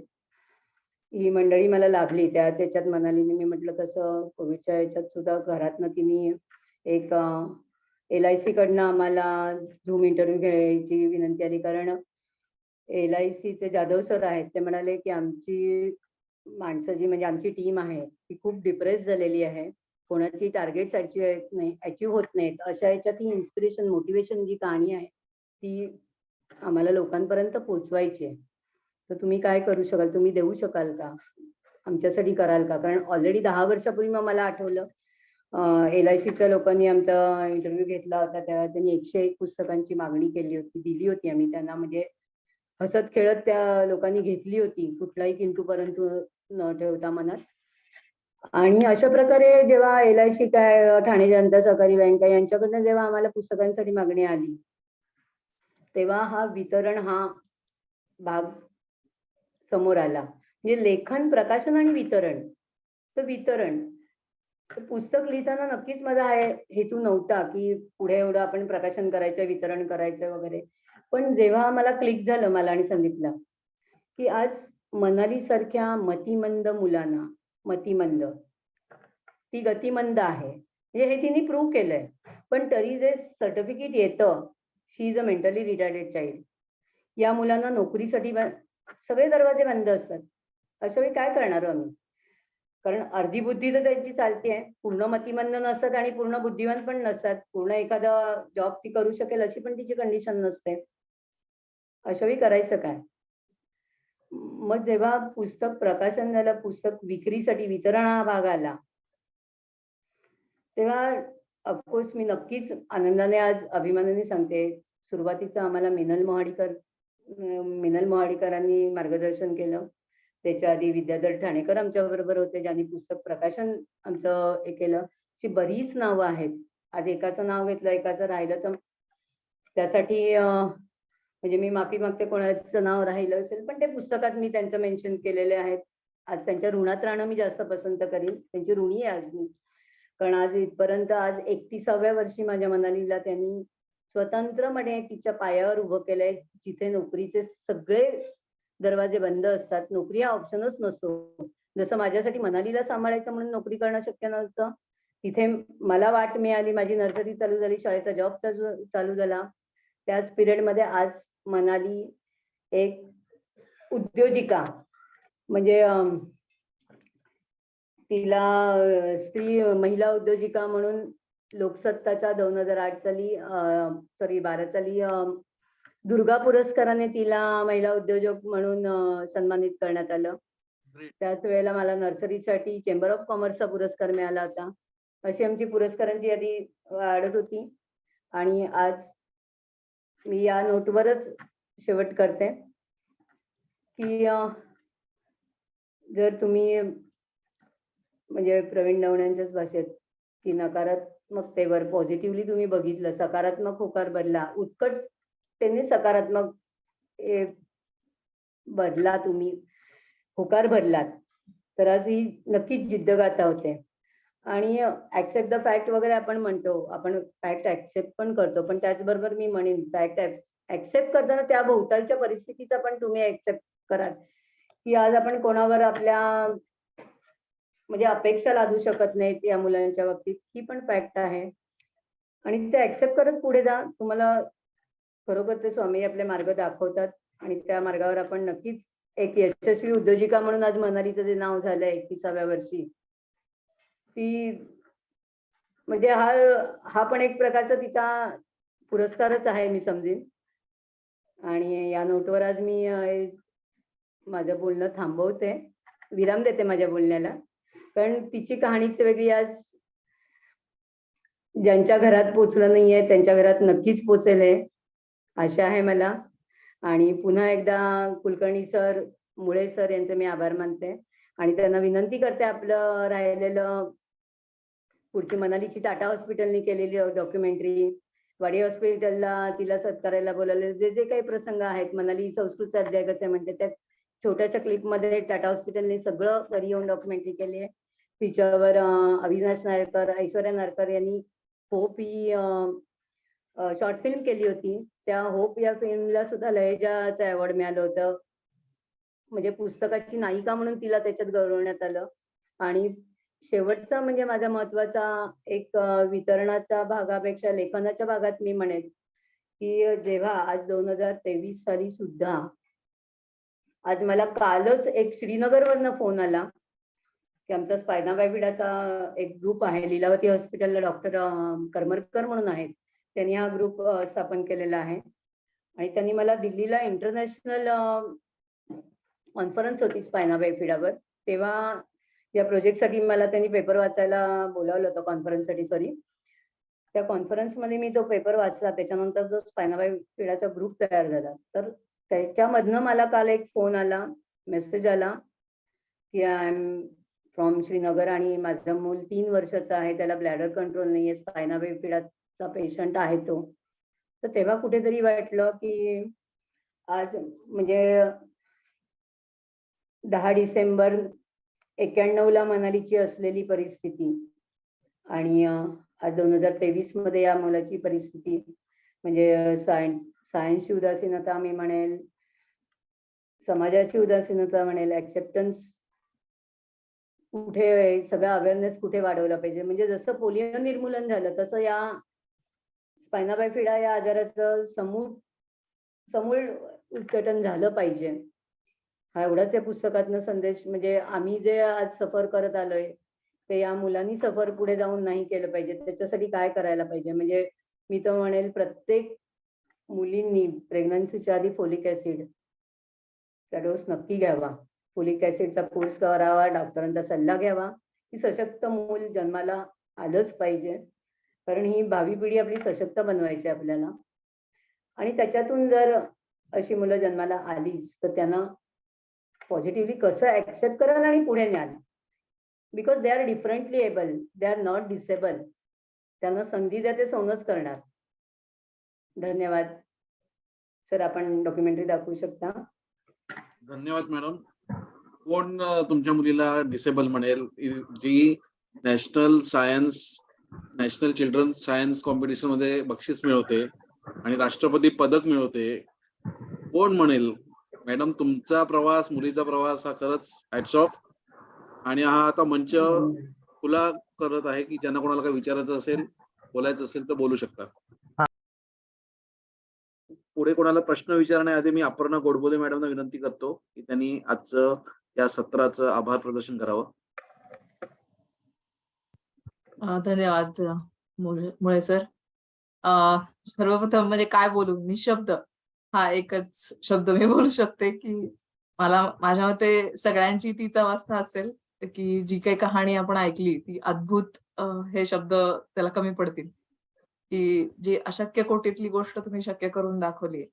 Speaker 2: ही मंडळी मला लाभली. त्याच याच्यात मनालीने मी म्हटलं तसं कोविडच्या याच्यात सुद्धा घरातनं तिने एक LIC कडनं आम्हाला झूम इंटरव्ह्यू घ्यायची विनंती आली, कारण LICचे जाधव सर आहेत, ते म्हणाले की आमची माणसं जी म्हणजे आमची टीम आहे ती खूप डिप्रेस झालेली आहे, कोणाची टार्गेट्स अचीव्ह होत नाहीत. अशा याच्यात ही इन्स्पिरेशन मोटिवेशन जी कहाणी आहे ती आम्हाला लोकांपर्यंत पोहोचवायची आहे. तर तुम्ही काय करू शकाल, तुम्ही देऊ शकाल का, आमच्यासाठी कराल का. कारण ऑलरेडी 10 वर्षापूर्वी मग मला आठवलं LICच्या लोकांनी आमचा इंटरव्ह्यू घेतला होता, तेव्हा त्यांनी 101 पुस्तकांची मागणी केली होती, दिली होती आम्ही त्यांना. म्हणजे हसत खेळत त्या लोकांनी घेतली होती, कुठलाही किंतु परंतु न ठेवता मनात. आणि अशा प्रकारे जेव्हा LIC काय ठाणे जनता सहकारी बँक यांच्याकडनं जेव्हा आम्हाला पुस्तकांसाठी मागणी आली तेव्हा हा वितरण हा भाग समोर आला. म्हणजे लेखन, प्रकाशन आणि वितरण. तर वितरण पुस्तक लिहिताना नक्कीच माझा हेतू नव्हता की पुढे एवढं आपण प्रकाशन करायचं, वितरण करायचं वगैरे. पण जेव्हा मला क्लिक झालं, मला आणि संदीपला, की आज मनाली सारख्या मतिमंद मुलांना, मतिमंद ती गतिमंद आहे म्हणजे हे तिने प्रूव्ह केलंय, पण तरी जे सर्टिफिकेट येतं she is a mentally retarded child, या मुलांना नोकरीसाठी सगळे दरवाजे बंद असतात. अशा वेळी काय करणार आम्ही. कारण अर्धी बुद्धी तर त्यांची चालते, पूर्ण मतिमंद नसतात आणि पूर्ण बुद्धिवान पण नसतात, पूर्ण एखादा जॉब ती करू शकेल अशी पण तिची कंडिशन नसते. अशा वेळी करायचं काय. मग जेव्हा पुस्तक प्रकाशन झालं, पुस्तक विक्रीसाठी वितरण हा भाग आला, तेव्हा ऑफकोर्स मी नक्कीच आनंदाने आज अभिमानाने सांगते, सुरुवातीचं आम्हाला मिनल मोहाडीकरांनी मार्गदर्शन केलं. त्याच्या आधी विद्याधर ठाणेकर आमच्या बरोबर होते, ज्यांनी पुस्तक प्रकाशन आमचं हे केलं. अशी बरीच नावं आहेत. आज एकाचं नाव घेतलं, एकाचं राहिलं, तर त्यासाठी म्हणजे मी माफी मागते कोणाचं नाव राहिलं असेल, पण ते पुस्तकात मी त्यांचं मेन्शन केलेले आहेत. आज त्यांच्या ऋणात राहणं मी जास्त पसंत करीन, त्यांची ऋणी आहे आज मी. कारण आज इथपर्यंत आज 31व्या वर्षी माझ्या मनालीला त्यांनी स्वतंत्रपणे तिच्या पायावर उभं केलंय, जिथे नोकरीचे सगळे दरवाजे बंद असतात. नोकरी हा ऑप्शनच नसतो. जसं माझ्यासाठी मनालीला सांभाळायचं म्हणून नोकरी करणं शक्य नव्हतं, तिथे मला वाट मिळाली, माझी नर्सरी चालू झाली, शाळेचा जॉब चालू झाला. त्याच पिरियडमध्ये आज मनाली एक उद्योजिका म्हणजे तिला स्त्री महिला उद्योजिका म्हणून लोकसत्ताच्या 2008 साली 12 साली दुर्गा पुरस्काराने तिला महिला उद्योजक म्हणून सन्मानित करण्यात आलं. त्याच वेळेला मला नर्सरीसाठी चेंबर ऑफ कॉमर्सचा पुरस्कार मिळाला होता. अशी आमची पुरस्कारांची यादी वाढत होती. आणि आज मी या नोटवरच शेवट करते की जर तुम्ही म्हणजे प्रवीण दवण्यांच्याच भाषेत की नकारात्मकतेवर पॉझिटिव्हली तुम्ही बघितलं, सकारात्मक होकार बदला, उत्कटतेने सकारात्मक बदला, तुम्ही होकार भरलात तर आज ही नक्कीच जिद्दगाथा होते. आणि ऍक्सेप्ट द फॅक्ट वगैरे आपण म्हणतो, आपण फॅक्ट ऍक्सेप्ट पण करतो, पण त्याचबरोबर मी म्हणेन फॅक्ट ऍक्सेप्ट करताना त्या भोवतालच्या परिस्थितीचा पण तुम्ही ऍक्सेप्ट करा की आज आपण कोणावर आपल्या म्हणजे अपेक्षा लादू शकत नाहीत या मुलांच्या बाबतीत, ही पण फॅक्ट आहे. आणि ते ऍक्सेप्ट करत पुढे जा. तुम्हाला खरोखर ते स्वामी आपले मार्ग दाखवतात आणि त्या मार्गावर आपण नक्कीच एक यशस्वी उद्योजिका म्हणून आज मनालीचं जे नाव झालंय 31व्या वर्षी, ती म्हणजे हा पण एक प्रकारचा तिचा पुरस्कारच आहे मी समजेन. आणि या नोटवर आज मी माझं बोलणं थांबवते, विराम देते माझ्या बोलण्याला, कारण तिची कहाणीच वेगळी. आज ज्यांच्या घरात पोचलं नाहीये त्यांच्या घरात नक्कीच पोचेल हे आशा आहे मला. आणि पुन्हा एकदा कुलकर्णी सर, मुळे सर यांचे मी आभार मानते आणि त्यांना विनंती करते आपलं राहिलेलं पुढची मनालीची टाटा हॉस्पिटलने केलेली डॉक्युमेंटरी, वाडी हॉस्पिटलला तिला सत्कारायला बोलावले, जे जे काही प्रसंग आहेत, मनाली संस्कृतचा अध्याय कसे म्हणते, त्या छोट्याशा क्लिपमध्ये टाटा हॉस्पिटलने सगळं घरी येऊन डॉक्युमेंटरी केली आहे. तिच्यावर अविनाश नारकर, ऐश्वर्या नारकर यांनी होप ही शॉर्ट फिल्म केली होती. त्या होप या फिल्मला सुद्धा लहेजाचं अवॉर्ड मिळालं होतं. म्हणजे पुस्तकाची नायिका म्हणून तिला त्याच्यात गौरवण्यात आलं. आणि शेवटचा म्हणजे माझा महत्वाचा एक वितरणाच्या भागापेक्षा लेखनाच्या भागात मी म्हणेन की जेव्हा आज 2023 साली सुद्धा आज मला कालच एक श्रीनगरवरनं फोन आला की आमचा स्पायनाबायफिडाचा एक ग्रुप आहे, लीलावती हॉस्पिटलला डॉक्टर करमरकर म्हणून आहेत, त्यांनी हा ग्रुप स्थापन केलेला आहे. आणि त्यांनी मला दिल्लीला इंटरनॅशनल कॉन्फरन्स होती स्पायनाबायफिडावर, तेव्हा या प्रोजेक्टसाठी मला त्यांनी पेपर वाचायला बोलावलं होतं, कॉन्फरन्ससाठी सॉरी. त्या कॉन्फरन्समध्ये मी तो पेपर वाचला, त्याच्यानंतर जो स्पायनाबायफिडाचा ग्रुप तयार झाला, तर त्याच्यामधनं मला काल एक फोन आला, मेसेज आला की आय एम फ्रॉम श्रीनगर आणि माझं मूल 3 वर्षाचं आहे, त्याला ब्लॅडर कंट्रोल नाहीये, स्पायनाबायफिडाचा पेशंट आहे तो. तर तेव्हा कुठेतरी वाटलं की आज म्हणजे 10 डिसेंबर 91ला मनालीची असलेली परिस्थिती आणि आज 2023 मध्ये या मुलाची परिस्थिती म्हणजे सायन्सची उदासीनता मी म्हणेल, समाजाची उदासीनता म्हणेल, ऍक्सेप्टन्स कुठे, सगळा अवेअरनेस कुठे वाढवला पाहिजे. म्हणजे जसं पोलिओ निर्मूलन झालं तसं या स्पायनाबायफिडा या आजाराचं समूळ उच्चाटन झालं पाहिजे. हा एवढाच या पुस्तकातनं संदेश. म्हणजे आम्ही जे आज सफर करत आलोय ते या मुलांनी सफर पुढे जाऊन नाही केलं पाहिजे. त्याच्यासाठी काय करायला पाहिजे, म्हणजे मी तर म्हणेल प्रत्येक मुलींनी प्रेग्नन्सीच्या आधी फोलिक ऍसिडचा डोस नक्की घ्यावा, फोलिक ऍसिडचा कोर्स करावा, डॉक्टरांचा सल्ला घ्यावा, की सशक्त मूल जन्माला आलंच पाहिजे, कारण ही भावी पिढी आपली सशक्त बनवायची आपल्याला. आणि त्याच्यातून जर अशी मुलं जन्माला आलीच तर त्यांना पॉझिटिव्हली कसं ऍक्सेप्ट कराल आणि पुढे न्याल, because they are differently able, they are not disable. त्यांना संधी द्या, ते सोनच करणार. धन्यवाद सर, आपण डॉक्युमेंटरी दाखवू शकता.
Speaker 3: धन्यवाद मॅडम. कोण तुमच्या मुलीला डिसेबल म्हणेल? जी नॅशनल चिल्ड्रन सायन्स कॉम्पिटिशन मध्ये बक्षीस मिळवते आणि राष्ट्रपती पदक मिळवते, कोण म्हणेल? मॅडम, तुमचा प्रवास, मुलीचा प्रवास हा खरंच हॅट्स ऑफ. आणि हा आता मंच खुला करत आहे की ज्यांना कोणाला काही विचारायचं असेल, बोलायचं असेल तर बोलू शकता. पुढे कोणाला प्रश्न विचारण्याआधी मी अपर्णा गोडबोले मॅडमना विनंती करतो की त्यांनी आजचं या सत्राचं आभार प्रदर्शन करावं.
Speaker 4: धन्यवाद मुळे सर. सर्वप्रथम म्हणजे काय बोलू, निशब्द हा एकच शब्द मी बोलू शकते की माझ्या मते सगळ्यांची तीच अवस्था असेल की जी काही कहाणी आपण ऐकली ती अद्भुत, हे शब्द त्याला कमी पडतील. की जी अशक्य कोटीतली गोष्ट तुम्ही शक्य करून दाखवली.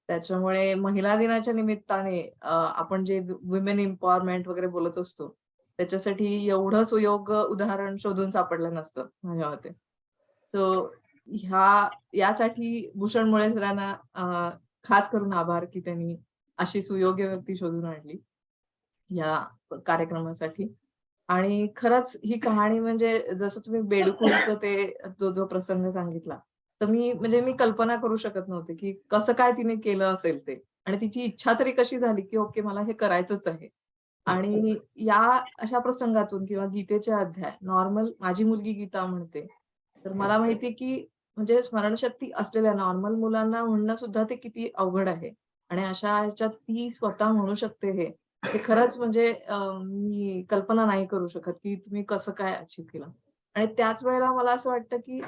Speaker 4: त्याच्यामुळे महिला दिनाच्या निमित्ताने आपण जे विमेन एम्पॉवरमेंट वगैरे बोलत असतो, त्याच्यासाठी एवढं सुयोग्य उदाहरण शोधून सापडलं नसतं माझ्या मते. सो यासाठी भूषण मुळे सरांना खास करून आभार की त्यांनी अशी सुयोग्य व्यक्ती शोधून आणली या कार्यक्रमासाठी. आणि खरंच ही कहाणी म्हणजे जसं तुम्ही बेडकुळीचं तो जो प्रसंग सांगितला, तर मी कल्पना करू शकत नव्हते, की कसं काय तिने केलं असेल ते. आणि तिची इच्छा तरी कशी झाली, की ओके मला हे करायचंच आहे. आणि या अशा प्रसंगातून किंवा गीतेचे अध्याय नॉर्मल माझी मुलगी गीता म्हणते. तर मला माहिती की म्हणजे स्मरणशक्ती असलेल्या नॉर्मल मुलांना म्हणणं सुद्धा ते किती अवघड आहे. आणि अशा ह्याच्यात ती स्वतः म्हणू शकते हे खरंच म्हणजे मी कल्पना नाही करू शकत, की तुम्ही कसं काय अचीव्ह केलं. आणि त्याच वेळेला मला असं वाटतं, की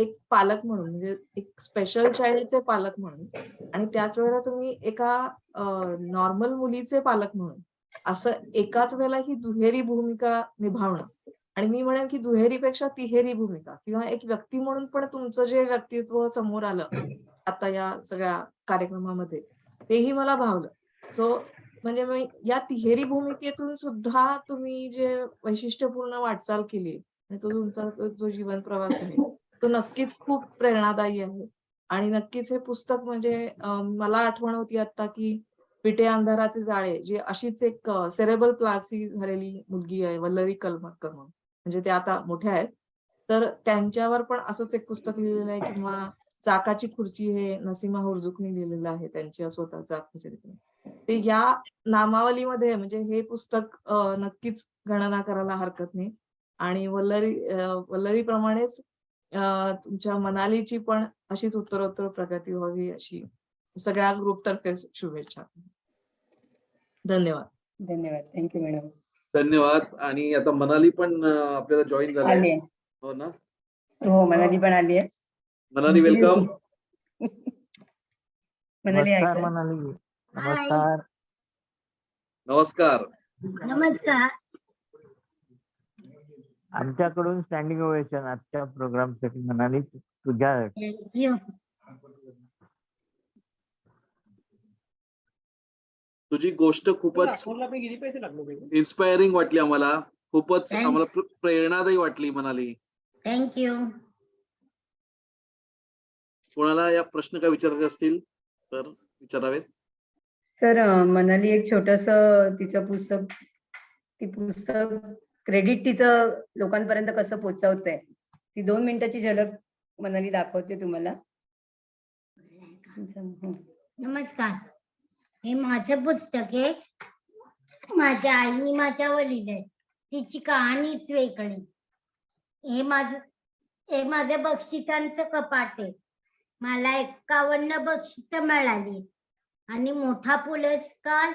Speaker 4: एक पालक म्हणून म्हणजे एक स्पेशल चाइल्डचे पालक म्हणून आणि त्याच वेळेला तुम्ही एका नॉर्मल मुलीचे पालक म्हणून असं एकाच वेळेला ही दुहेरी भूमिका निभावणं आणि मी म्हणेन, की दुहेरीपेक्षा तिहेरी भूमिका किंवा एक व्यक्ती म्हणून पण तुमचं जे व्यक्तित्व समोर आलं, आता या सगळ्या कार्यक्रमामध्ये, तेही मला भावलं. सो म्हणजे मी या तिहेरी भूमिकेतून सुद्धा तुम्ही जे वैशिष्ट्यपूर्ण वाटचाल केली आणि तो तुमचा जो जीवन प्रवास आहे, तो नक्कीच खूप प्रेरणादायी आहे. आणि नक्कीच हे पुस्तक म्हणजे मला आठवण होती आता, की पिटे अंधाराचे जाळे, जी अशीच एक सेरेब्रल प्लासी झालेली मुलगी आहे, वल्लरी कलमकर म्हणून. म्हणजे त्या आता मोठ्या आहेत. तर त्यांच्यावर पण असंच एक पुस्तक लिहिलेलं आहे किंवा चाकाची खुर्ची हे नसीमा हुरजुकनी लिहिलेलं आहे त्यांच्या स्वतःचं आत्मचरित्र. ते या नामावलीमध्ये म्हणजे हे पुस्तक नक्कीच गणना करायला हरकत नाही. आणि वल्लरीप्रमाणेच तुमच्या मनालीची पण अशीच उत्तरोत्तर प्रगती व्हावी अशी सगळ्या ग्रुपतर्फे शुभेच्छा. धन्यवाद.
Speaker 2: धन्यवाद. Thank you madam.
Speaker 3: धन्यवाद. आणि आता मनाली पण आपल्याला जॉईन झाले.
Speaker 2: आली.
Speaker 3: हो ना?
Speaker 2: हो, मनाली पण आली आहे.
Speaker 3: मनाली वेलकम.
Speaker 2: मनाली
Speaker 5: नमस्कार
Speaker 2: ऐका.
Speaker 5: मनाली. नमस्कार.
Speaker 3: नमस्कार.
Speaker 6: नमस्कार.
Speaker 5: आमच्याकडून स्टँडिंग ओवेशन आजच्या प्रोग्राम साठी मनाली तुझ्या
Speaker 6: थँक्यू.
Speaker 3: तुझी गोष्ट खूपच इन्स्पायरिंग वाटली आम्हाला. खूपच आम्हाला प्रेरणादायी वाटली मनाली.
Speaker 6: थँक्यू.
Speaker 3: कोणाला या प्रश्न काय विचारायचे असतील तर विचारावेत.
Speaker 2: सर, मनाली एक छोटस तिचं पुस्तक क्रेडिट तिचं लोकांपर्यंत कसं पोहोचवते ती 2 मिनिटाची झलक मनाली दाखवते तुम्हाला.
Speaker 6: नमस्कार. हे माझं पुस्तक आहे. माझ्या आईने माझ्यावर लिहिलंय. तिची कहाणीच वेगळी. हे माझ्या बक्षिसांचं कपाट आहे. मला 51 बक्षिसं मिळाली आणि मोठा पुरस्कार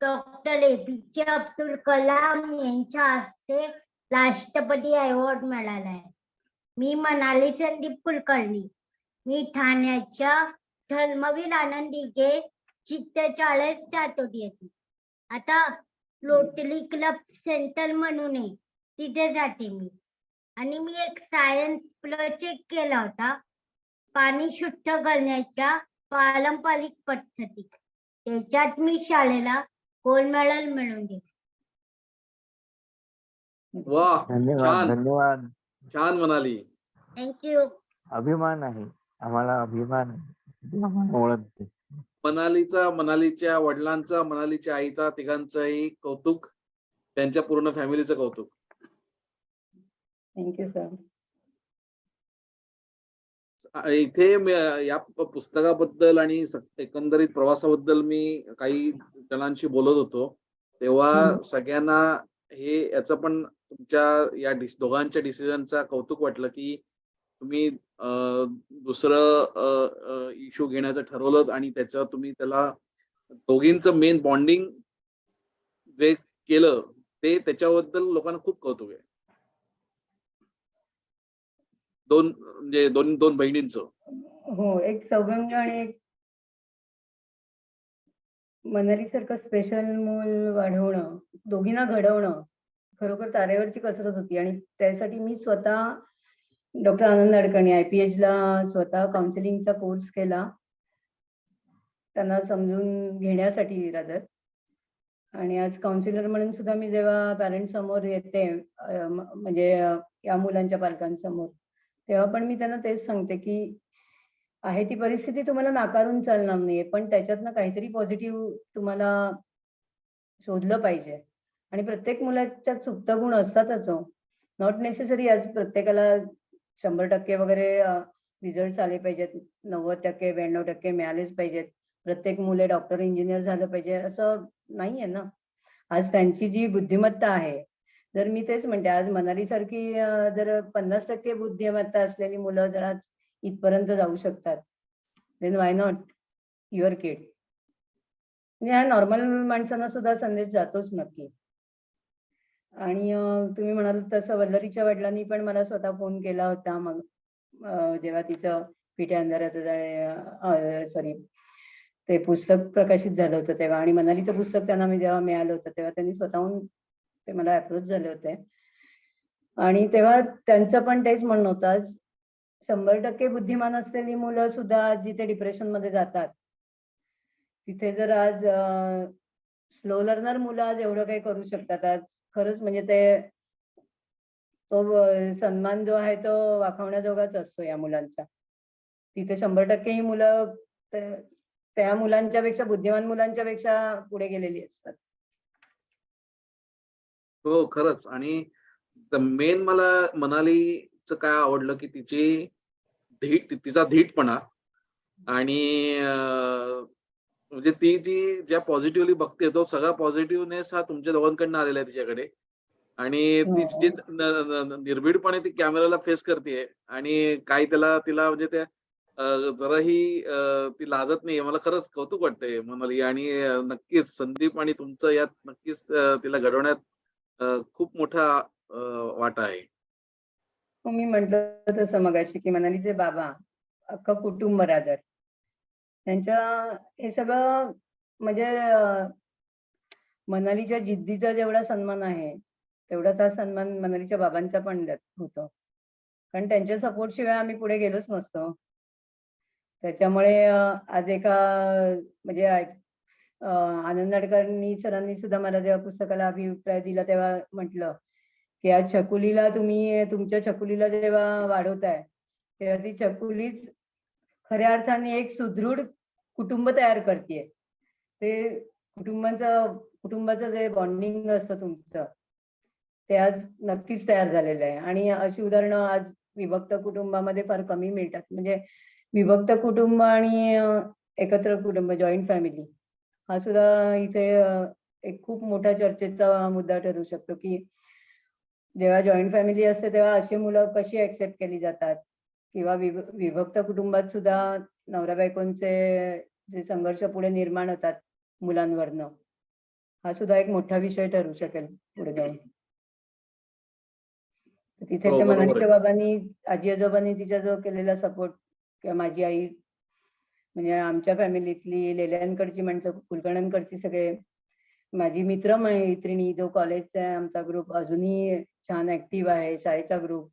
Speaker 6: डॉक्टर APJ अब्दुल कलाम यांच्या हस्ते राष्ट्रपती अवॉर्ड मिळालाय. मी मनाली संदीप कुलकर्णी. मी ठाण्याच्या धर्मवीर आनंद दिघे चित्तचाळीस आठवडी येते. आता लोटली क्लब सेंटर म्हणून आहे, तिथे जाते मी. आणि मी एक सायन्स प्रोजेक्ट केला होता पाणी शुद्ध करण्याच्या पारंपरिक पद्धती. त्याच्यात मी शाळेला गोल्ड मेडल मिळवून दिले.
Speaker 3: वाह,
Speaker 5: धन्यवाद.
Speaker 3: छान
Speaker 5: धन्यवाद.
Speaker 3: छान मनाली.
Speaker 6: थँक्यू.
Speaker 5: अभिमान आहे आम्हाला. अभिमान आहे. तू आम्हाला ओळखते.
Speaker 3: मनालीच्या वडिलांचा, मनालीच्या आईचा, तिघांचंही कौतुक. त्यांच्या पूर्ण फॅमिलीचं कौतुक.
Speaker 2: Thank you sir.
Speaker 3: इथे या पुस्तकाबद्दल आणि एकंदरीत प्रवासाबद्दल मी काही जणांशी बोलत होतो तेव्हा सगळ्यांना याचं पण तुमच्या या दोघांच्या डिसिजनचा कौतुक वाटलं की तुम्ही दुसरं इश्यू घेण्याचं ठरवलं आणि तुम्ही त्याला दोघींचं मेन बॉन्डिंग जे केलं ते त्याच्याबद्दल लोकांना खूप कौतुक आहे. दोन बहिणींचं.
Speaker 2: हो, एक सौगंध आणि एक मनाली सारखं स्पेशल मूल वाढवणं, दोघींना घडवणं खरोखर तारेवरची कसरत होती. आणि त्यासाठी मी स्वतः डॉक्टर आनंद नाडकर्णी IPH ला स्वतः काउन्सिलिंगचा कोर्स केला त्यांना समजून घेण्यासाठी रादर. आणि आज काउन्सिलर म्हणून सुद्धा मी जेव्हा पॅरेंट समोर येते म्हणजे या मुलांच्या पालकांसमोर, तेव्हा पण मी त्यांना तेच सांगते की आहे ती परिस्थिती तुम्हाला नाकारून चालणार नाहीये, पण त्याच्यातनं काहीतरी पॉझिटिव्ह तुम्हाला शोधलं पाहिजे. आणि प्रत्येक मुलाच्या सुप्त गुण असतातच हो. नॉट नेसेसरी आज प्रत्येकाला 100% वगैरे रिझल्ट आले पाहिजेत, 90%, 92% मिळालेच पाहिजेत, प्रत्येक मुले डॉक्टर इंजिनियर झालं पाहिजे असं नाहीये ना. आज त्यांची जी बुद्धिमत्ता आहे, जर मी तेच म्हणते आज मनाली सारखी जर 50% बुद्धिमत्ता असलेली मुलं जर आज इथपर्यंत जाऊ शकतात, देन वाय नॉट युअर किड. म्हणजे ह्या नॉर्मल माणसांना सुद्धा संदेश जातोच नक्की. आणि तुम्ही म्हणाल तसं वल्लरीच्या वडिलांनी पण मला स्वतः फोन केला होता मग जेव्हा तिचं पिठे अंधाराचं सॉरी ते पुस्तक प्रकाशित झालं होतं तेव्हा, आणि मनालीचं पुस्तक त्यांना मी जेव्हा मिळालं होतं तेव्हा त्यांनी स्वतःहून ते मला अप्रोच झाले होते. आणि तेव्हा त्यांचं पण तेच म्हणणं होतं, आज 100% बुद्धिमान असलेली मुलं सुद्धा जिथे डिप्रेशन मध्ये जातात, तिथे जर आज स्लो लर्नर मुलं आज एवढं काही करू शकतात, आज खरंच म्हणजे ते तो सन्मान जो आहे तो वाखाणण्याजोगाच असतो या मुलांचा. तिथे 100% ही मुलं त्या मुलांच्या पेक्षा, बुद्धिमान मुलांच्या पेक्षा पुढे गेलेली असतात.
Speaker 3: हो खरंच. आणि मेन मला मनालीचं काय आवडलं की तिचा धीटपणा आणि म्हणजे ती ज्या पॉझिटिव्हली बघते तो सगळा पॉझिटिव्हनेस हा तुमच्या दोघांकडनं आलेला आहे तिच्याकडे. आणि ती जी निर्भीडपणे ती कॅमेराला फेस करते आणि काही तिला म्हणजे त्या जराही ती लाजत नाही. मला खरंच कौतुक वाटतंय मनाली. आणि नक्कीच संदीप आणि तुमचं यात नक्कीच तिला घडवण्यात खूप मोठा वाटा आहे.
Speaker 2: मी म्हटलं तसं मगाशी की मनालीचे बाबा, अख्खं कुटुंब रादर, त्यांच्या हे सगळं म्हणजे मनालीच्या जिद्दीचा जेवढा सन्मान आहे तेवढाच हा सन्मान मनालीच्या बाबांचा पण होतो. कारण त्यांच्या सपोर्ट शिवाय आम्ही पुढे गेलोच नसतो. त्याच्यामुळे आज एका म्हणजे आनंद नाडकर्णी सरांनी सुद्धा मला जेव्हा पुस्तकाला अभिप्राय दिला तेव्हा म्हटलं की आज छकुलीला तुम्ही तुमच्या छकुलीला जेव्हा वाढवताय तेव्हा ती छकुलीच खऱ्या अर्थाने एक सुदृढ कुटुंब तयार करते. ते कुटुंबाचं जे बॉन्डिंग असतं तुमचं ते आज नक्कीच तयार झालेलं आहे. आणि अशी उदाहरणं आज विभक्त कुटुंबामध्ये फार कमी मिळतात. म्हणजे विभक्त कुटुंब आणि एकत्र कुटुंब, जॉईंट फॅमिली हा सुद्धा इथे एक खूप मोठा चर्चेचा मुद्दा ठरू शकतो की जेव्हा जॉईंट फॅमिली असते तेव्हा अशी मुलं कशी ऍक्सेप्ट केली जातात, किंवा विभक्त कुटुंबात सुद्धा नवरा बायकोंचे जे संघर्ष पुढे निर्माण होतात मुलांवरनं, हा सुद्धा एक मोठा विषय ठरू शकेल पुढे जाऊन. तिथे
Speaker 3: हो,
Speaker 2: ते
Speaker 3: बरोबर
Speaker 2: मनालीच्या
Speaker 3: आहे.
Speaker 2: बाबांनी, आजी आजोबांनी तिच्या जो केलेला सपोर्ट, किंवा माझी आई म्हणजे आमच्या फॅमिलीतली लेल्यांकडची माणसं, कुलकर्ण्यांकडची सगळे माझी मित्र मैत्रिणी, जो कॉलेजचा आमचा ग्रुप अजूनही छान ऍक्टिव्ह आहे, शाळेचा ग्रुप,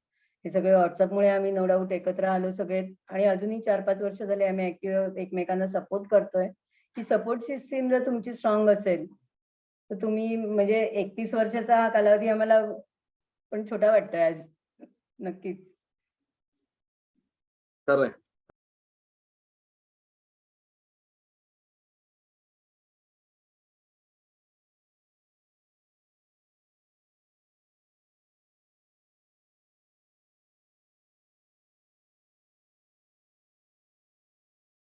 Speaker 2: हे सगळे व्हॉट्सअपमुळे आम्ही नो डाऊट एकत्र आलो सगळे. आणि अजूनही 4-5 वर्ष झाले आम्ही ऍक्टिव्ह एकमेकांना सपोर्ट करतोय. ही सपोर्ट सिस्टीम जर तुमची स्ट्रॉंग असेल तर तुम्ही म्हणजे 31 वर्षाचा हा कालावधी आम्हाला पण छोटा वाटतोय आज. नक्कीच.
Speaker 3: खरंय.